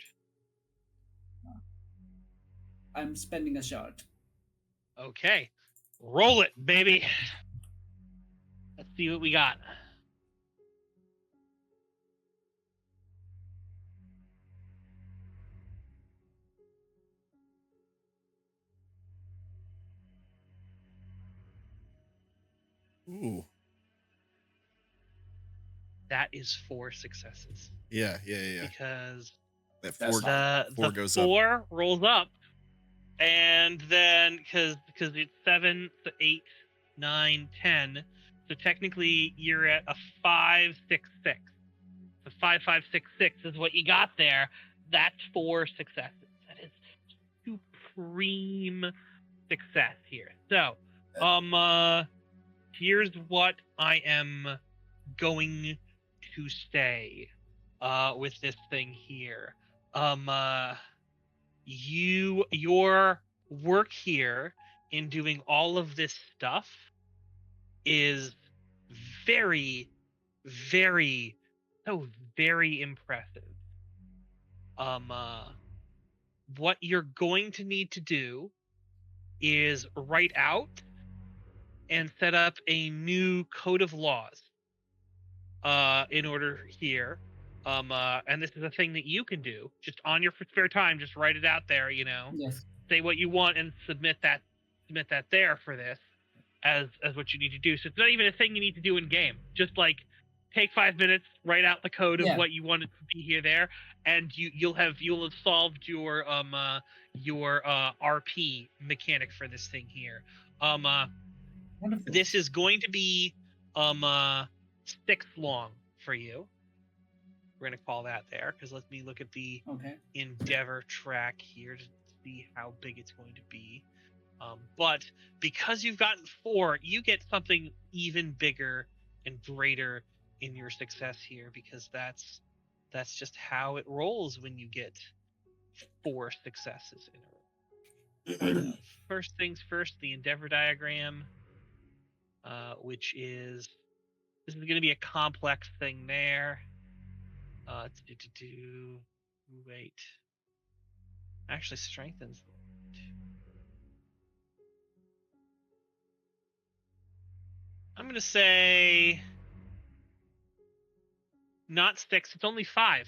I'm spending a shard. Okay. Roll it, baby. Let's see what we got. Ooh. That is 4 successes. Yeah. Because That That's four, fine. four the goes up. 4 rolls up, and then because it's 7, so 8, 9, 10. So technically you're at a 5, 6, 6. So 5, 5, 6, 6 is what you got there. That's 4 successes. That is supreme success here. So, here's what I am going to say with this thing here. Your work here in doing all of this stuff is very, very, so very impressive. What you're going to need to do is write out and set up a new code of laws in order here. And this is a thing that you can do just on your spare time. Just write it out there, Yes. say what you want and submit that there for this as what you need to do. So it's not even a thing you need to do in game. Just like take 5 minutes, write out the code of what you want it to be here there, and you'll have solved your RP mechanic for this thing here. Wonderful. This is going to be 6 long for you. We're gonna call that there because let me look at the endeavor track here to see how big it's going to be. But because you've gotten 4, you get something even bigger and greater in your success here, because that's just how it rolls when you get 4 successes in a row. First things first, the endeavor diagram, which is this is going to be a complex thing there. Wait, actually strengthens. I'm going to say not 6. It's only 5.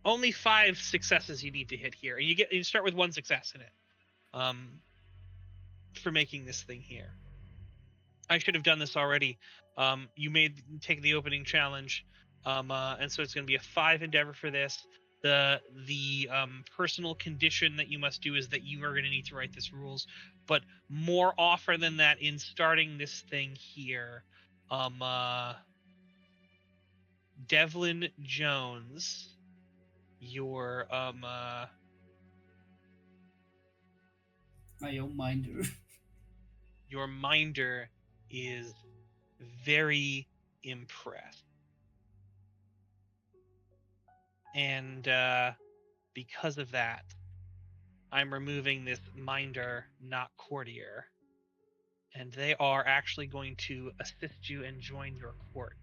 Only 5 successes you need to hit here. You start with 1 success in it. For making this thing here. I should have done this already. You take the opening challenge, and so it's going to be a 5 endeavor for this. The personal condition that you must do is that you are going to need to write this rules, but more often than that, in starting this thing here, Devlin Jones, your my own minder. Your minder is very impressed. And because of that, I'm removing this minder, not courtier. And they are actually going to assist you and join your court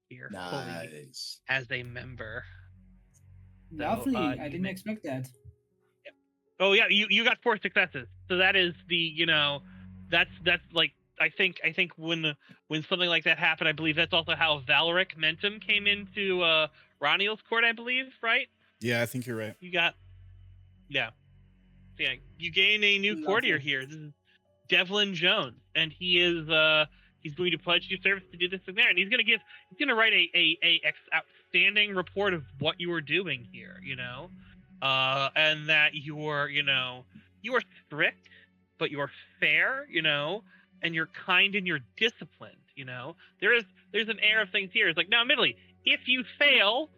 here fully as a member. Lovely. I didn't expect that. Oh yeah, you got 4 successes. So that is the, that's like I think when something like that happened, I believe that's also how Valeric Mentum came into Ranael's court, I believe, right? Yeah, I think you're right. You gain a new courtier here. This is Devlin Jones, and he is he's going to pledge you service to do this and there, and he's gonna write a outstanding report of what you are doing here, and that you are strict, but you're fair, and you're kind and you're disciplined, There's an air of things here. It's like, now, admittedly, if you fail,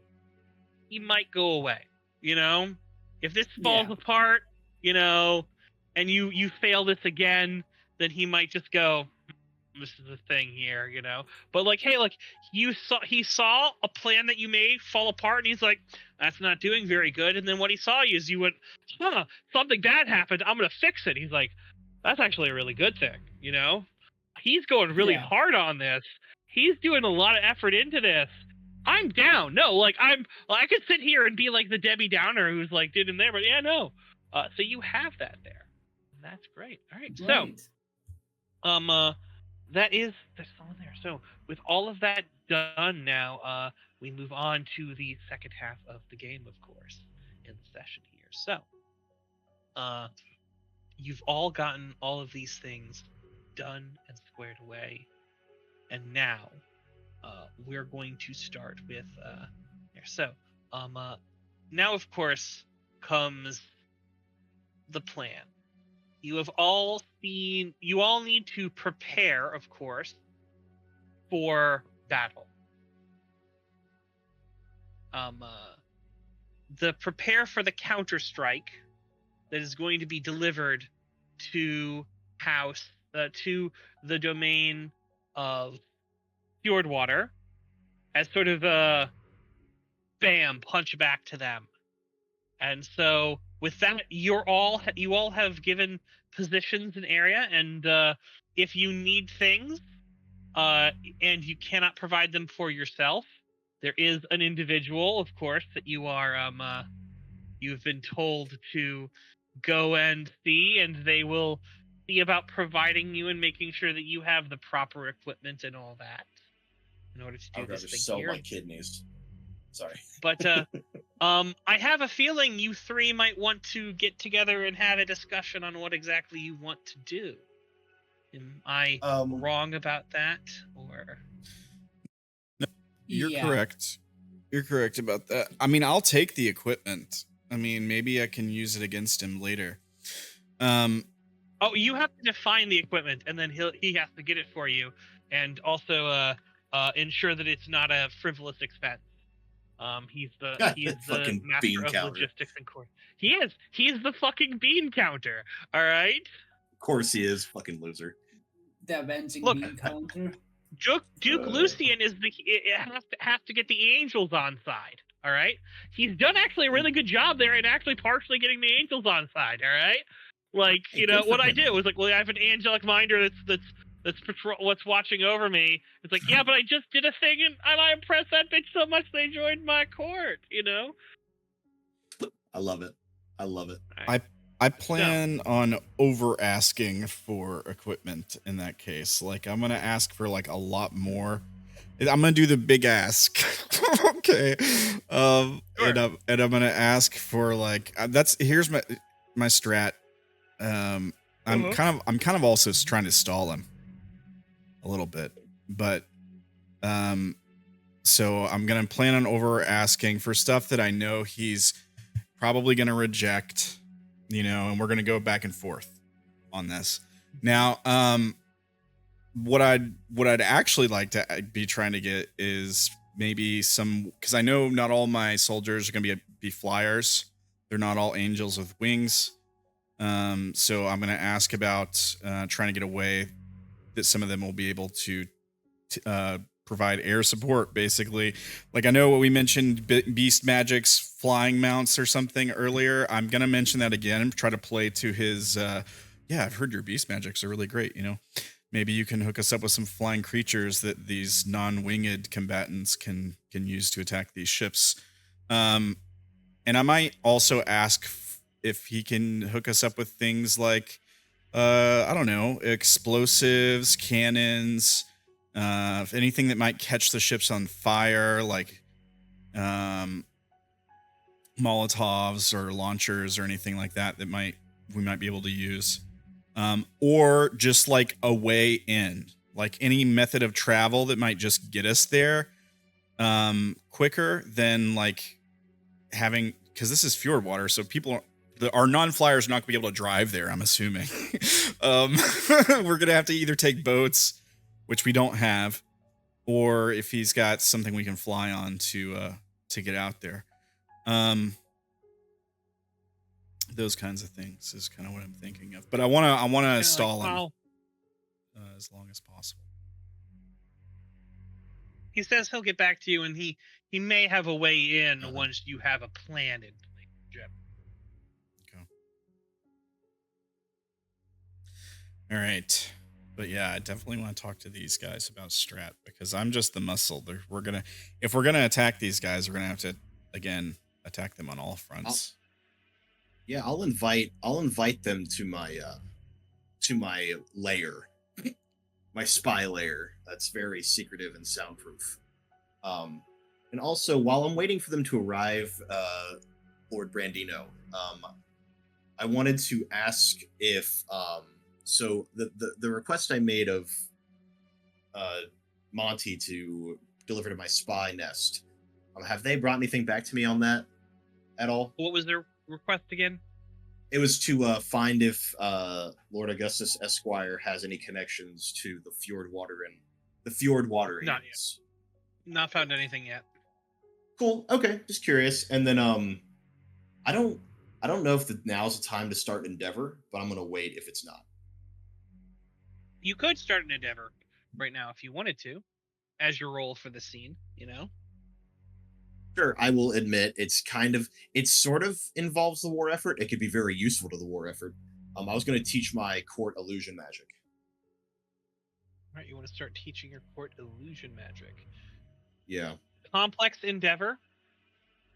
he might go away, If this falls apart, and you fail this again, then he might just go, this is the thing here, But like, hey, look, he saw a plan that you made fall apart, and he's like, that's not doing very good. And then what he saw is you went, something bad happened. I'm gonna fix it. He's like, that's actually a really good thing, He's going really hard on this. He's doing a lot of effort into this. I'm down. No, like I could sit here and be like the Debbie Downer who's like did in there, but yeah, no. So you have that there. That's great. All right. Right. So there's someone there. So with all of that done now, we move on to the second half of the game, of course, in the session here. So you've all gotten all of these things done and squared away, and now we're going to start with here. So now of course comes the plan. You all need to prepare, of course, for battle. The prepare for the counter strike that is going to be delivered to to the domain of Fjordwater as sort of a bam punch back to them. And so with that, you all have given positions and area, and if you need things and you cannot provide them for yourself, there is an individual, of course, that you are you've been told to go and see, and they will see about providing you and making sure that you have the proper equipment and all that in order to do I'd this rather thing sell here. my kidneys. Sorry. But I have a feeling you three might want to get together and have a discussion on what exactly you want to do. Am I wrong about that, or? No, you're Yeah. correct. You're correct about that. I mean, I'll take the equipment. I mean, maybe I can use it against him later. Oh, you have to define the equipment, and then he has to get it for you, and also ensure that it's not a frivolous expense. He's the Fucking master bean of counter. logistics and core. He's the fucking bean counter. All right. Of course he is, fucking loser. The avenging Look, bean counter. Duke Lucien has to get the angels on side. All right. He's done actually a really good job there, and actually partially getting the angels on side. All right. Like, Hey, you know, good for what I him, did man. was like, well, I have an angelic minder that's what's watching over me. It's like, yeah, but I just did a thing and I impressed that bitch so much they joined my court, you know? I love it. I love it. Right. I plan on over asking for equipment in that case. Like, I'm gonna ask for like a lot more. I'm gonna do the big ask. Okay. Sure. And I'm gonna ask for like here's my strat. I'm kind of also trying to stall him a little bit, but so I'm gonna plan on over asking for stuff that I know he's probably gonna reject, you know, and we're gonna go back and forth on this. Now, what I'd actually like to be trying to get is maybe some, because I know not all my soldiers are gonna be flyers. They're not all angels with wings. So I'm gonna ask about trying to get a way that some of them will be able to provide air support, basically. Like, I know what we mentioned, beast magic's flying mounts or something earlier. I'm gonna mention that again and try to play to his yeah, I've heard your beast magics are really great, you know. Maybe you can hook us up with some flying creatures that these non-winged combatants can use to attack these ships. And I might also ask if he can hook us up with things like I don't know, explosives, cannons, if anything that might catch the ships on fire, like Molotovs or launchers or anything like that we might be able to use. Or just like a way in, like any method of travel that might just get us there quicker than like having, because this is Fjordwater, so our non-flyers are not going to be able to drive there, I'm assuming. We're going to have to either take boats, which we don't have, or if he's got something we can fly on to get out there. Those kinds of things is kind of what I'm thinking of. But I want to stall him as long as possible. He says he'll get back to you, and he may have a way in once you have a plan in place, Jim. Okay. All right. But yeah, I definitely want to talk to these guys about strat, because I'm just the muscle. If we're gonna attack these guys, we're gonna have to again attack them on all fronts. Yeah, I'll invite them to my lair, my spy lair. That's very secretive and soundproof. And also, while I'm waiting for them to arrive, Lord Brandino, I wanted to ask if so the request I made of Monty to deliver to my spy nest. Have they brought anything back to me on that at all? What was their request again? It was to find if Lord Augustus Esquire has any connections to the Fjordwater and the Fjordwater Not Inns. Not found anything yet. Cool. Okay, just curious. And then I don't know if now's the time to start Endeavor, but I'm gonna wait if it's not. You could start an endeavor right now if you wanted to, as your role for the scene, you know? Sure, I will admit it sort of involves the war effort. It could be very useful to the war effort. I was going to teach my court illusion magic. All right, you want to start teaching your court illusion magic. Yeah. Complex endeavor.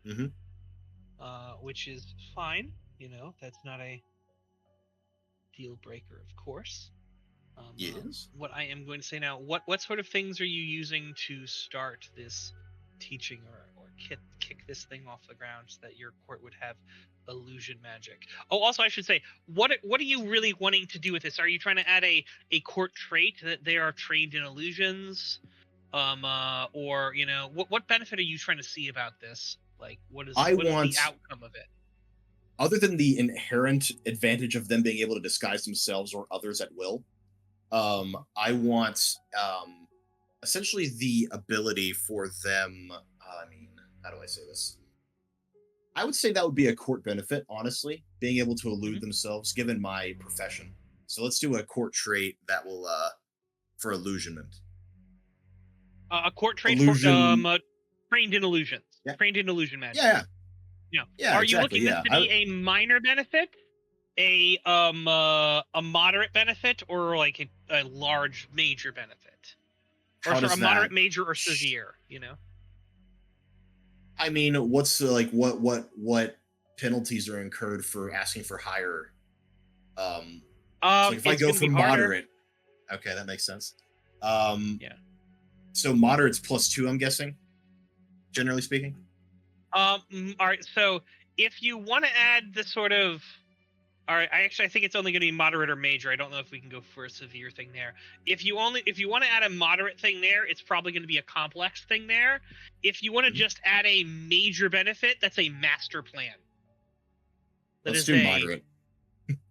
Mm-hmm. Which is fine. You know, that's not a deal breaker, of course. Yes. What I am going to say now, what sort of things are you using to start this teaching or kick this thing off the ground so that your court would have illusion magic? Oh, also I should say, what are you really wanting to do with this? Are you trying to add a court trait that they are trained in illusions? Or you know, what benefit are you trying to see about this? Like, what is the outcome of it? Other than the inherent advantage of them being able to disguise themselves or others at will, I want essentially the ability for them. I mean, how do I say this? I would say that would be a court benefit, honestly, being able to elude themselves, given my profession. So let's do a court trait that will for illusionment. A court trait Illusion. for trained in illusions, Yeah. trained in illusion magic. Yeah. Yeah. Yeah. Are Exactly, you looking this to be a minor benefit, a moderate benefit, or like a large major benefit, or sorry, a moderate, major, or severe? You know. I mean, what's the, like what penalties are incurred for asking for higher? So like if I go for moderate, okay, that makes sense. Yeah. So moderate's +2, I'm guessing, generally speaking. All right. So if you want to add the sort of, all right, I think it's only going to be moderate or major. I don't know if we can go for a severe thing there. If you want to add a moderate thing there, it's probably going to be a complex thing there. If you want to just add a major benefit, that's a master plan. Let's do moderate.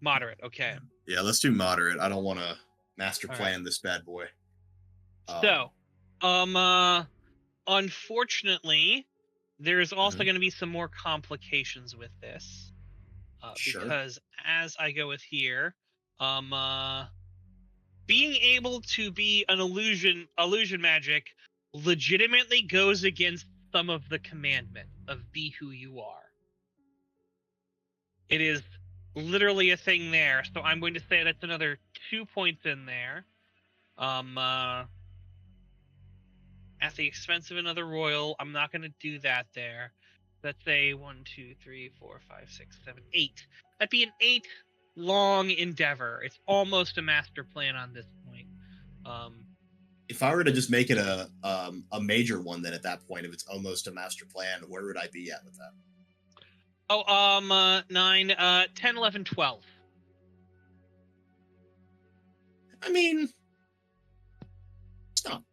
Moderate, okay. Yeah, let's do moderate. I don't want to master plan this bad boy. So, unfortunately, there's also going to be some more complications with this. Sure. Because as I go with here, being able to be an illusion magic legitimately goes against some of the commandment of be who you are. It is literally a thing there, so I'm going to say that's another 2 points in there. At the expense of another royal, I'm not going to do that there. Let's say 1, 2, 3, 4, 5, 6, 7, 8. That'd be an 8 long endeavor. It's almost a master plan on this point. If I were to just make it a major one, then at that point, if it's almost a master plan, where would I be at with that? Oh, 9, 10, 11, 12. I mean, it's not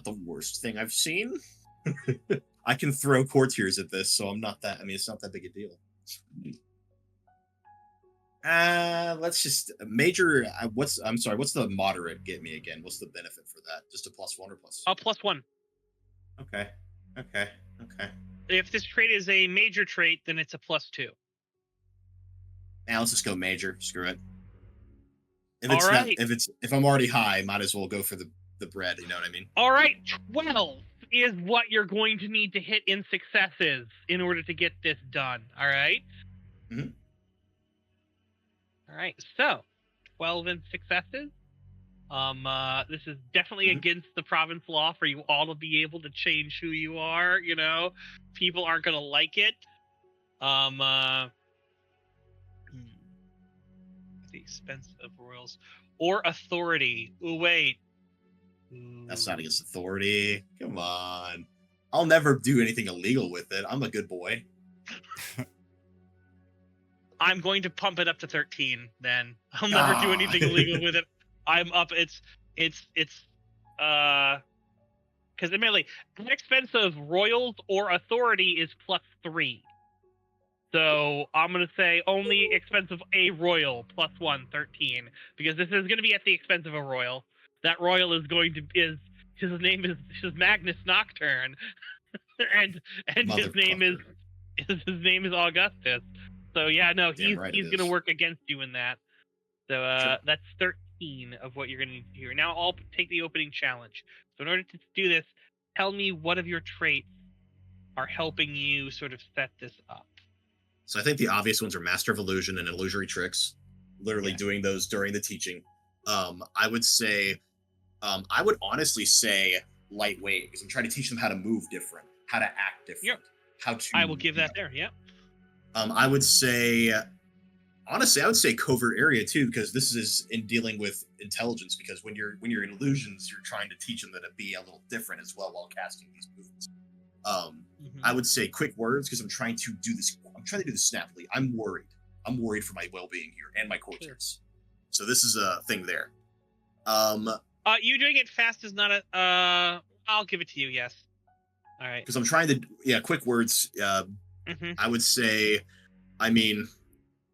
the worst thing I've seen. I can throw courtiers at this, so it's not that big a deal. Let's just major. What's the moderate get me again? What's the benefit for that? Just a +1 or plus? +1. Okay. If this trait is a major trait, then it's a +2. Now let's just go major. Screw it. If I'm already high, might as well go for the bread. You know what I mean? All right, 12 is what you're going to need to hit in successes in order to get this done. All right. Mm-hmm. All right. So 12 in successes. This is definitely against the province law for you all to be able to change who you are. You know, people aren't going to like it. the expense of royals or authority. Ooh, wait. That's not against authority. Come on. I'll never do anything illegal with it. I'm a good boy. I'm going to pump it up to 13 then. I'll never do anything illegal with it. I'm up. It's because admittedly, an expense of royals or authority is +3. So I'm gonna say only expense of a royal +1, 13, because this is gonna be at the expense of a royal. That royal is going to his name is Magnus Nocturne, and his name is Augustus. So yeah, no, Damn right he's it gonna is. work against you in that. So Sure. that's 13 of what you're gonna need to do. Now I'll take the opening challenge. So in order to do this, tell me what of your traits are helping you sort of set this up. So I think the obvious ones are Master of Illusion and Illusory Tricks. Literally Yeah. doing those during the teaching. I would say, I would honestly say lightweight, because I'm trying to teach them how to move different, how to act different, Yep. how to. I will give that there. Yeah. I would say, honestly, I would say covert area too, because this is in dealing with intelligence. Because when you're in illusions, you're trying to teach them that to be a little different as well while casting these movements. I would say quick words, because I'm trying to do this. I'm trying to do this snappily. I'm worried. I'm worried for my well-being here and my courtiers. Sure. So this is a thing there. You doing it fast is not a. I'll give it to you. Yes. All right. Because I'm trying to, quick words. I would say, I mean,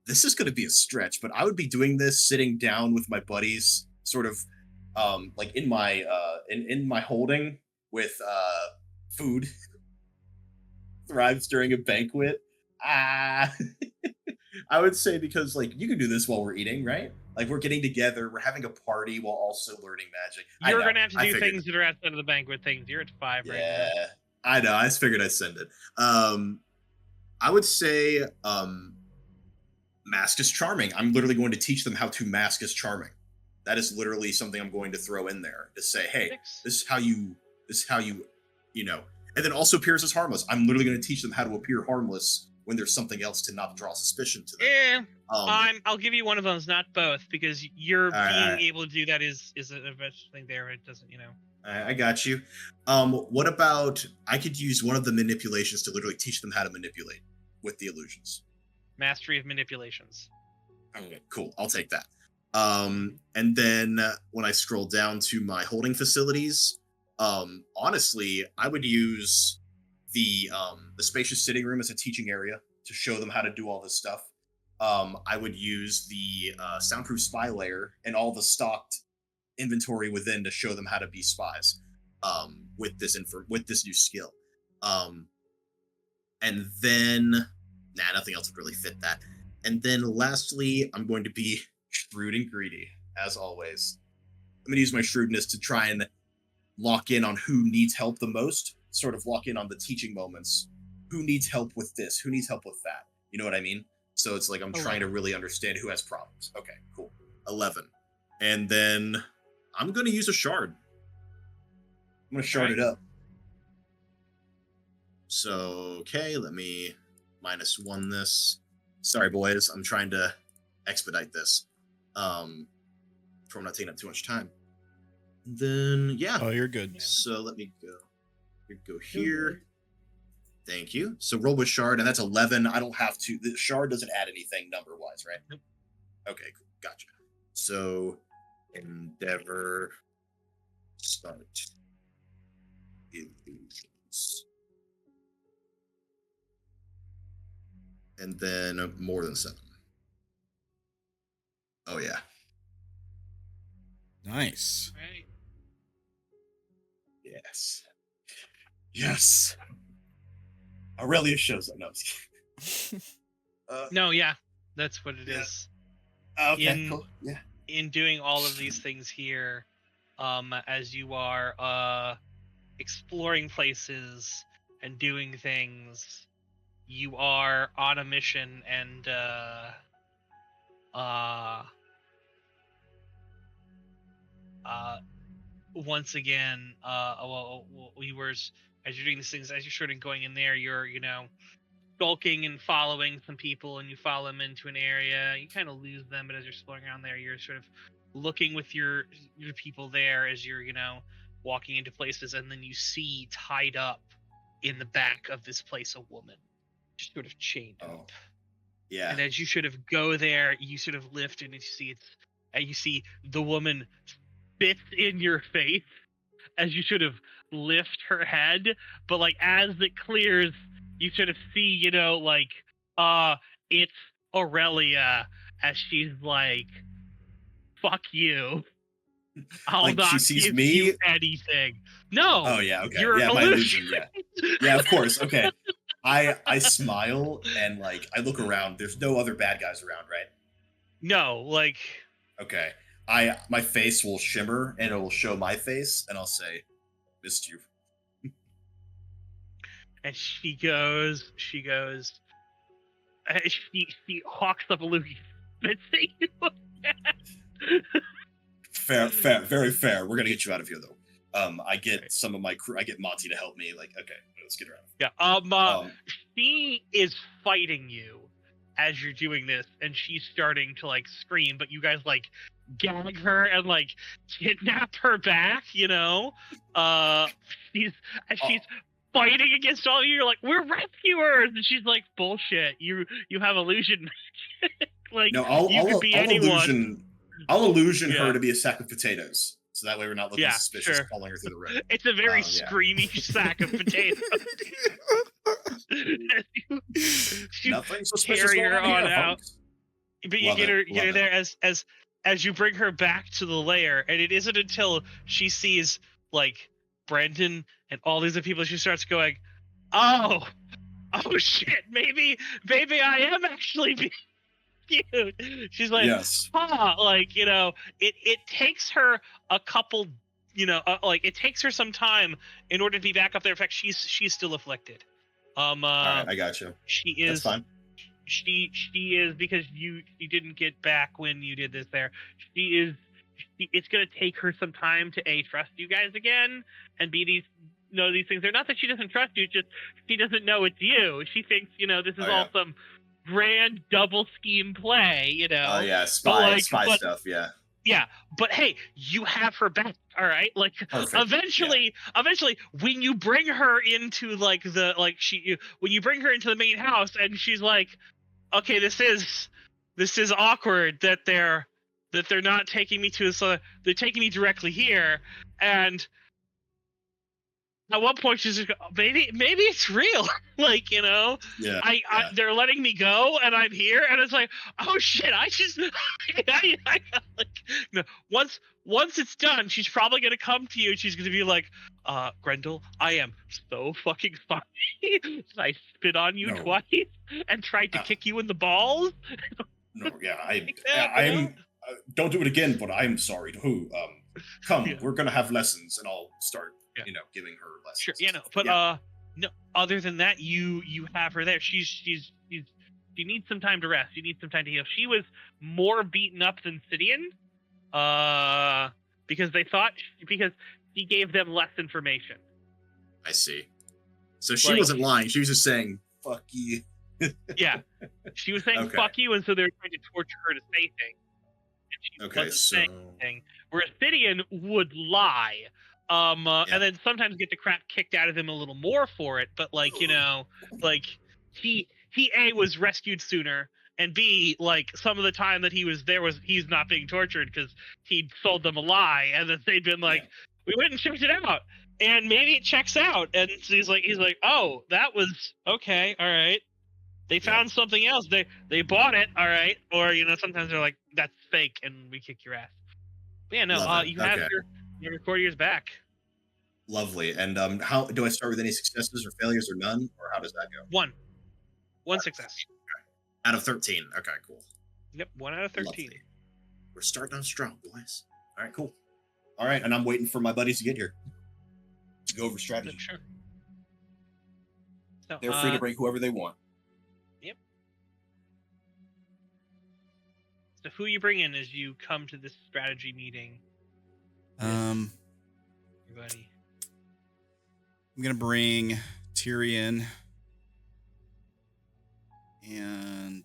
this is going to be a stretch, but I would be doing this sitting down with my buddies, sort of, like in my in my holding with food. Thrives during a banquet. I would say, because like you can do this while we're eating, right? Like we're getting together, we're having a party while also learning magic. You're gonna have to do things that are outside of the banquet things. You're at 5 right now. Yeah, I know. I just figured I'd send it. I would say mask is charming. I'm literally going to teach them how to mask as charming. That is literally something I'm going to throw in there to say, hey, this is how you, you know. And then also appears as harmless. I'm literally going to teach them how to appear harmless when there's something else to not draw suspicion to them. I'll give you one of those, not both, because you're being able to do that is a thing there. It doesn't, I got you. What about, I could use one of the manipulations to literally teach them how to manipulate with the illusions. Mastery of manipulations. Okay, cool. I'll take that. And then when I scroll down to my holding facilities, honestly, I would use the spacious sitting room as a teaching area to show them how to do all this stuff. I would use the soundproof spy layer and all the stocked inventory within to show them how to be spies with this new skill. And then nothing else would really fit that. And then lastly, I'm going to be shrewd and greedy, as always. I'm going to use my shrewdness to try and lock in on who needs help the most, sort of lock in on the teaching moments. Who needs help with this? Who needs help with that? You know what I mean? So it's like I'm trying to really understand who has problems. Okay, cool. 11. And then I'm going to use a shard. I'm going to shard it up. So, okay, let me -1 this. Sorry, boys. I'm trying to expedite this. I'm not taking up too much time. Then, yeah. Oh, you're good. So let me go. Go here. Thank you. So roll with shard, and that's 11. I don't have to. The shard doesn't add anything number-wise, right? Nope. Okay, cool. Gotcha. So, endeavor, start, illusions. And then more than 7. Oh, yeah. Nice. Right. Yes. Yes. Aurelius shows up. No, I'm just kidding. No, yeah, that's what it is. Okay, cool. Yeah. In doing all of these things here, as you are exploring places and doing things, you are on a mission, and once again, as you're doing these things, as you're sort of going in there, you're skulking and following some people, and you follow them into an area. You kind of lose them, but as you're exploring around there, you're sort of looking with your people there as you're, walking into places, and then you see tied up in the back of this place a woman, just sort of chained up. Yeah. And as you sort of go there, you sort of lift and you see the woman spits in your face as you sort of lift her head, but like as it clears, you sort of see, it's Aurelia, as she's like, fuck you. I'll Like, she not sees give me? you anything. No. Oh yeah, okay. You're Yeah, my illusion, illusion. yeah. Yeah, of course. Okay. I smile and like I look around. There's no other bad guys around, right? No, like, Okay. My face will shimmer and it will show my face and I'll say, missed you. and she goes, she hawks up a Lucy, spits at you again. Fair, very fair. We're gonna get you out of here though. I get some of my crew. I get Monty to help me. Like, okay, let's get her out. Yeah. She is fighting you as you're doing this, and she's starting to like scream, but you guys like gag her and like kidnap her back. She's fighting against all of you. You're like, we're rescuers, and she's like, bullshit. You have illusion. Like, No, could be anyone. I'll illusion her to be a sack of potatoes, so that way we're not looking Yeah, suspicious sure. following her through the room. It's a very Yeah. screamy sack of potatoes. you Nothing suspicious carry going her on here, out. folks. But you Love get it, her love it. there as you bring her back to the lair, and it isn't until she sees like Brendan and all these other people she starts going, oh shit, maybe I am actually being cute. She's like, Yes. like, it takes her a couple, like it takes her some time in order to be back up there. In fact, she's still afflicted. All right, I got you. She is. That's fine. She is, because she didn't get back when you did this there. It's gonna take her some time to trust you guys again and be these things. They're not that she doesn't trust you, it's just she doesn't know it's you. She thinks this is all some grand double scheme play. Oh yeah, spy stuff. Yeah. Yeah, but hey, you have her back, all right? Like, Perfect. eventually, when you bring her into when you bring her into the main house, and she's like, okay, this is awkward that they're not taking me to they're taking me directly here, and at one point she's just, maybe it's real. Like, Yeah. they're letting me go and I'm here, and it's like, oh shit, I just once it's done, she's probably gonna come to you and she's gonna be like, Grendall, I am so fucking funny. I spit on you twice and tried to kick you in the balls. No, yeah, I'm don't do it again, but I'm sorry to who. Come, we're gonna have lessons and I'll start giving her lessons. Sure, but no, other than that, you have her there. She needs some time to rest. She needs some time to heal. She was more beaten up than Sidian, because he gave them less information. I see. So she wasn't lying. She was just saying, fuck you. Yeah. She was saying fuck you, and so they were trying to torture her to say things. And she wasn't saying anything. Where Sidian would lie. And then sometimes get the crap kicked out of him a little more for it, but he A, was rescued sooner, and B, like, some of the time that he was there he's not being tortured because he'd sold them a lie, and then they'd been like, we went and checked it out, and maybe it checks out, and so he's like, oh, that was okay, all right. They found something else. They bought it, all right, or sometimes they're like, that's fake, and we kick your ass. But yeah, no, you have your courtiers back. Lovely. And how do I start with any successes or failures or none, or how does that go? One success. Out of 13. Okay, cool. Yep, 1 out of 13. Lovely. We're starting off strong, boys. All right, cool. All right, and I'm waiting for my buddies to get here to go over strategy. Sure. So, they're free to bring whoever they want. Yep. So who you bring in as you come to this strategy meeting? Everybody. I'm gonna bring Tyrion, And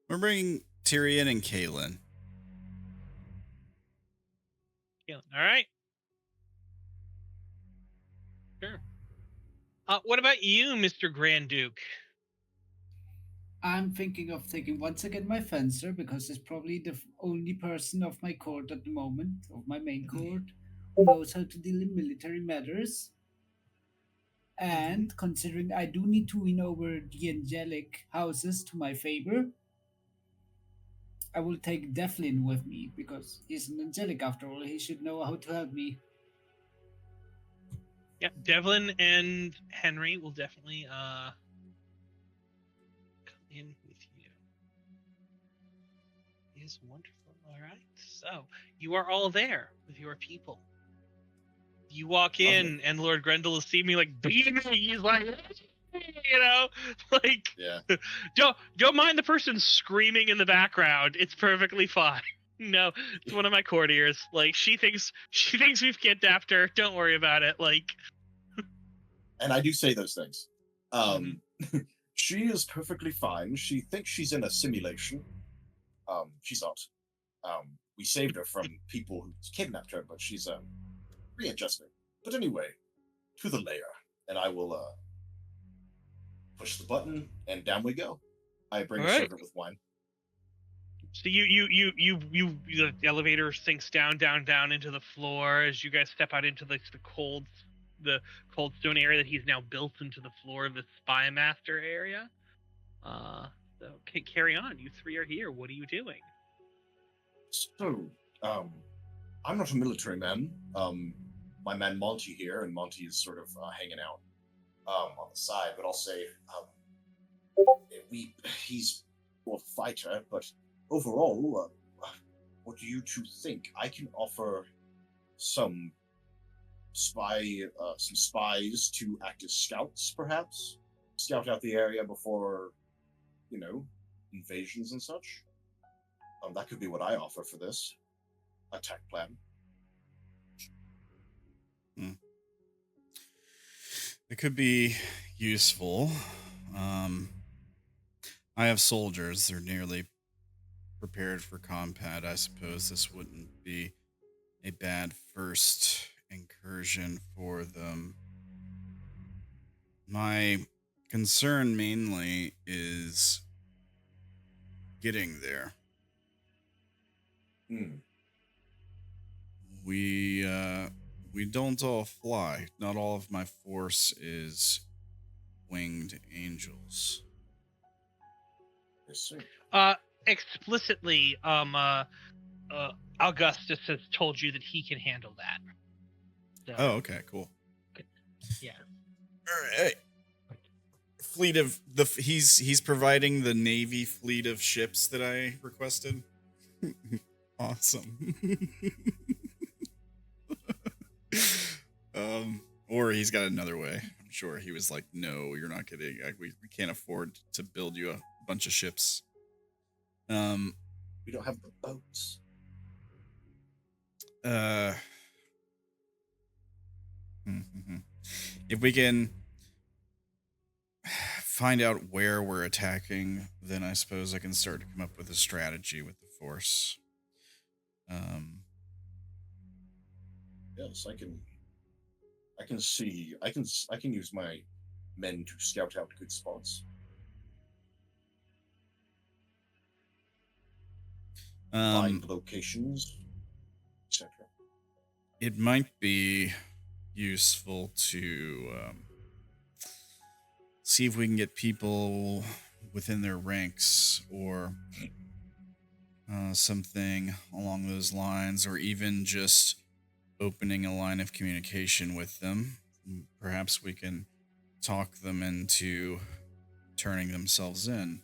we're bringing Tyrion and Kaelin. All right. Sure. What about you, Mr. Grand Duke? I'm thinking of taking once again my fencer because he's probably the only person of my court at the moment, of my main court, who knows how to deal in military matters. And considering I do need to win over the angelic houses to my favor, I will take Devlin with me because he's an angelic after all. He should know how to help me. Yeah, Devlin and Henry will definitely come in with you. Is wonderful. All right. So you are all there with your people. You walk in, and Lord Grendall will see me like beaming. He's like, you know, like, Yeah. don't mind the person screaming in the background. It's perfectly fine. No, it's one of my courtiers. Like, she thinks we've kidnapped her. Don't worry about it. Like, and I do say those things. She is perfectly fine. She thinks she's in a simulation. She's not. We saved her from people who kidnapped her, but she's readjusting. But anyway, to the lair, and I will push the button, and down we go. I bring a servant with wine. so the elevator sinks down into the floor as you guys step out into the cold stone area that he's now built into the floor of the spymaster area. So okay, carry on. You three are here. What are you doing? So, I'm not a military man. My man Monty here, and Monty is sort of hanging out on the side, but I'll say he's more of a fighter, but overall, what do you two think? I can offer some spies to act as scouts, perhaps? Scout out the area before, invasions and such. That could be what I offer for this attack plan. It could be useful. I have soldiers. They're nearly prepared for combat. I suppose this wouldn't be a bad first incursion for them. My concern mainly is getting there. We don't all fly. Not all of my force is winged angels. Yes, sir. Explicitly, Augustus has told you that he can handle that. So, Oh, okay, cool. yeah. All right. Fleet of he's providing the Navy fleet of ships that I requested. Awesome. Or he's got another way. I'm sure he was like, "No, you're not kidding. We can't afford to build you a bunch of ships." We don't have the boats. If we can find out where we're attacking, then I suppose I can start to come up with a strategy with the force. Yes, I can see. I can use my men to scout out good spots. Find locations, etc. It might be useful to see if we can get people within their ranks or something along those lines, or even just opening a line of communication with them. Perhaps we can talk them into turning themselves in.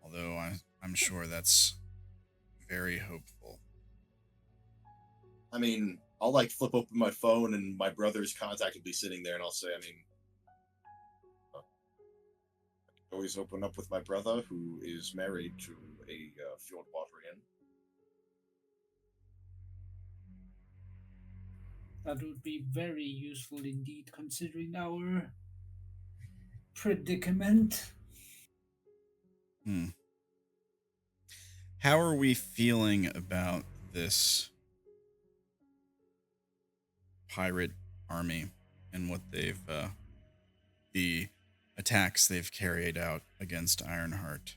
Although I'm sure that's very hopeful. I mean, I'll flip open my phone and my brother's contact will be sitting there, and I'll say, Always open up with my brother, who is married to a Fjordwaterian. That would be very useful indeed, considering our predicament. Hmm. How are we feeling about this pirate army and what they've the attacks they've carried out against Ironheart?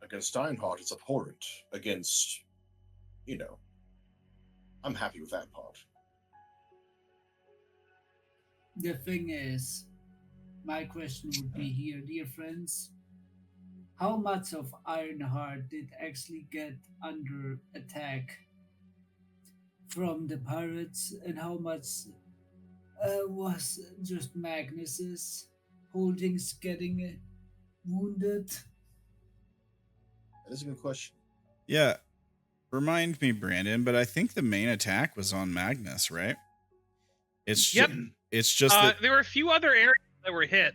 Against Ironheart, it's abhorrent. Against, I'm happy with that part. The thing is, my question would be here, dear friends. How much of Ironheart did actually get under attack from the pirates, and how much was just Magnus's holdings getting wounded? That is a good question. Yeah, remind me, Brandon, but I think the main attack was on Magnus, right? It's Yep. It's just that There were a few other areas that were hit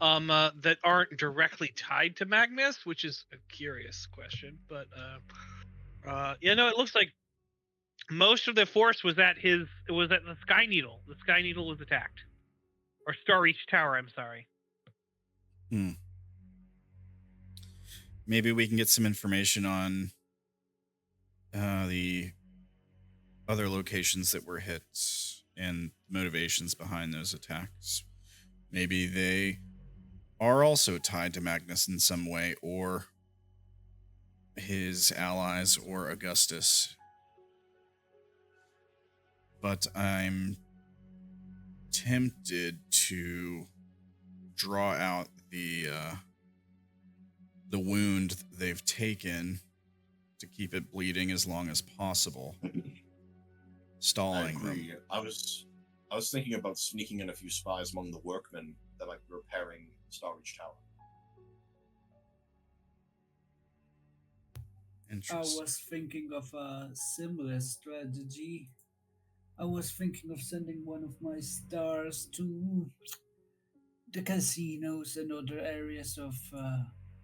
that aren't directly tied to Magnus, which is a curious question. But it looks like most of the force was at the Sky Needle. The Sky Needle was attacked, or Starreach Tower. I'm sorry. maybe we can get some information on the other locations that were hit and motivations behind those attacks. Maybe they are also tied to Magnus in some way, or his allies, or Augustus. But I'm tempted to draw out the wound they've taken to keep it bleeding as long as possible, I stalling agree. them. I was thinking about sneaking in a few spies among the workmen that might be repairing Starreach Tower. I Interesting. was thinking of a similar strategy. I was thinking of sending one of my stars to the casinos and other areas of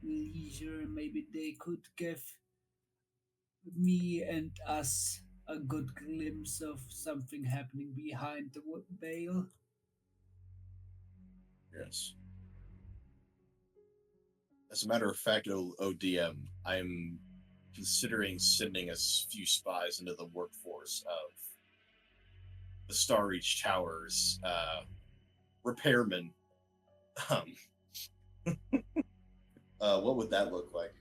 leisure. Maybe they could give me and us a good glimpse of something happening behind the wood veil. Yes. As a matter of fact, ODM, I'm considering sending a few spies into the workforce of the Starreach Towers repairmen. What would that look like?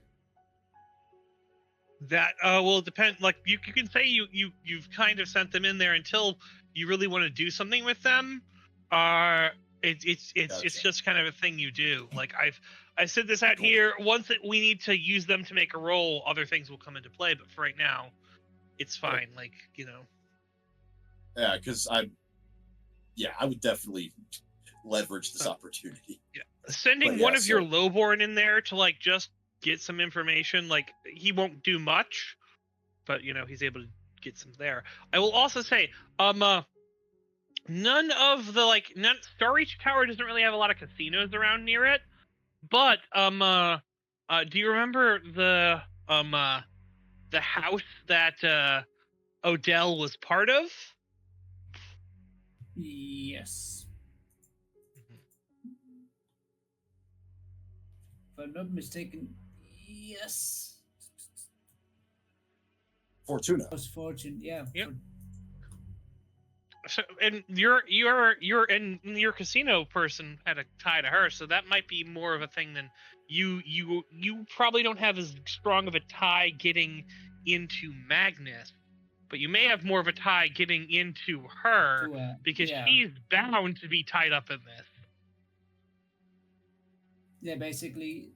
That will depend. Like you can say you've kind of sent them in there until you really want to do something with them. It's Gotcha. just kind of a thing you do. Like I said this out here. Once we need to use them to make a roll, other things will come into play. But for right now, it's fine. Like Yeah, because I would definitely leverage this opportunity. Yeah, sending one of your lowborn in there to like just get some information. Like he won't do much, but he's able to get some there. I will also say, none of the Starreach Tower doesn't really have a lot of casinos around near it, but do you remember the house that Odell was part of? Yes. If I'm not mistaken, yes. Fortuna. Was Fortune, yeah. Yep. So, and your casino person had a tie to her, so that might be more of a thing than you probably don't have as strong of a tie getting into Magnus, but you may have more of a tie getting into her because she's bound to be tied up in this. Yeah, basically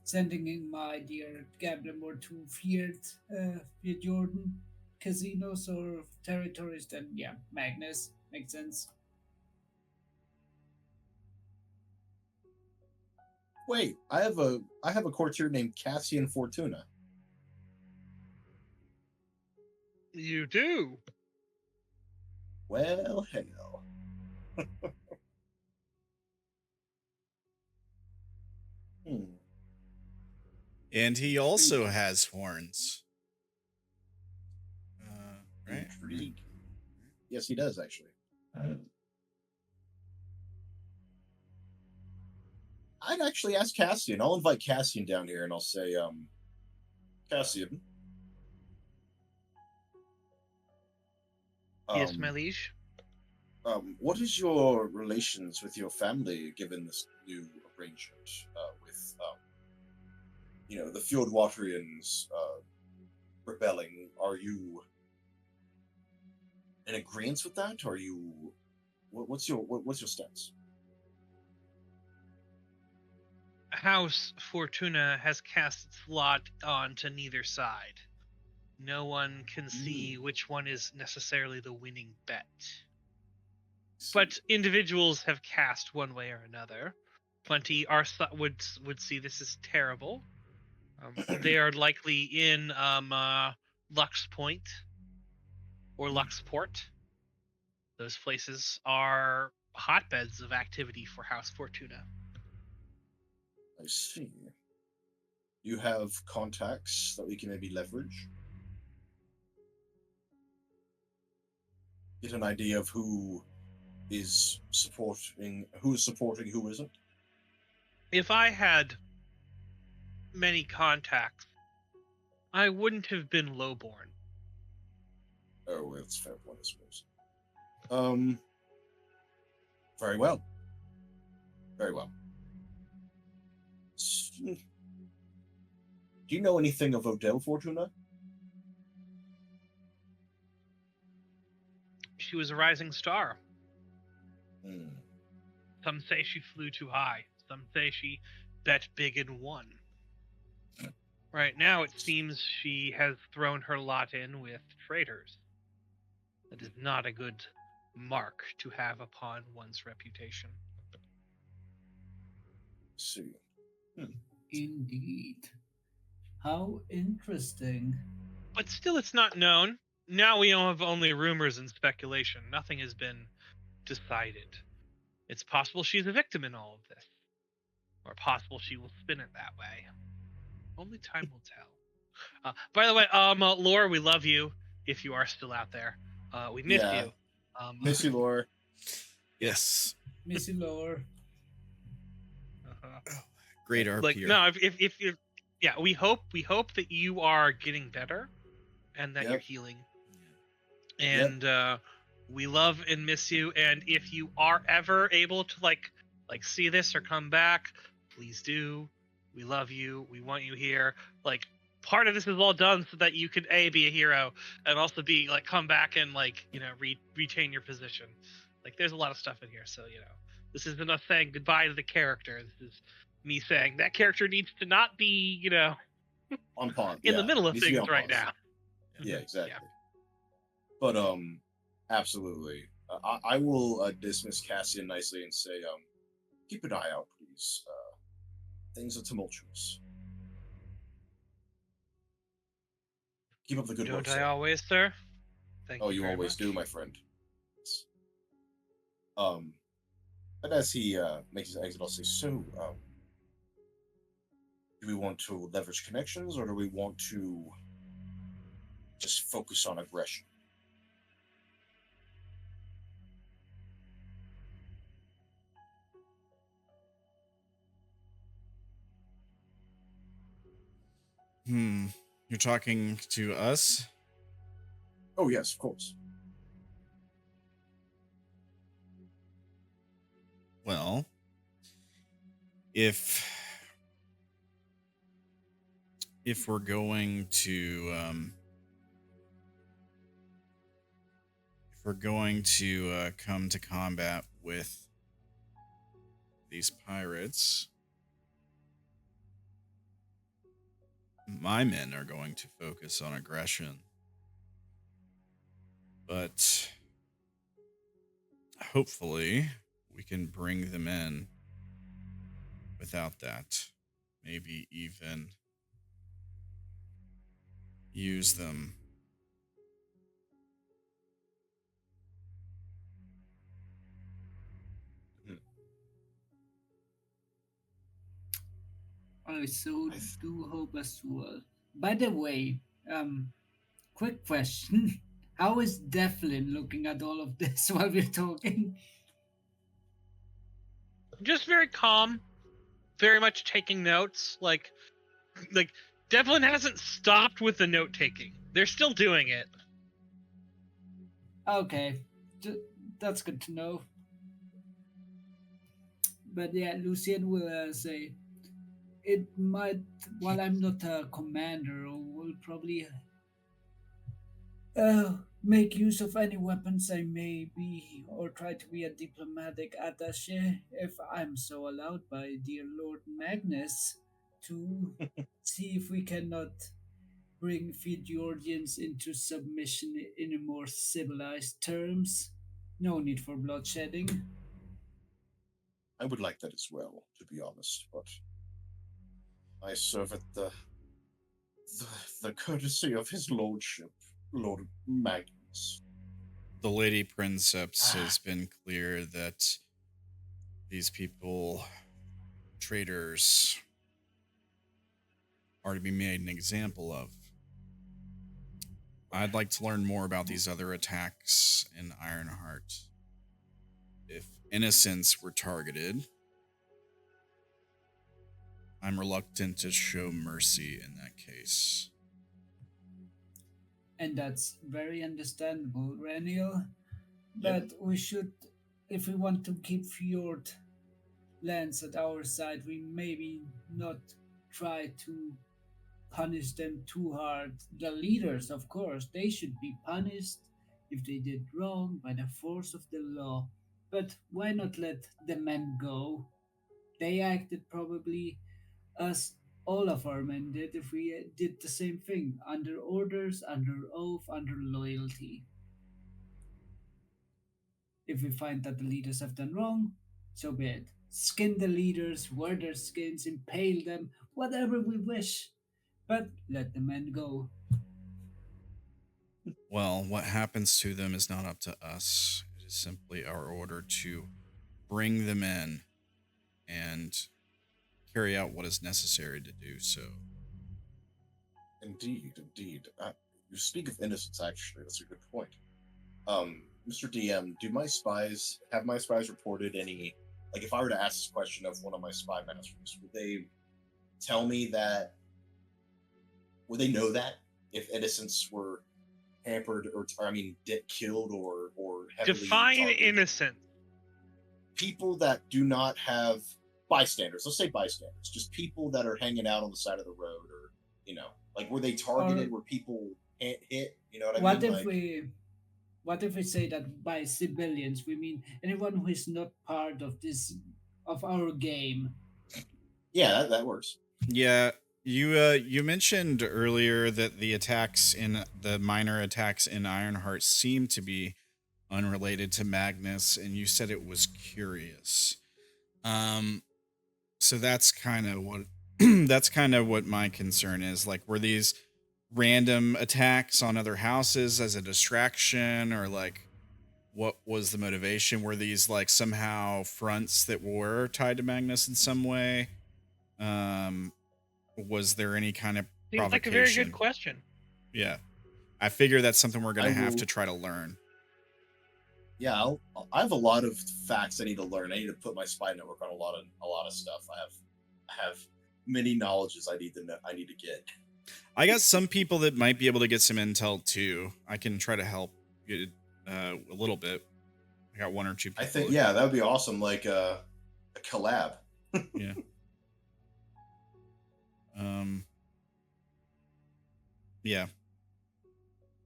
sending in my dear gambler more to Fjord Jordan casinos or territories, then yeah, Magnus makes sense. Wait, I have a courtier named Cassian Fortuna. You do? Well, hell. And he also has horns. Right? Intrigue. Yes, he does actually. I'd actually ask Cassian. I'll invite Cassian down here and I'll say, Cassian. Yes, my liege. What is your relations with your family given this new arrangement with, the Fjordwaterians rebelling? Are you in agreement with that? Are you? What's your stance? House Fortuna has cast its lot onto neither side. No one can see which one is necessarily the winning bet. But individuals have cast one way or another. Plenty would see this as terrible. They are likely in Lux Point or Luxport. Those places are hotbeds of activity for House Fortuna. I see. You have contacts that we can maybe leverage? Get an idea of who is supporting who isn't? If I had many contacts, I wouldn't have been lowborn. Oh, that's a fair point, I suppose. Very well. Very well. Do you know anything of Odell Fortuna? She was a rising star. Hmm. Some say she flew too high. Some say she bet big and won. Right now, it seems she has thrown her lot in with traitors. That is not a good mark to have upon one's reputation. See. Indeed. How interesting. But still, it's not known. Now we have only rumors and speculation. Nothing has been decided. It's possible she's a victim in all of this. Or possible she will spin it that way. Only time will tell. By the way, Laura, we love you if you are still out there. We miss you. Miss you, Laura. Yes. Missy Lore. Great RP. Like, no, if you, yeah, we hope that you are getting better and that you're healing. And we love and miss you. And if you are ever able to like see this or come back, please do. We love you. We want you here. Like, part of this is all done so that you can be a hero and also be like come back and like retain your position. Like, there's a lot of stuff in here, so this isn't us saying goodbye to the character. This is me saying that character needs to not be on pause in the middle of needs to be things on right pause. now. Yeah, exactly. But absolutely. I will dismiss Cassian nicely and say, keep an eye out, please. Things are tumultuous. Keep up the good work, Don't I sir. always, sir? Thank you. You very always much. do, my friend. And as he makes his exit, I'll say, so, do we want to leverage connections, or do we want to just focus on aggression? You're talking to us? Oh, yes, of course. Well, if we're going to come to combat with these pirates, my men are going to focus on aggression. But hopefully we can bring them in without that. Maybe even use them. I so do hope as well. By the way, quick question. How is Devlin looking at all of this while we're talking? Just very calm, very much taking notes. Like Devlin hasn't stopped with the note taking. They're still doing it. Okay, that's good to know. But yeah, Lucien will say it might. While I'm not a commander, will probably make use of any weapons I may be, or try to be a diplomatic attaché if I'm so allowed by dear Lord Magnus to see if we cannot bring Fjordians into submission in a more civilized terms. No need for bloodshedding. I would like that as well, to be honest, but I serve at the courtesy of his lordship, Lord Magnus. The Lady Princepsa has been clear that these people, traitors, are to be made an example of. I'd like to learn more about these other attacks in Ironheart. If innocents were targeted, I'm reluctant to show mercy in that case. And that's very understandable, Ranael. But we should, if we want to keep Fjord lands at our side, we maybe not try to punish them too hard. The leaders, of course, they should be punished if they did wrong by the force of the law. But why not let the men go? They acted probably as all of our men did if we did the same thing under orders, under oath, under loyalty. If we find that the leaders have done wrong, so be it. Skin the leaders, wear their skins, impale them, whatever we wish. But let the men go. Well, what happens to them is not up to us. It is simply our order to bring them in and carry out what is necessary to do so. Indeed, indeed. You speak of innocence, actually. That's a good point. Mr. DM, have my spies reported any, like if I were to ask this question of one of my spy masters, would they tell me that, would they know that if innocents were hampered or killed or heavily Define targeted? innocent. People that do not have bystanders, let's say bystanders, just people that are hanging out on the side of the road, or like were they targeted, were people hit, you know what I What mean? if what if we say that by civilians we mean anyone who is not part of this of our game? Yeah, that works. Yeah, you mentioned earlier that the minor attacks in Ironheart seem to be unrelated to Magnus, and you said it was curious. So that's kind of what what my concern is. Like, were these random attacks on other houses as a distraction, or like what was the motivation? Were these like somehow fronts that were tied to Magnus in some way? Was there any kind of Seems provocation? like a very good question. Yeah, I figure that's something we're gonna have will- to try to learn. Yeah, I have a lot of facts I need to learn. I need to put my spy network on a lot of stuff. I have many knowledges I need to get. I got some people that might be able to get some intel too. I can try to help get a little bit. I got one or two people. I think that would be awesome, like a collab. Yeah. Yeah.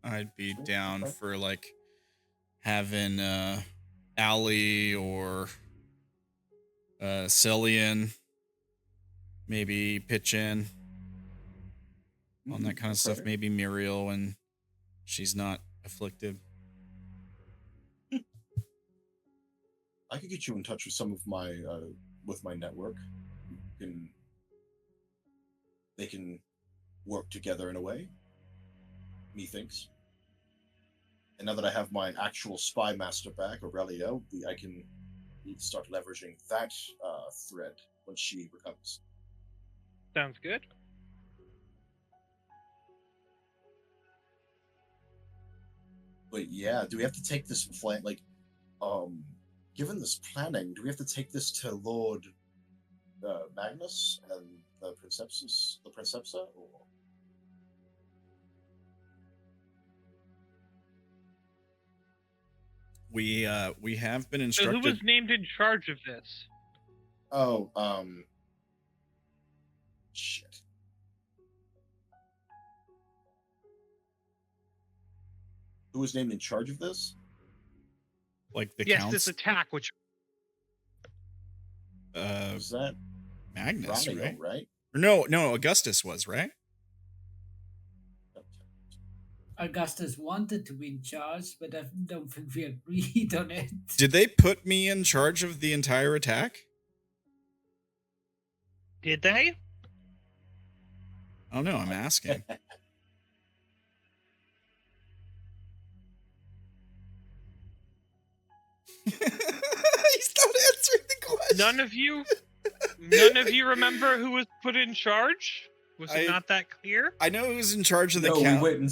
I'd be down for like having Ali or Cillian maybe pitch in on that kind of stuff. Maybe Muriel when she's not afflicted. I could get you in touch with some of my with my network. They can work together in a way, methinks. And now that I have my actual spy master back, Aurelia, I can start leveraging that thread when she recovers. Sounds good. But yeah, do we have to take this plan? Like, given this planning, do we have to take this to Lord Magnus and the Princepsa? Or... We have been So instructed. who was named in charge of this? Oh, shit. Who was named in charge of this? Like the Yes, counts? this attack, which Was that Magnus, Ranael, right? right? Or no, Augustus was, right? Augustus wanted to be in charge, but I don't think we agreed on it. Did they put me in charge of the entire attack? did they? I don't know, I'm asking. He's not answering the question. None of you remember who was put in charge? Was it not that clear? I know who was in charge of the No, we went and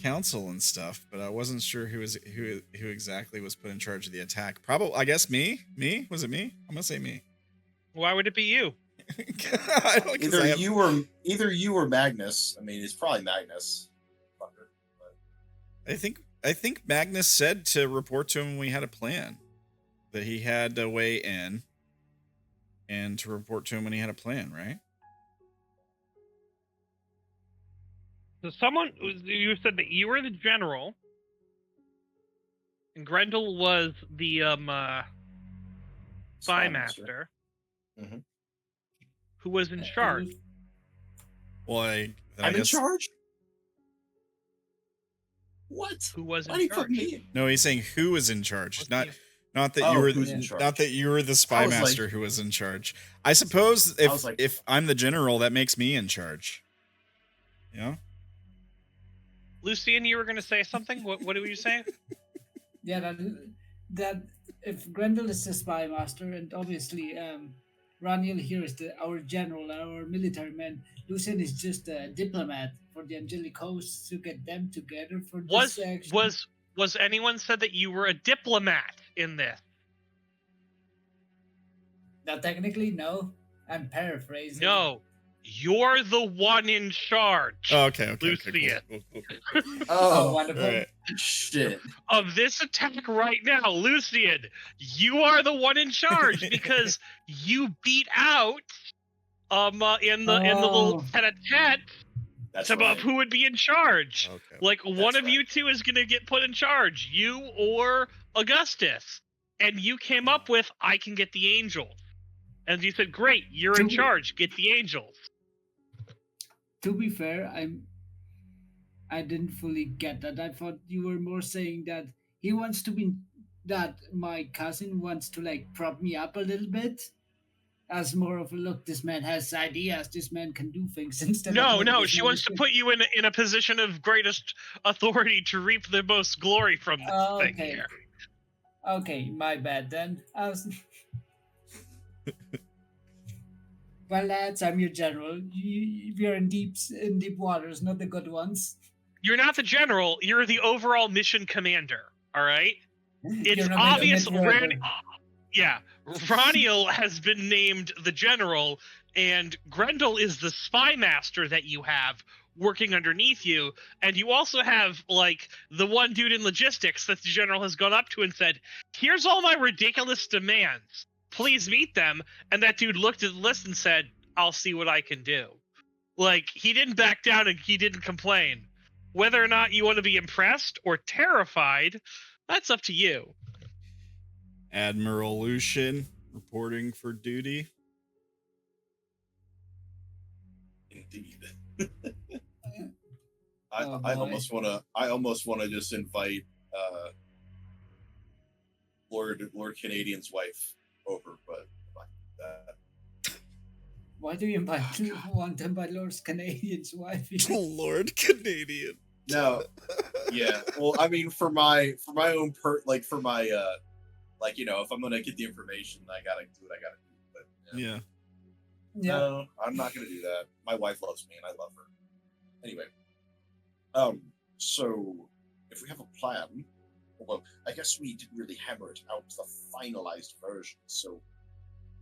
council and stuff, but I wasn't sure who exactly was put in charge of the attack. Probably, I guess me. Was it me? I'm gonna say me. Why would it be you? I don't, either you or Magnus. I mean, it's probably Magnus. Fucker, but... I think Magnus said to report to him when we had a plan, that he had a way in, and to report to him when he had a plan, right? So you said that you were the general, and Grendall was the spymaster. Mhm. Who was in charge? Well, I'm I in guess, charge. What? Who was Why in do you charge? put me in? no, he's saying who was in charge, What's not the- not that Oh, you were who's in charge? not that you were the I was spymaster like- who was in charge. I suppose I was like- if I'm the general, that makes me in charge. You know? Lucien, you were going to say something? What were you saying? Yeah, that if Grendel is the spy master, and obviously Ranael here is our general, our military man. Lucien is just a diplomat for the Angelic Hosts to get them together for this action. Was anyone said that you were a diplomat in this? Now, technically, no. I'm paraphrasing. No. You're the one in charge Oh, okay, Lucien. cool. Oh, wonderful. All right. shit. of this attack right now. Lucien, you are the one in charge because you beat out in the little tete-a-tete That's about right. who would be in charge. Okay. Like one of right. you two is gonna get put in charge, you or Augustus. And you came up with I can get the angels. And you said, great, you're in charge, get the angels. To be fair, I didn't fully get that. I thought you were more saying that he wants to be, that my cousin wants to like prop me up a little bit, as more of a look. This man has ideas. This man can do things instead. No, of no, this she man wants is to good. put you in a position of greatest authority to reap the most glory from this thing Okay. here. Okay, my bad then. I was. Well, lads, I'm your general. You're in deep waters, not the good ones. You're not the general, you're the overall mission commander, all right? It's You're not obvious mid-rover. Ranael has been named the general, and Grendall is the spy master that you have working underneath you, and you also have, like, the one dude in logistics that the general has gone up to and said, here's all my ridiculous demands. Please meet them. And that dude looked at the list and said, I'll see what I can do. Like, he didn't back down and he didn't complain. Whether or not you want to be impressed or terrified, that's up to you. Admiral Lucien reporting for duty. Indeed. Oh, I boy. almost wanna just invite Lord Canadian's wife over, but Why do you want to invite Lord Canadian's wife? Lord Canadian. no, yeah. Well, I mean, for my own if I'm gonna get the information, I gotta do what I gotta do. But Yeah. Yeah. No, I'm not going to do that. My wife loves me, and I love her. Anyway, so if we have a plan, well, I guess we didn't really hammer it out the finalized version. So,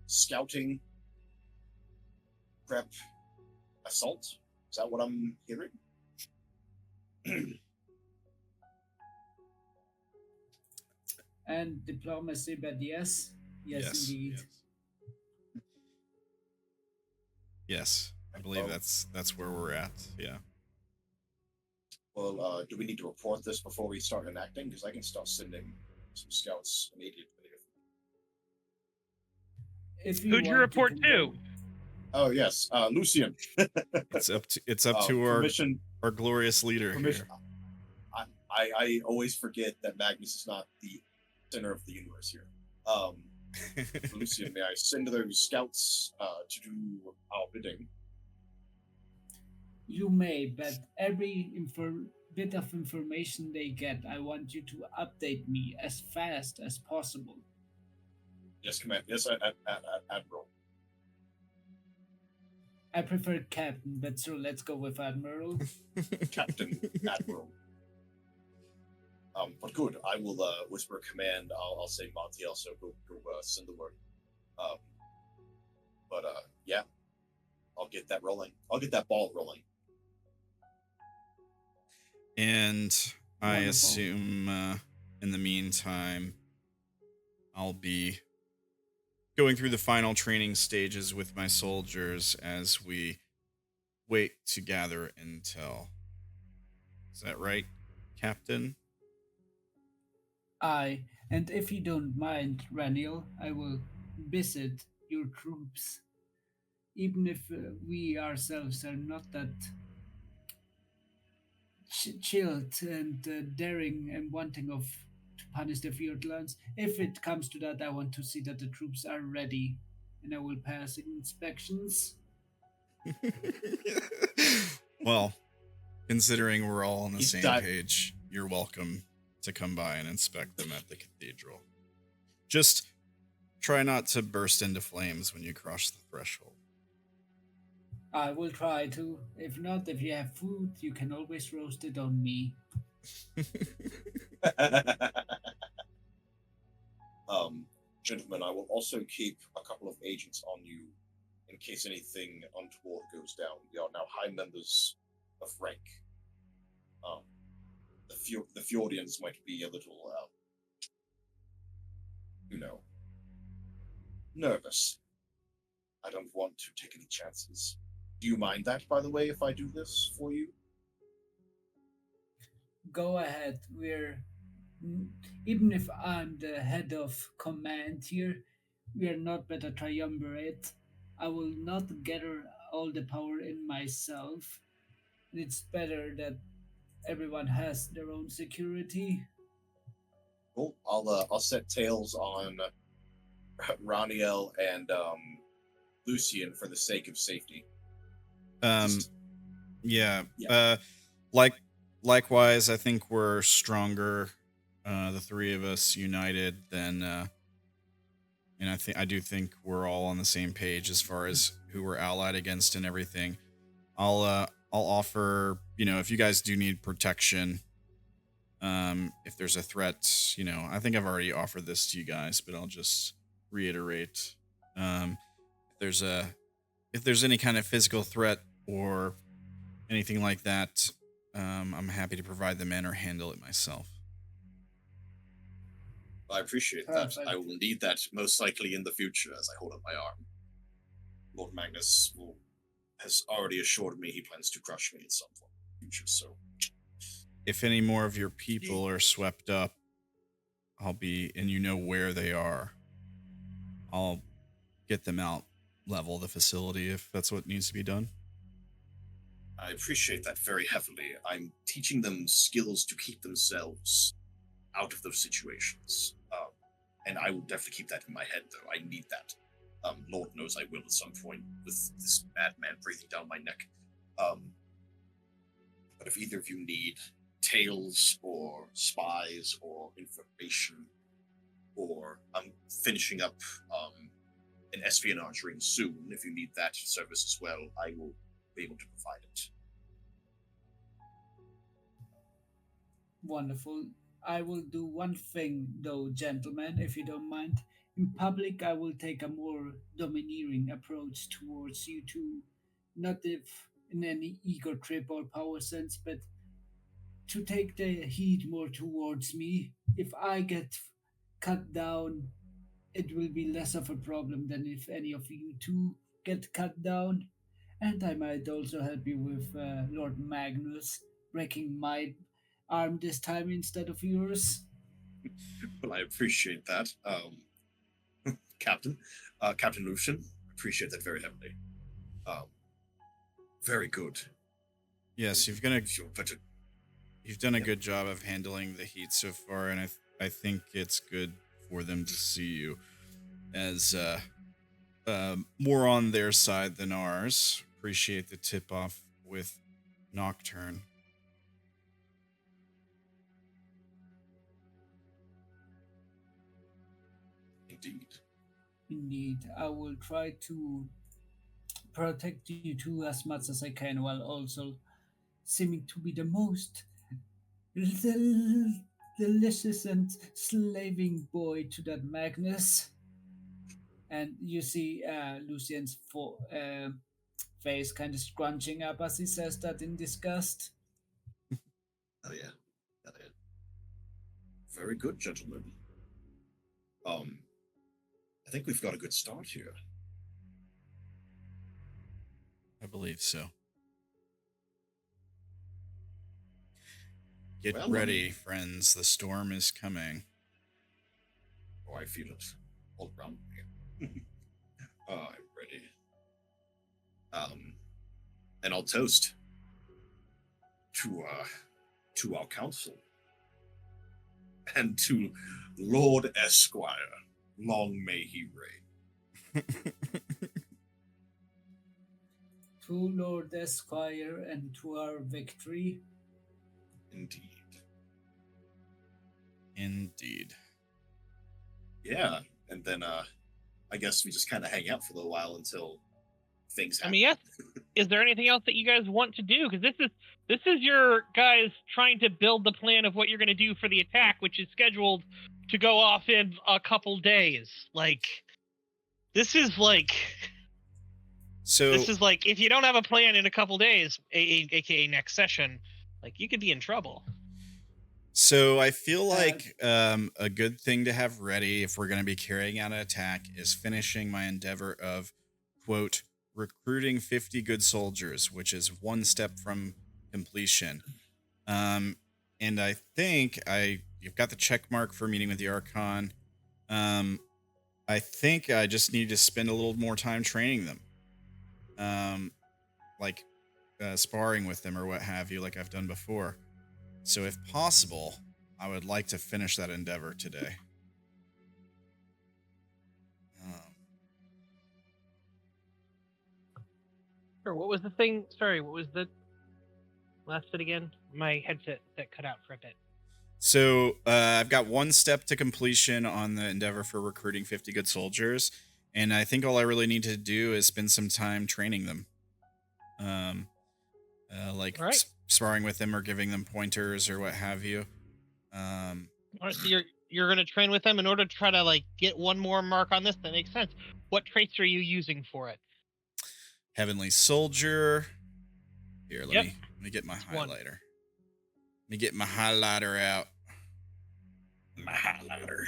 scouting, prep, assault. Is that what I'm hearing? And diplomacy, but yes, indeed. Yes, I believe that's where we're at. Yeah. Well, do we need to report this before we start enacting? Because I can start sending some scouts immediately. If you Who'd you want, report can to? go. Oh yes, Lucien. It's up to our permission. our glorious leader Permission. here. I always forget that Magnus is not the center of the universe here. Lucien, may I send those scouts to do our bidding? You may, but every bit of information they get, I want you to update me as fast as possible. Yes, command. Yes, Admiral. I prefer captain, but so let's go with admiral. Captain Admiral. But good. I will whisper a command. I'll say Montiel, so go send the word. Yeah, I'll get that rolling. I'll get that ball rolling. And I Wonderful. assume in the meantime, I'll be going through the final training stages with my soldiers as we wait to gather intel. Is that right, Captain? Aye, and if you don't mind, Ranael, I will visit your troops. Even if we ourselves are not that chilled and daring and wanting to punish the Fjordlands, if it comes to that, I want to see that the troops are ready, and I will pass inspections. Well, considering we're all on the He's same died. page, you're welcome to come by and inspect them at the cathedral. Just try not to burst into flames when you cross the threshold. I will try to. If not, if you have food, you can always roast it on me. Gentlemen, I will also keep a couple of agents on you in case anything untoward goes down. We are now high members of rank. The Fjordians might be a little, nervous. I don't want to take any chances. Do you mind that, by the way, if I do this for you? Go ahead. Even if I'm the head of command here, we are not but a triumvirate. I will not gather all the power in myself. It's better that everyone has their own security. Cool. I'll set tails on Ranael and Lucien for the sake of safety. Yeah. Yeah. Likewise, I think we're stronger, the three of us united, than, and I do think we're all on the same page as far as who we're allied against and everything. I'll offer, if you guys do need protection, if there's a threat, I think I've already offered this to you guys, but I'll just reiterate. If there's any kind of physical threat or anything like that, I'm happy to provide the men or handle it myself. I appreciate that. Perfect. I will need that most likely in the future as I hold up my arm. Lord Magnus has already assured me he plans to crush me at some point in the future, so... If any more of your people are swept up, and you know where they are, I'll get them out, level the facility if that's what needs to be done. I appreciate that very heavily. I'm teaching them skills to keep themselves out of those situations. And I will definitely keep that in my head, though. I need that. Lord knows I will at some point with this madman breathing down my neck. But if either of you need tales or spies or information, or I'm finishing up an espionage ring soon. If you need that service as well, I will be able to provide it. Wonderful. I will do one thing, though, gentlemen, if you don't mind. In public, I will take a more domineering approach towards you two, not if in any ego trip or power sense, but to take the heat more towards me. If I get cut down, it will be less of a problem than if any of you two get cut down. And I might also help you with Lord Magnus breaking my arm this time instead of yours. Well, I appreciate that, Captain. Captain Lucien, appreciate that very heavily. Very good. Yes, You're better. you've done a good job of handling the heat so far, and I think it's good for them to see you as more on their side than ours. Appreciate the tip off with Nocturne. Indeed. Indeed, I will try to protect you two as much as I can while also seeming to be the most delicious and slaving boy to that Magnus. And you see Lucien's face kind of scrunching up as he says that in disgust. Oh yeah. Oh, yeah. Very good, gentlemen. I think we've got a good start here. I believe so. Get Well, ready, friends. The storm is coming. Oh, I feel it all around me. I'm ready. And I'll toast to our council and to Lord Esquire. Long may he reign. To Lord Esquire and to our victory. Indeed. Indeed. Yeah, and then I guess we just kind of hang out for a little while until things happen. I mean, yes. Is there anything else that you guys want to do? Because this is your guys trying to build the plan of what you're going to do for the attack, which is scheduled to go off in a couple days. Like, this is like if you don't have a plan in a couple days, aka next session, like you could be in trouble. So I feel like a good thing to have ready if we're going to be carrying out an attack is finishing my endeavor of, quote, recruiting 50 good soldiers, which is one step from completion. And I think you've got the check mark for meeting with the Archon. I think I just need to spend a little more time training them. Like sparring with them or what have you, like I've done before. So if possible, I would like to finish that endeavor today. Sure, what was the thing? Sorry, what was the last bit again? My headset that cut out for a bit. So I've got one step to completion on the endeavor for recruiting 50 good soldiers. And I think all I really need to do is spend some time training them. Like right. sparring with them or giving them pointers or what have you. All right, so you're going to train with them in order to try to like get one more mark on this. That makes sense. What traits are you using for it? Heavenly Soldier. Here, let me get my It's highlighter. one. Let me get my highlighter out. My highlighter.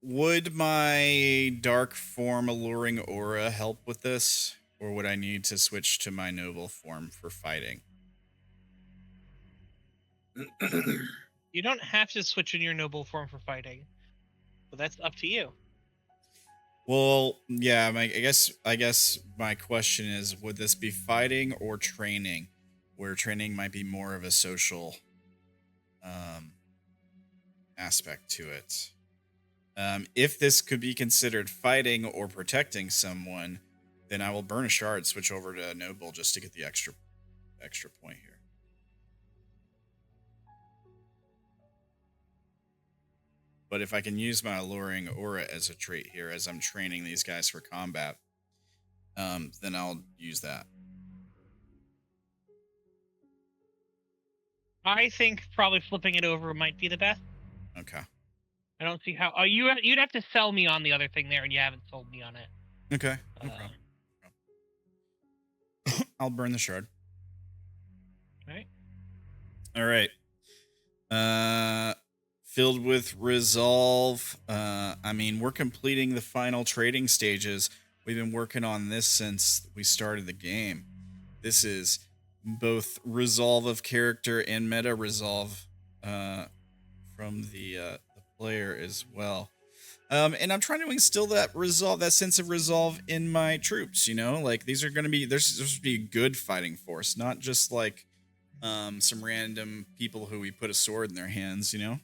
Would my dark form alluring aura help with this? Or would I need to switch to my noble form for fighting? You don't have to switch in your noble form for fighting, but that's up to you. Well, yeah, I guess my question is, would this be fighting or training? Where training might be more of a social aspect to it. If this could be considered fighting or protecting someone, then I will burn a shard, switch over to noble just to get the extra point here. but if I can use my alluring aura as a trait here as I'm training these guys for combat, then I'll use that. I think probably flipping it over might be the best. Okay. I don't see how. Oh, you'd have to sell me on the other thing there, and you haven't sold me on it. Okay. No problem. I'll burn the shard. Right. All right. Filled with resolve. I mean, we're completing the final trading stages. We've been working on this since we started the game. This is both resolve of character and meta resolve from the player as well. And I'm trying to instill that resolve, that sense of resolve in my troops, you know? Like, these are going to be, there's supposed to be a good fighting force, not just like some random people who we put a sword in their hands, you know?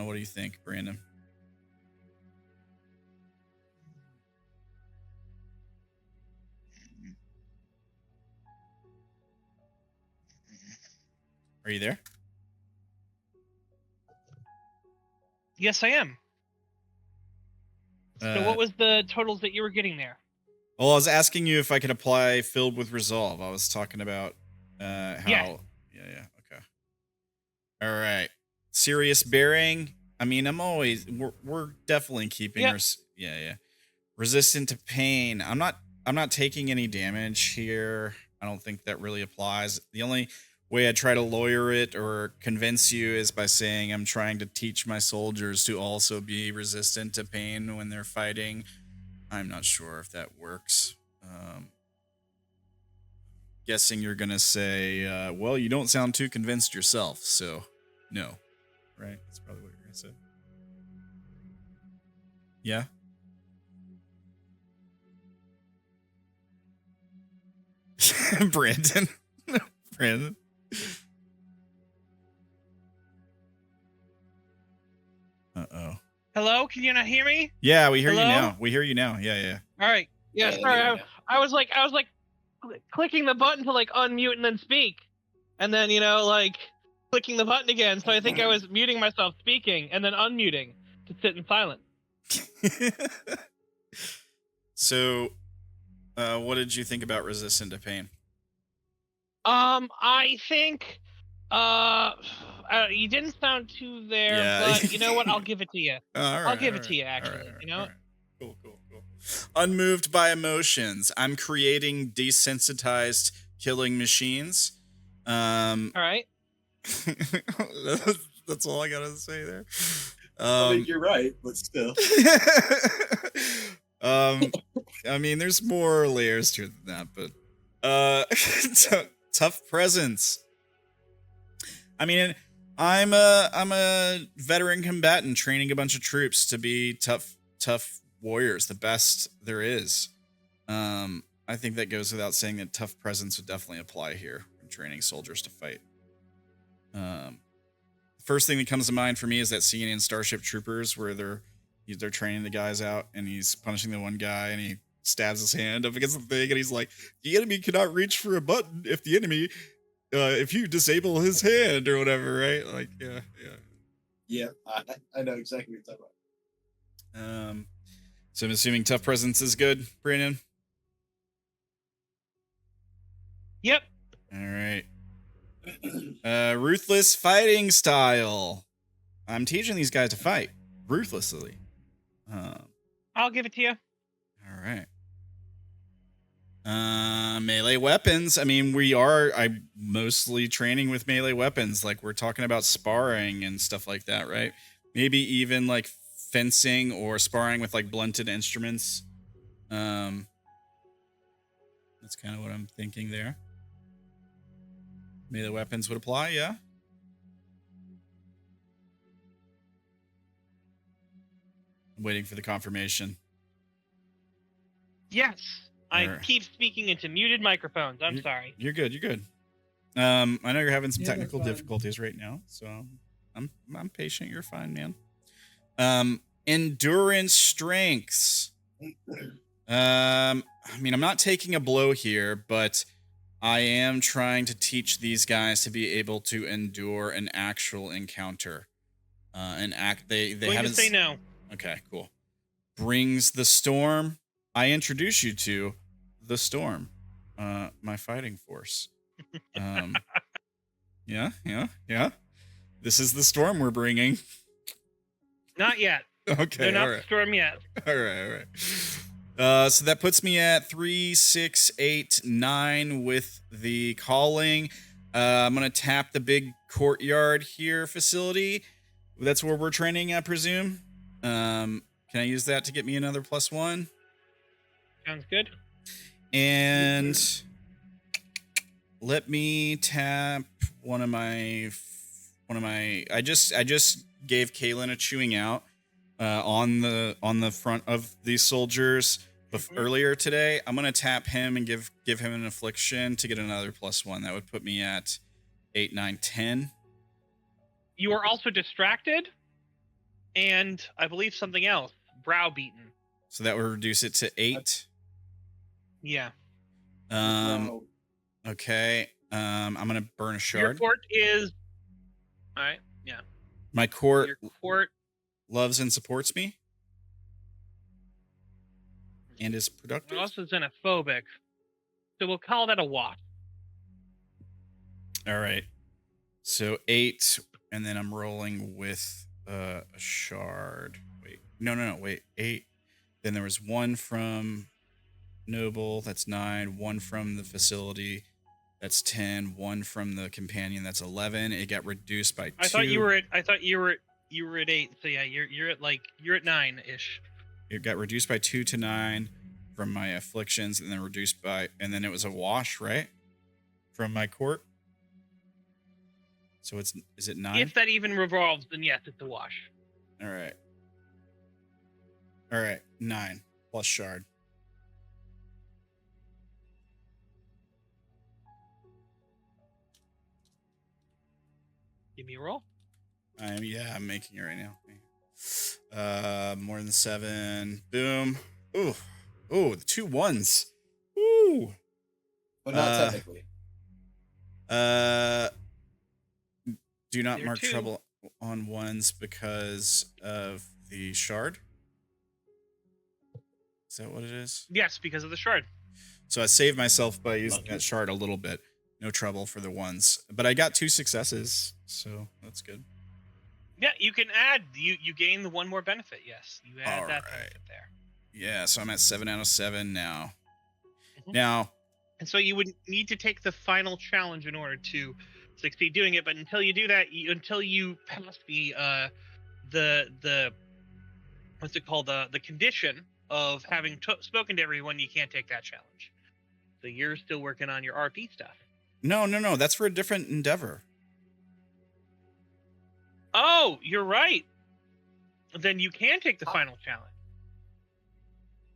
What do you think, Brandon? Are you there? Yes, I am. So what was the totals that you were getting there? Well, I was asking you if I could apply filled with resolve. I was talking about how... Yeah. Yeah, okay. All right. Serious bearing. I mean, we're definitely keeping our... Yeah. Resistant to pain. I'm not taking any damage here. I don't think that really applies. The only way I try to lawyer it or convince you is by saying I'm trying to teach my soldiers to also be resistant to pain when they're fighting. I'm not sure if that works. Guessing you're gonna say, well, you don't sound too convinced yourself, so no. Right? That's probably what you're gonna say. Yeah? Brandon. Brandon. Uh-oh. Hello? Can you not hear me? Yeah, we hear you Hello? now. We hear you now. Yeah. All right. Yeah, Yeah, sorry. yeah. I was like clicking the button to like unmute and then speak, and then like clicking the button again. So I think I was muting myself speaking and then unmuting to sit in silence. So, what did you think about resistant to pain? I think you didn't sound too there, Yeah. but you know what? I'll give it to you. I'll give it to you, actually. All right, you know. all right. Cool. Unmoved by emotions. I'm creating desensitized killing machines. All right. That's all I gotta say there. I mean, you're right, but still. I mean, there's more layers to it than that, but tough presence. I mean, I'm a veteran combatant training a bunch of troops to be tough warriors, the best there is. I think that goes without saying that tough presence would definitely apply here when training soldiers to fight. First thing that comes to mind for me is that scene in Starship Troopers where they're training the guys out and he's punishing the one guy and he stabs his hand up against the thing and he's like, the enemy cannot reach for a button if the enemy if you disable his hand or whatever, right? Like, yeah. Yeah, I know exactly what you're talking about. So I'm assuming tough presence is good, Brandon? Yep. All right. Ruthless fighting style. I'm teaching these guys to fight ruthlessly. I'll give it to you. All right. Melee weapons. I mean, I'm mostly training with melee weapons. Like, we're talking about sparring and stuff like that, right? Maybe even like fencing or sparring with like blunted instruments. That's kind of what I'm thinking there. Melee weapons would apply, yeah? I'm waiting for the confirmation. Yes. I Alright. keep speaking into muted microphones. I'm sorry. You're good. I know you're having some Yeah, technical that's fine. difficulties right now, so I'm patient. You're fine, man. Endurance strengths. I mean, I'm not taking a blow here, but I am trying to teach these guys to be able to endure an actual encounter. An act they Going haven't to say no. Okay, cool. Brings the storm. I introduce you to the storm, my fighting force. Yeah. This is the storm we're bringing. Not yet. Okay, They're not all the right. storm yet. All right. So that puts me at 3, 6, 8, 9 with the calling. I'm gonna tap the big courtyard here facility. That's where we're training, I presume. Can I use that to get me another +1? Sounds good. And let me tap one of my. I just gave Kaylin a chewing out on the front of these soldiers earlier today. I'm gonna tap him and give him an affliction to get another +1. That would put me at 8, 9, 10. You are also distracted, and I believe something else. Browbeaten. So that would reduce it to 8. Yeah. Okay. I'm gonna burn a Your shard. court is. All right. Yeah. My court Your court. loves and supports me, and is productive. Also xenophobic. So we'll call that a wash. All right. So 8, and then I'm rolling with a shard. Wait. No. Wait. 8. Then there was 1 from Noble. That's 9. 1 from the facility. That's 10. 1 from the companion. That's 11. It got reduced by 2. I thought you were at 8. So yeah, you're at 9-ish. It got reduced by 2 to 9 from my afflictions, and then reduced by, and then it was a wash, right? From my court. So is it 9? If that even revolves, then yes, it's a wash. All right. 9 plus shard. Give me a roll. I'm making it right now. More than 7. Boom. Ooh, the 2 1s. Ooh. But not technically. Do not There are mark 2. trouble on 1s because of the shard. Is that what it is? Yes, because of the shard. So I saved myself by using that shard a little bit. No trouble for the 1s, but I got 2 successes, so that's good. Yeah, you can add. You gain the 1 more benefit. Yes, you add All that right. benefit there. Yeah, so I'm at 7 out of 7 now. Mhm. Now, And so you would need to take the final challenge in order to succeed doing it. But until you do that, until you pass the what's it called, the condition of having spoken to everyone, you can't take that challenge. So you're still working on your RP stuff. no, that's for a different endeavor. Oh, you're right. Then you can take the final challenge.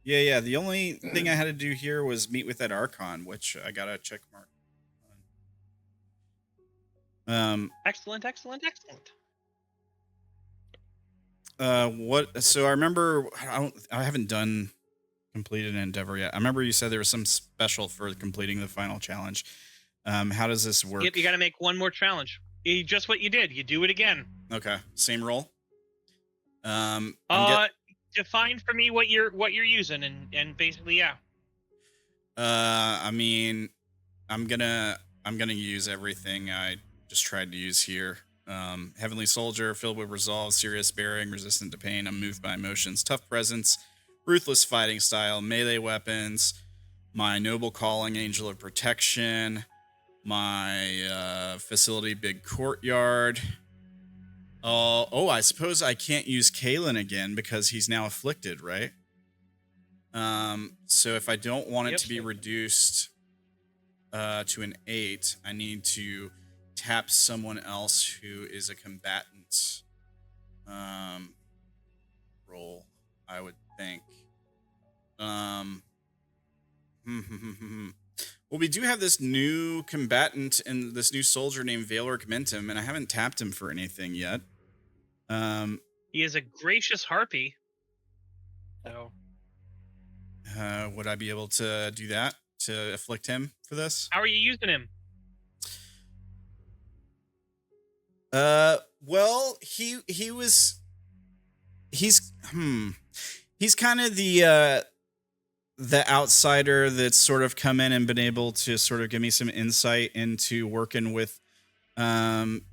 Yeah. The only thing I had to do here was meet with that Archon, which I got a check mark on. Excellent. What? So I remember I haven't done completed an endeavor yet. I remember you said there was some special for completing the final challenge. How does this work? Yep, you got to make 1 more challenge. Just what you did. You do it again. Okay, same roll. Define for me what you're using, and basically, yeah. I mean, I'm gonna use everything I just tried to use here. Heavenly Soldier, filled with resolve, serious bearing, resistant to pain, unmoved by emotions, tough presence, ruthless fighting style, melee weapons, my noble calling, angel of protection, my facility, big courtyard. I suppose I can't use Kalen again because he's now afflicted, right? So if I don't want it to be reduced to an 8, I need to tap someone else who is a combatant role, I would think. Well, we do have this new combatant and this new soldier named Valor Mentum, and I haven't tapped him for anything yet. He is a gracious harpy. So, would I be able to do that to afflict him for this? how are you using him? Well, he's kind of the outsider that's sort of come in and been able to sort of give me some insight into working with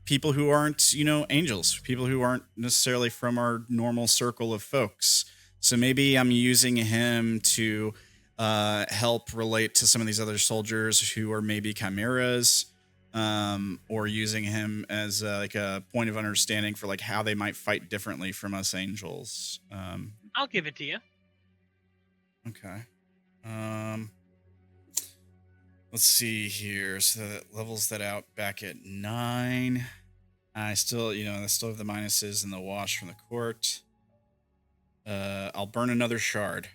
people who aren't, angels, people who aren't necessarily from our normal circle of folks. So maybe I'm using him to help relate to some of these other soldiers who are maybe chimeras, or using him as like a point of understanding for like how they might fight differently from us angels. I'll give it to you. Okay. Let's see here. So that levels that out back at 9. I still, I still have the minuses and the wash from the court. I'll burn another shard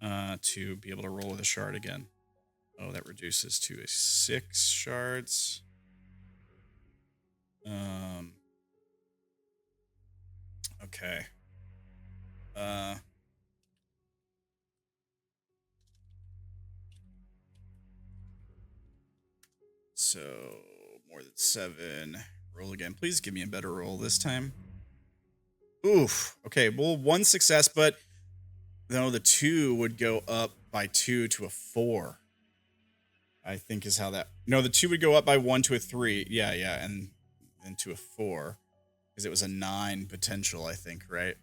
to be able to roll with a shard again. Oh, that reduces to a 6 shards. Okay. So more than 7. Roll again. Please give me a better roll this time. Oof. Okay. Well, 1 success, but no, the 2 would go up by 2 to a 4. I think is how that. No, the 2 would go up by 1 to a 3. Yeah, and then to a 4, because it was a 9 potential. I think, right?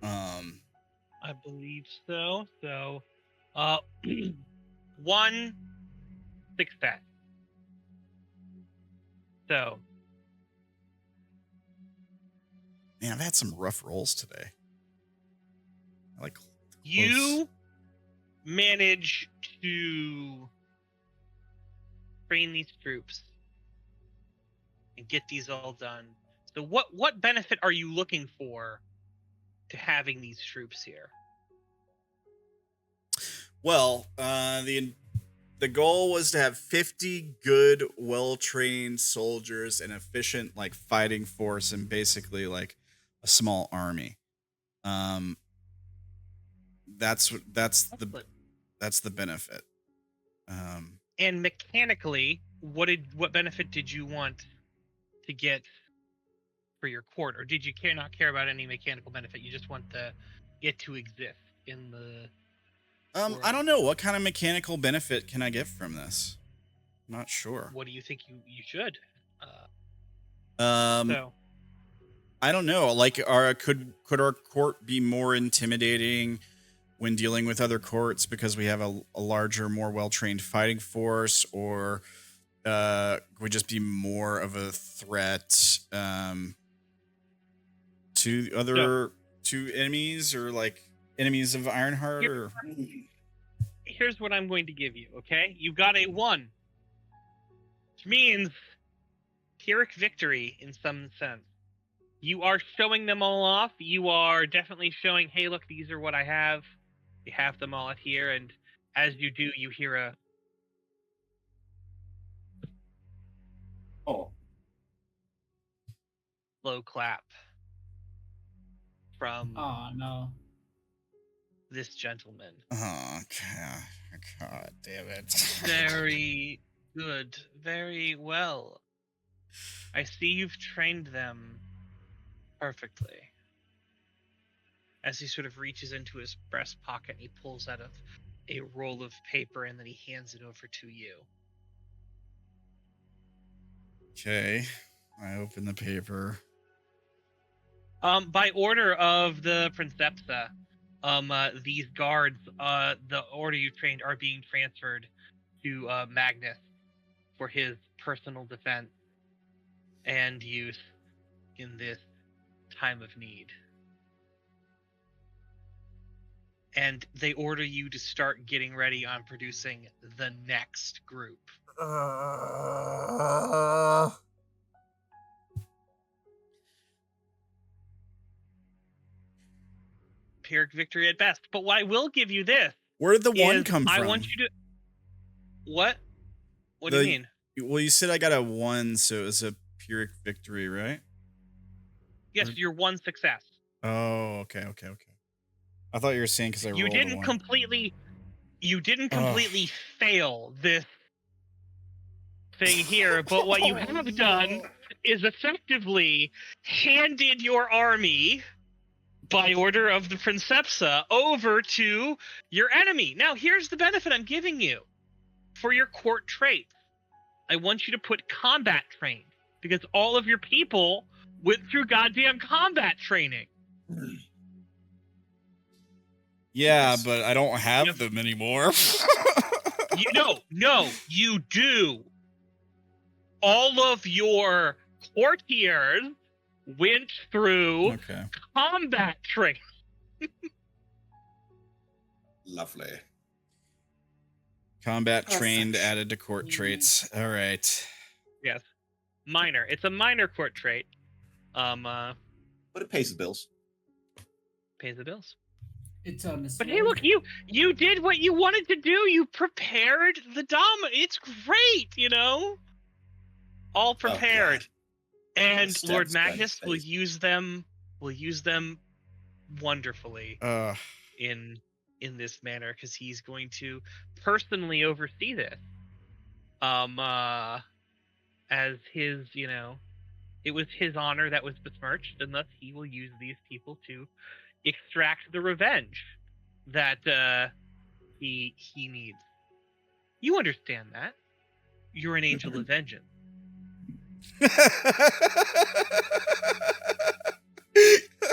I believe so. So, 1 success. So, man, I've had some rough rolls today. Like you manage to train these troops and get these all done. So, what benefit are you looking for to having these troops here? Well, the goal was to have 50 good, well-trained soldiers and efficient like fighting force, and basically like a small army. That's the benefit. And mechanically, what benefit did you want to get for your court, or did you not care about any mechanical benefit? You just want it to exist in the world? I don't know. What kind of mechanical benefit can I get from this? I'm not sure. What do you think you should? So I don't know. Like, could our court be more intimidating when dealing with other courts because we have a larger, more well-trained fighting force, or would we just be more of a threat to other to enemies, or like enemies of Ironheart? Here's what I'm going to give you. Okay, you've got a 1, which means Pyrrhic victory in some sense. You are showing them all off. You are definitely showing, hey, look, these are what I have. You have them all out here, and as you do, you hear a low clap from this gentleman. Oh, God damn it. Very good. Very well. I see you've trained them perfectly. As he sort of reaches into his breast pocket, he pulls out a roll of paper, and then he hands it over to you. Okay. I open the paper. By order of the Princepsa, these guards, the order you trained, are being transferred to Magnus for his personal defense and use in this time of need. And they order you to start getting ready on producing the next group. Pyrrhic victory at best. But what I will give you this. Where did the 1 come from? I want you to... What? What do you mean? Well, you said I got a 1, so it was a Pyrrhic victory, right? Yes, your 1 success. Oh, okay. I thought you were saying because I rolled a 1. You didn't completely fail this thing here, but what you have done is effectively handed your army by order of the Princepsa over to your enemy. Now, here's the benefit I'm giving you. For your court traits, I want you to put combat trained, because all of your people went through goddamn combat training. Yeah, but I don't have them anymore. No, you do. All of your courtiers went through combat training. Lovely. Combat trained added to court traits. All right. Yes. Minor. It's a minor court trait. But it pays the bills. Pays the bills. It's honest. But hey, look, you did what you wanted to do. You prepared the dom. It's great, you know? All prepared. And Lord Magnus will use them wonderfully in this manner, because he's going to personally oversee this. As his, you know, it was his honor that was besmirched, and thus he will use these people to extract the revenge that he needs. You understand that? You're an angel of vengeance.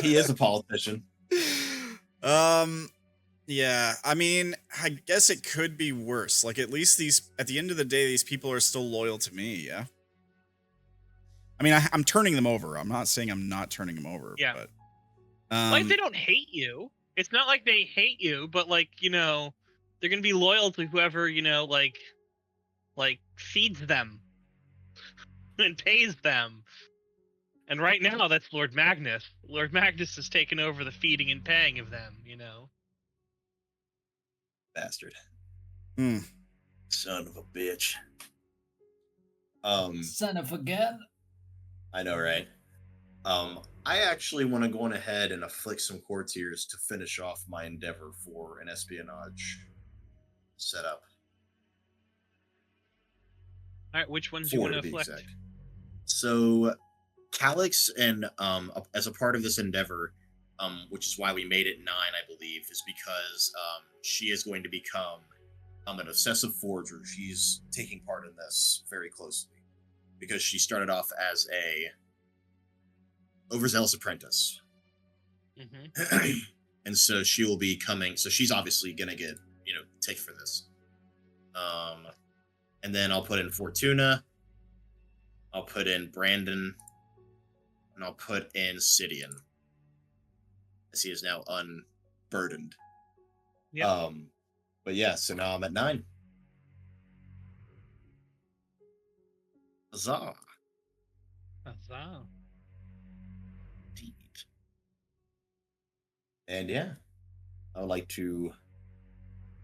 He is a politician. Yeah, I mean, I guess it could be worse. Like, at least at the end of the day, these people are still loyal to me, yeah? I mean, I'm turning them over. I'm not saying I'm not turning them over. Yeah. But, like, they don't hate you. It's not like they hate you, but, like, you know, they're going to be loyal to whoever, you know, like feeds them and pays them. And right now, that's Lord Magnus. Lord Magnus has taken over the feeding and paying of them, you know? Bastard. Hmm. Son of a bitch. Son of a gun. I know, right? I actually want to go on ahead and afflict some courtiers to finish off my endeavor for an espionage setup. All right, which ones do you want to afflict? Exact. So, Calix, and as a part of this endeavor, which is why we made it 9, I believe, is because she is going to become an obsessive forger. She's taking part in this very closely because she started off as a overzealous apprentice. Mm-hmm. And so she will be coming. So she's obviously going to get, you know, take for this. And then I'll put in Fortuna. I'll put in Brandon. And I'll put in Sidian, as he is now unburdened. Yep. But yeah, so now I'm at 9. Huzzah. Huzzah. Indeed. And yeah, I would like to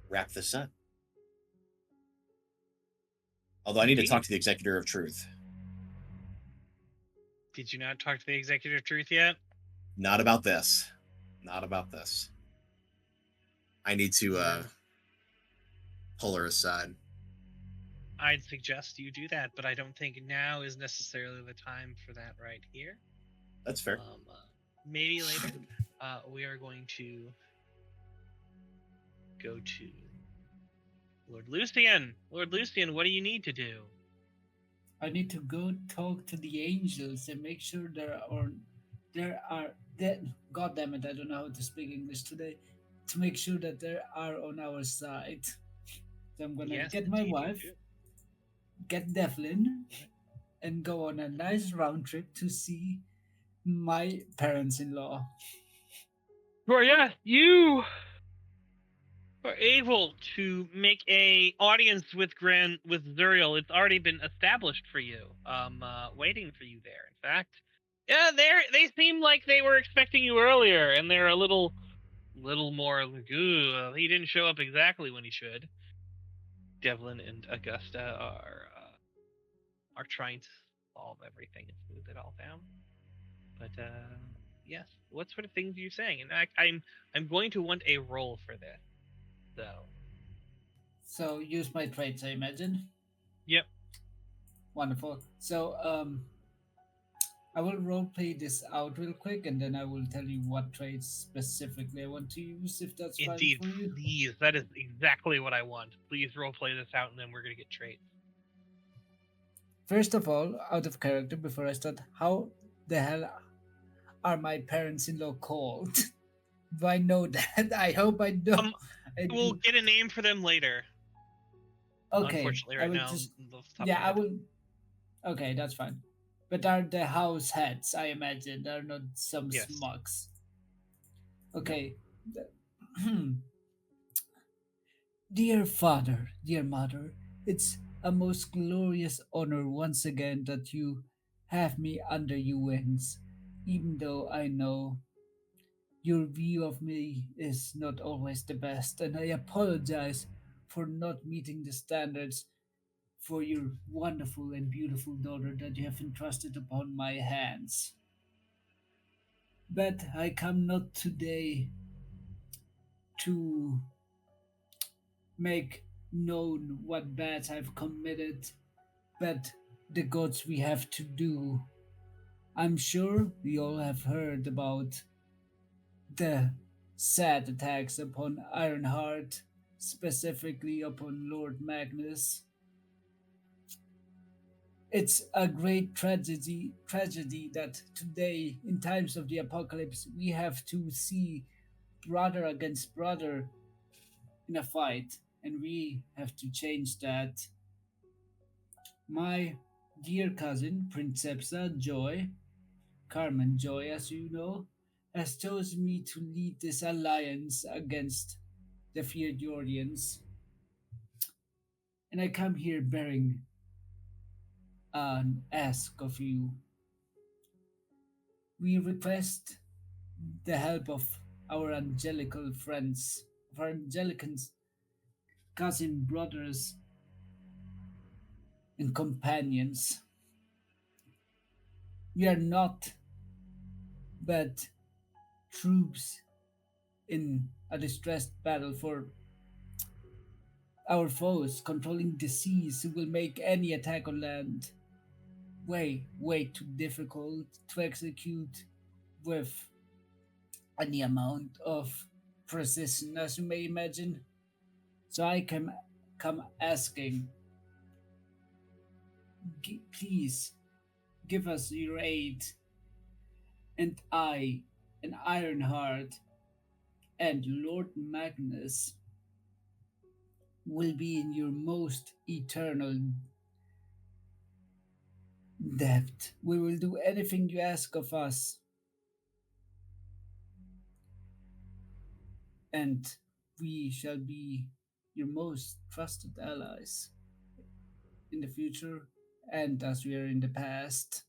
wrap this up. Although I need to talk to the Executor of Truth. Did you not talk to the Executor of Truth yet? Not about this. Not about this. I need to pull her aside. I'd suggest you do that, but I don't think now is necessarily the time for that right here. That's fair. Maybe later. We are going to go to Lord Lucien. Lord Lucien, what do you need to do? I need to go talk to the angels and make sure God damn it, I don't know how to speak English today. To make sure that they are on our side. So I'm gonna get my wife, get Devlin, and go on a nice round trip to see my parents-in-law. Well, yeah, you are able to make a audience with Zuriel. It's already been established for you. Waiting for you there. In fact, yeah, they seem like they were expecting you earlier, and they're a little more like, ooh, he didn't show up exactly when he should. Devlin and Augusta are trying to solve everything and smooth it all down. But yes, what sort of things are you saying? And I'm going to want a roll for this. So use my traits, I imagine. Yep. Wonderful. So I will roleplay this out real quick, and then I will tell you what traits specifically I want to use, if that's fine Indeed, for you. please. That is exactly what I want. Please roleplay this out, and then we're gonna get traits. First of all, out of character, before I start, how the hell are my parents-in-law called? Do I know that? I hope I know. I We'll do. get a name for them later. Okay, Unfortunately, I right will now, just. off the top of Yeah, my I head. will. Okay, that's fine. But are the house heads? I imagine they're not some Yes. smugs. Okay. Dear father, dear mother, it's a most glorious honor once again that you have me under your wings, even though I know your view of me is not always the best, and I apologize for not meeting the standards for your wonderful and beautiful daughter that you have entrusted upon my hands. But I come not today to make known what bads I've committed, but the gods we have to do. I'm sure we all have heard about the sad attacks upon Ironheart, specifically upon Lord Magnus. It's a great tragedy that today, in times of the apocalypse, we have to see brother against brother in a fight, and we have to change that. My dear cousin, Princepsa Joy, Carmen Joy, as you know, has chosen me to lead this alliance against the Fjordwarians, and I come here bearing an ask of you. We request the help of our angelical friends, of our angelican cousin brothers and companions. We are not but troops in a distressed battle for our foes, controlling the seas who will make any attack on land way too difficult to execute with any amount of precision, as you may imagine. So I can come asking, please give us your aid, and I, an Ironheart, and Lord Magnus will be in your most eternal debt. We will do anything you ask of us, and we shall be your most trusted allies in the future and as we are in the past.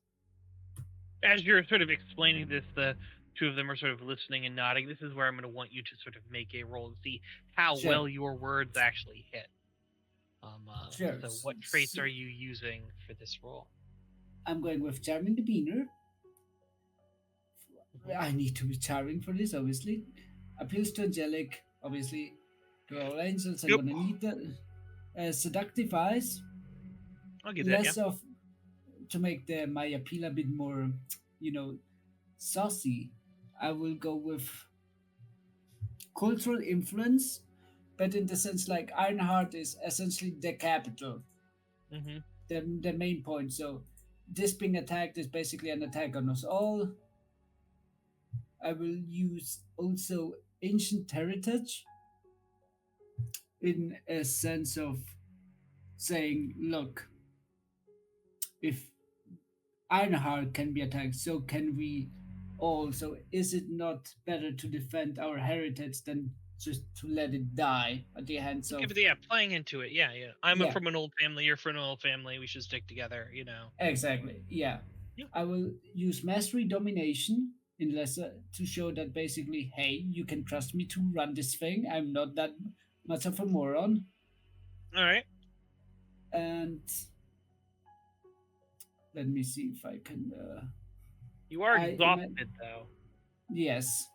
As you're sort of explaining this, the two of them are sort of listening and nodding. This is where I'm going to want you to sort of make a roll and see how Sure. well your words actually hit. Sure. So, what traits are you using for this role? I'm going with charming demeanor. I need to be charming for this, obviously. Appeals to angelic, obviously. To all angels, I'm Yep. gonna need that. Seductive eyes, I'll give that. less of to make my appeal a bit more, you know, saucy. I will go with cultural influence, but in the sense like Ironheart is essentially the capital, Mm-hmm. the main point. So this being attacked is basically an attack on us all. I will use also ancient heritage in a sense of saying, look, if Ironheart can be attacked, so can we all. So is it not better to defend our heritage than just to let it die at the hands of? Yeah, playing into it. Yeah. I'm Yeah. from an old family. You're from an old family. We should stick together. Exactly. Yeah. Yeah. I will use mastery domination in lesser to show that basically, hey, you can trust me to run this thing. I'm not that much of a moron. All right. And let me see if I can. You are exhausted, though. Yes.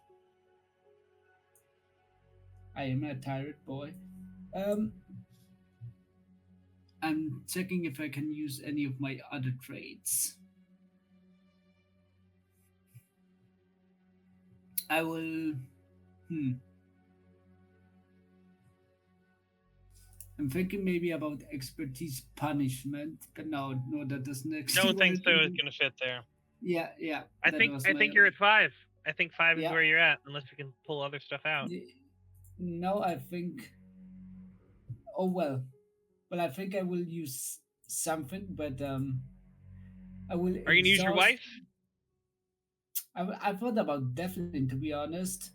I am a tired boy. I'm checking if I can use any of my other traits. I will. Hmm. I'm thinking maybe about expertise punishment, but no, that doesn't actually Don't think work. so. It's gonna fit there. Yeah, I that think was I my. think you're at 5. I think 5 is Yeah, where you're at, unless you can pull other stuff out. no, I think. Oh well, I think I will use something, but I will Are you gonna use your exhaust. wife? I thought about Devlin, to be honest.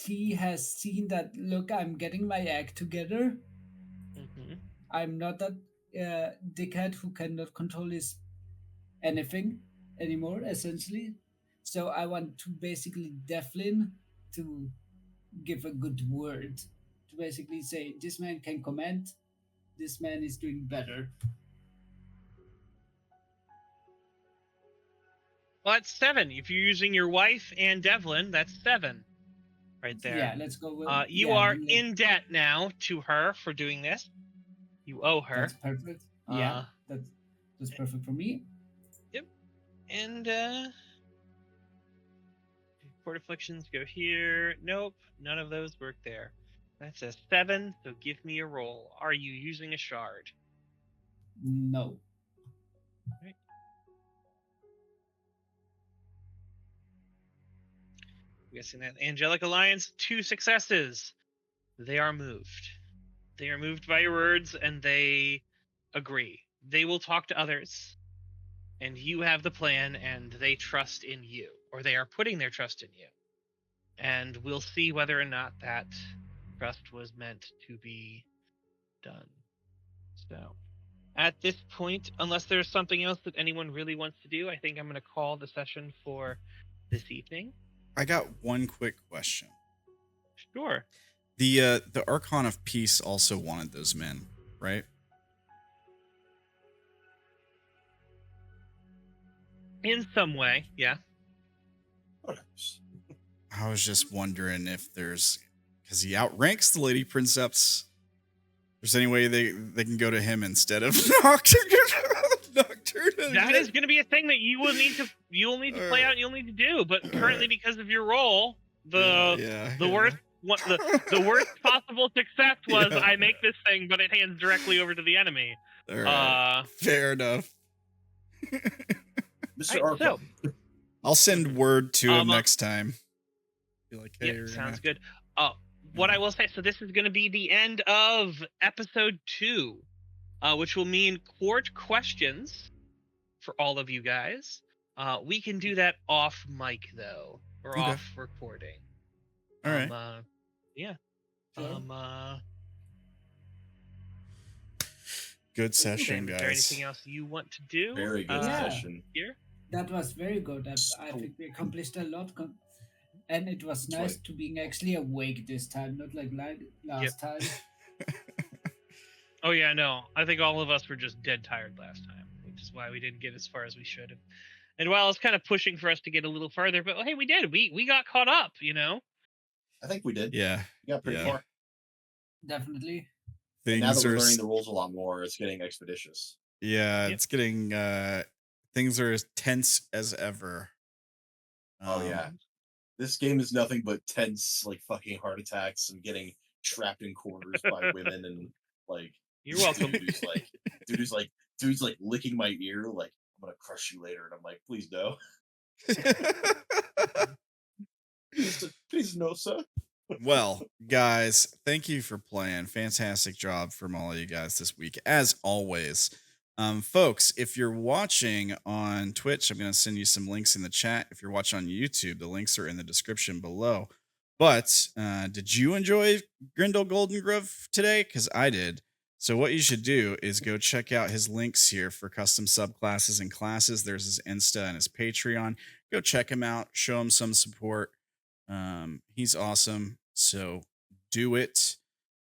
He has seen that. Look, I'm getting my act together. Mm-hmm. I'm not that dickhead who cannot control his anything anymore, essentially. So I want to basically Devlin to give a good word, to basically say this man can comment, this man is doing better. Well, that's 7. If you're using your wife and Devlin, that's 7 right there. Yeah, let's go with. You Yeah, are in debt now to her for doing this. You owe her. That's perfect. Yeah, that's perfect for me. Yep. And Court afflictions go here. Nope, none of those work there. That's a 7, so give me a roll. Are you using a shard? No. Right. I'm guessing that Angelic Alliance, 2 successes. They are moved. They are moved by your words, and they agree. They will talk to others, and you have the plan, and they trust in you, or they are putting their trust in you. And we'll see whether or not that trust was meant to be done. So, at this point, unless there's something else that anyone really wants to do, I think I'm going to call the session for this evening. I got one quick question. Sure. The Archon of Peace also wanted those men, right? In some way, yeah. I was just wondering if there's, because he outranks the Lady Princepsa, there's any way they can go to him instead of Nocturne. Nocturne. That is going to be a thing that you will need to play out and you'll need to do. But currently, because of your role, the worst the worst possible success was I make this thing, but it hands directly over to the enemy. All right. Fair enough. Mr. Arkham. So, I'll send word to him next time. Be like, hey, yeah, sounds good. What I will say, so this is going to be the end of episode 2, which will mean court questions for all of you guys. We can do that off mic though, or off recording. All right. Yeah. Good session, guys. Is there anything else you want to do? Very good session. Here? That was very good. I think we accomplished a lot. And it was nice to being actually awake this time, not like last time. Oh yeah, no. I think all of us were just dead tired last time, which is why we didn't get as far as we should have. And while it's kind of pushing for us to get a little further, but hey, we did. We got caught up, you know? I think we did. Yeah. We got pretty far. Definitely. Now that we're learning the rules a lot more, it's getting expeditious. Yeah, it's getting things are as tense as ever. Oh yeah. This game is nothing but tense, like fucking heart attacks and getting trapped in corners by women and like. You're welcome. Dude's like licking my ear, like I'm gonna crush you later, and I'm like, please no. please no, sir. Well, guys, thank you for playing. Fantastic job from all of you guys this week, as always. Folks, if you're watching on Twitch, I'm going to send you some links in the chat. If you're watching on YouTube, the links are in the description below. But did you enjoy Grendall Goldengrove today? Because I did. So what you should do is go check out his links here for custom subclasses and classes. There's his Insta and his Patreon. Go check him out. Show him some support. He's awesome. So do it.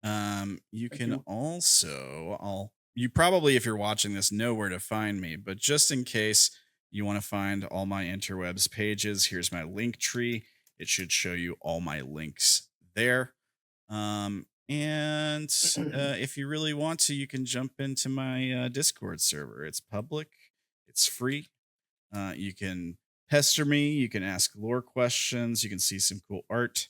You can also, you probably, if you're watching this, know where to find me, but just in case you want to find all my interwebs pages, here's my link tree. It should show you all my links there. And if you really want to, you can jump into my Discord server. It's public. It's free. You can pester me. You can ask lore questions. You can see some cool art.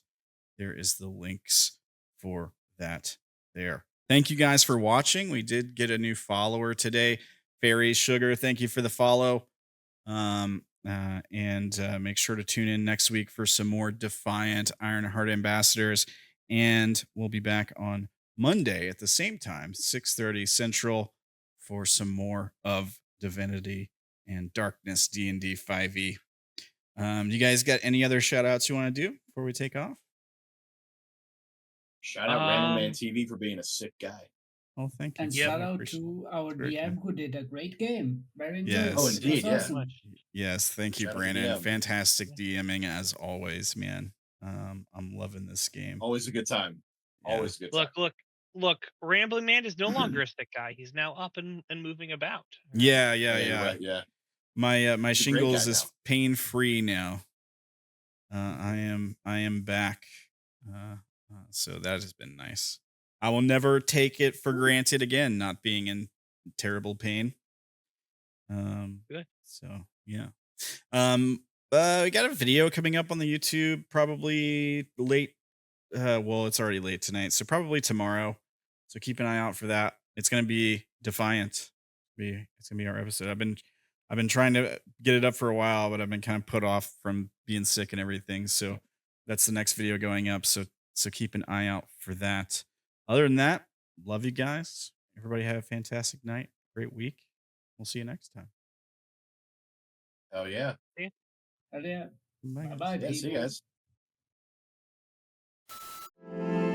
There is the links for that there. Thank you guys for watching. We did get a new follower today. Fairy Sugar, thank you for the follow. Make sure to tune in next week for some more Defiant Ironheart Ambassadors. And we'll be back on Monday at the same time, 6:30 Central, for some more of Divinity and Darkness D&D 5e. You guys got any other shout outs you want to do before we take off? Shout out Random Man TV for being a sick guy. Oh, thank you. And Yep. shout out to our Great DM game. who did a great game. Very good. Yes. Oh, It was indeed, yeah. awesome. Yes, thank you, Shout out to Brandon. DM. Fantastic DMing as always, man. I'm loving this game. Always a good time. Yeah. Always a good time. Look. Rambling Man is no longer a sick guy. He's now up and moving about. Yeah. you're right, yeah. My He's a great shingles guy is now. pain free now. I am back. So that has been nice. I will never take it for granted again, not being in terrible pain. Good. So yeah. We got a video coming up on the YouTube probably late. Well, it's already late tonight, so probably tomorrow. So keep an eye out for that. It's gonna be Defiant. It's gonna be our episode. I've been trying to get it up for a while, but I've been kind of put off from being sick and everything. So that's the next video going up. So keep an eye out for that. Other than that, love you guys. Everybody have a fantastic night. Great week. We'll see you next time. Oh, yeah. Hell yeah. Bye, guys. Bye-bye, Yeah, see you people. guys.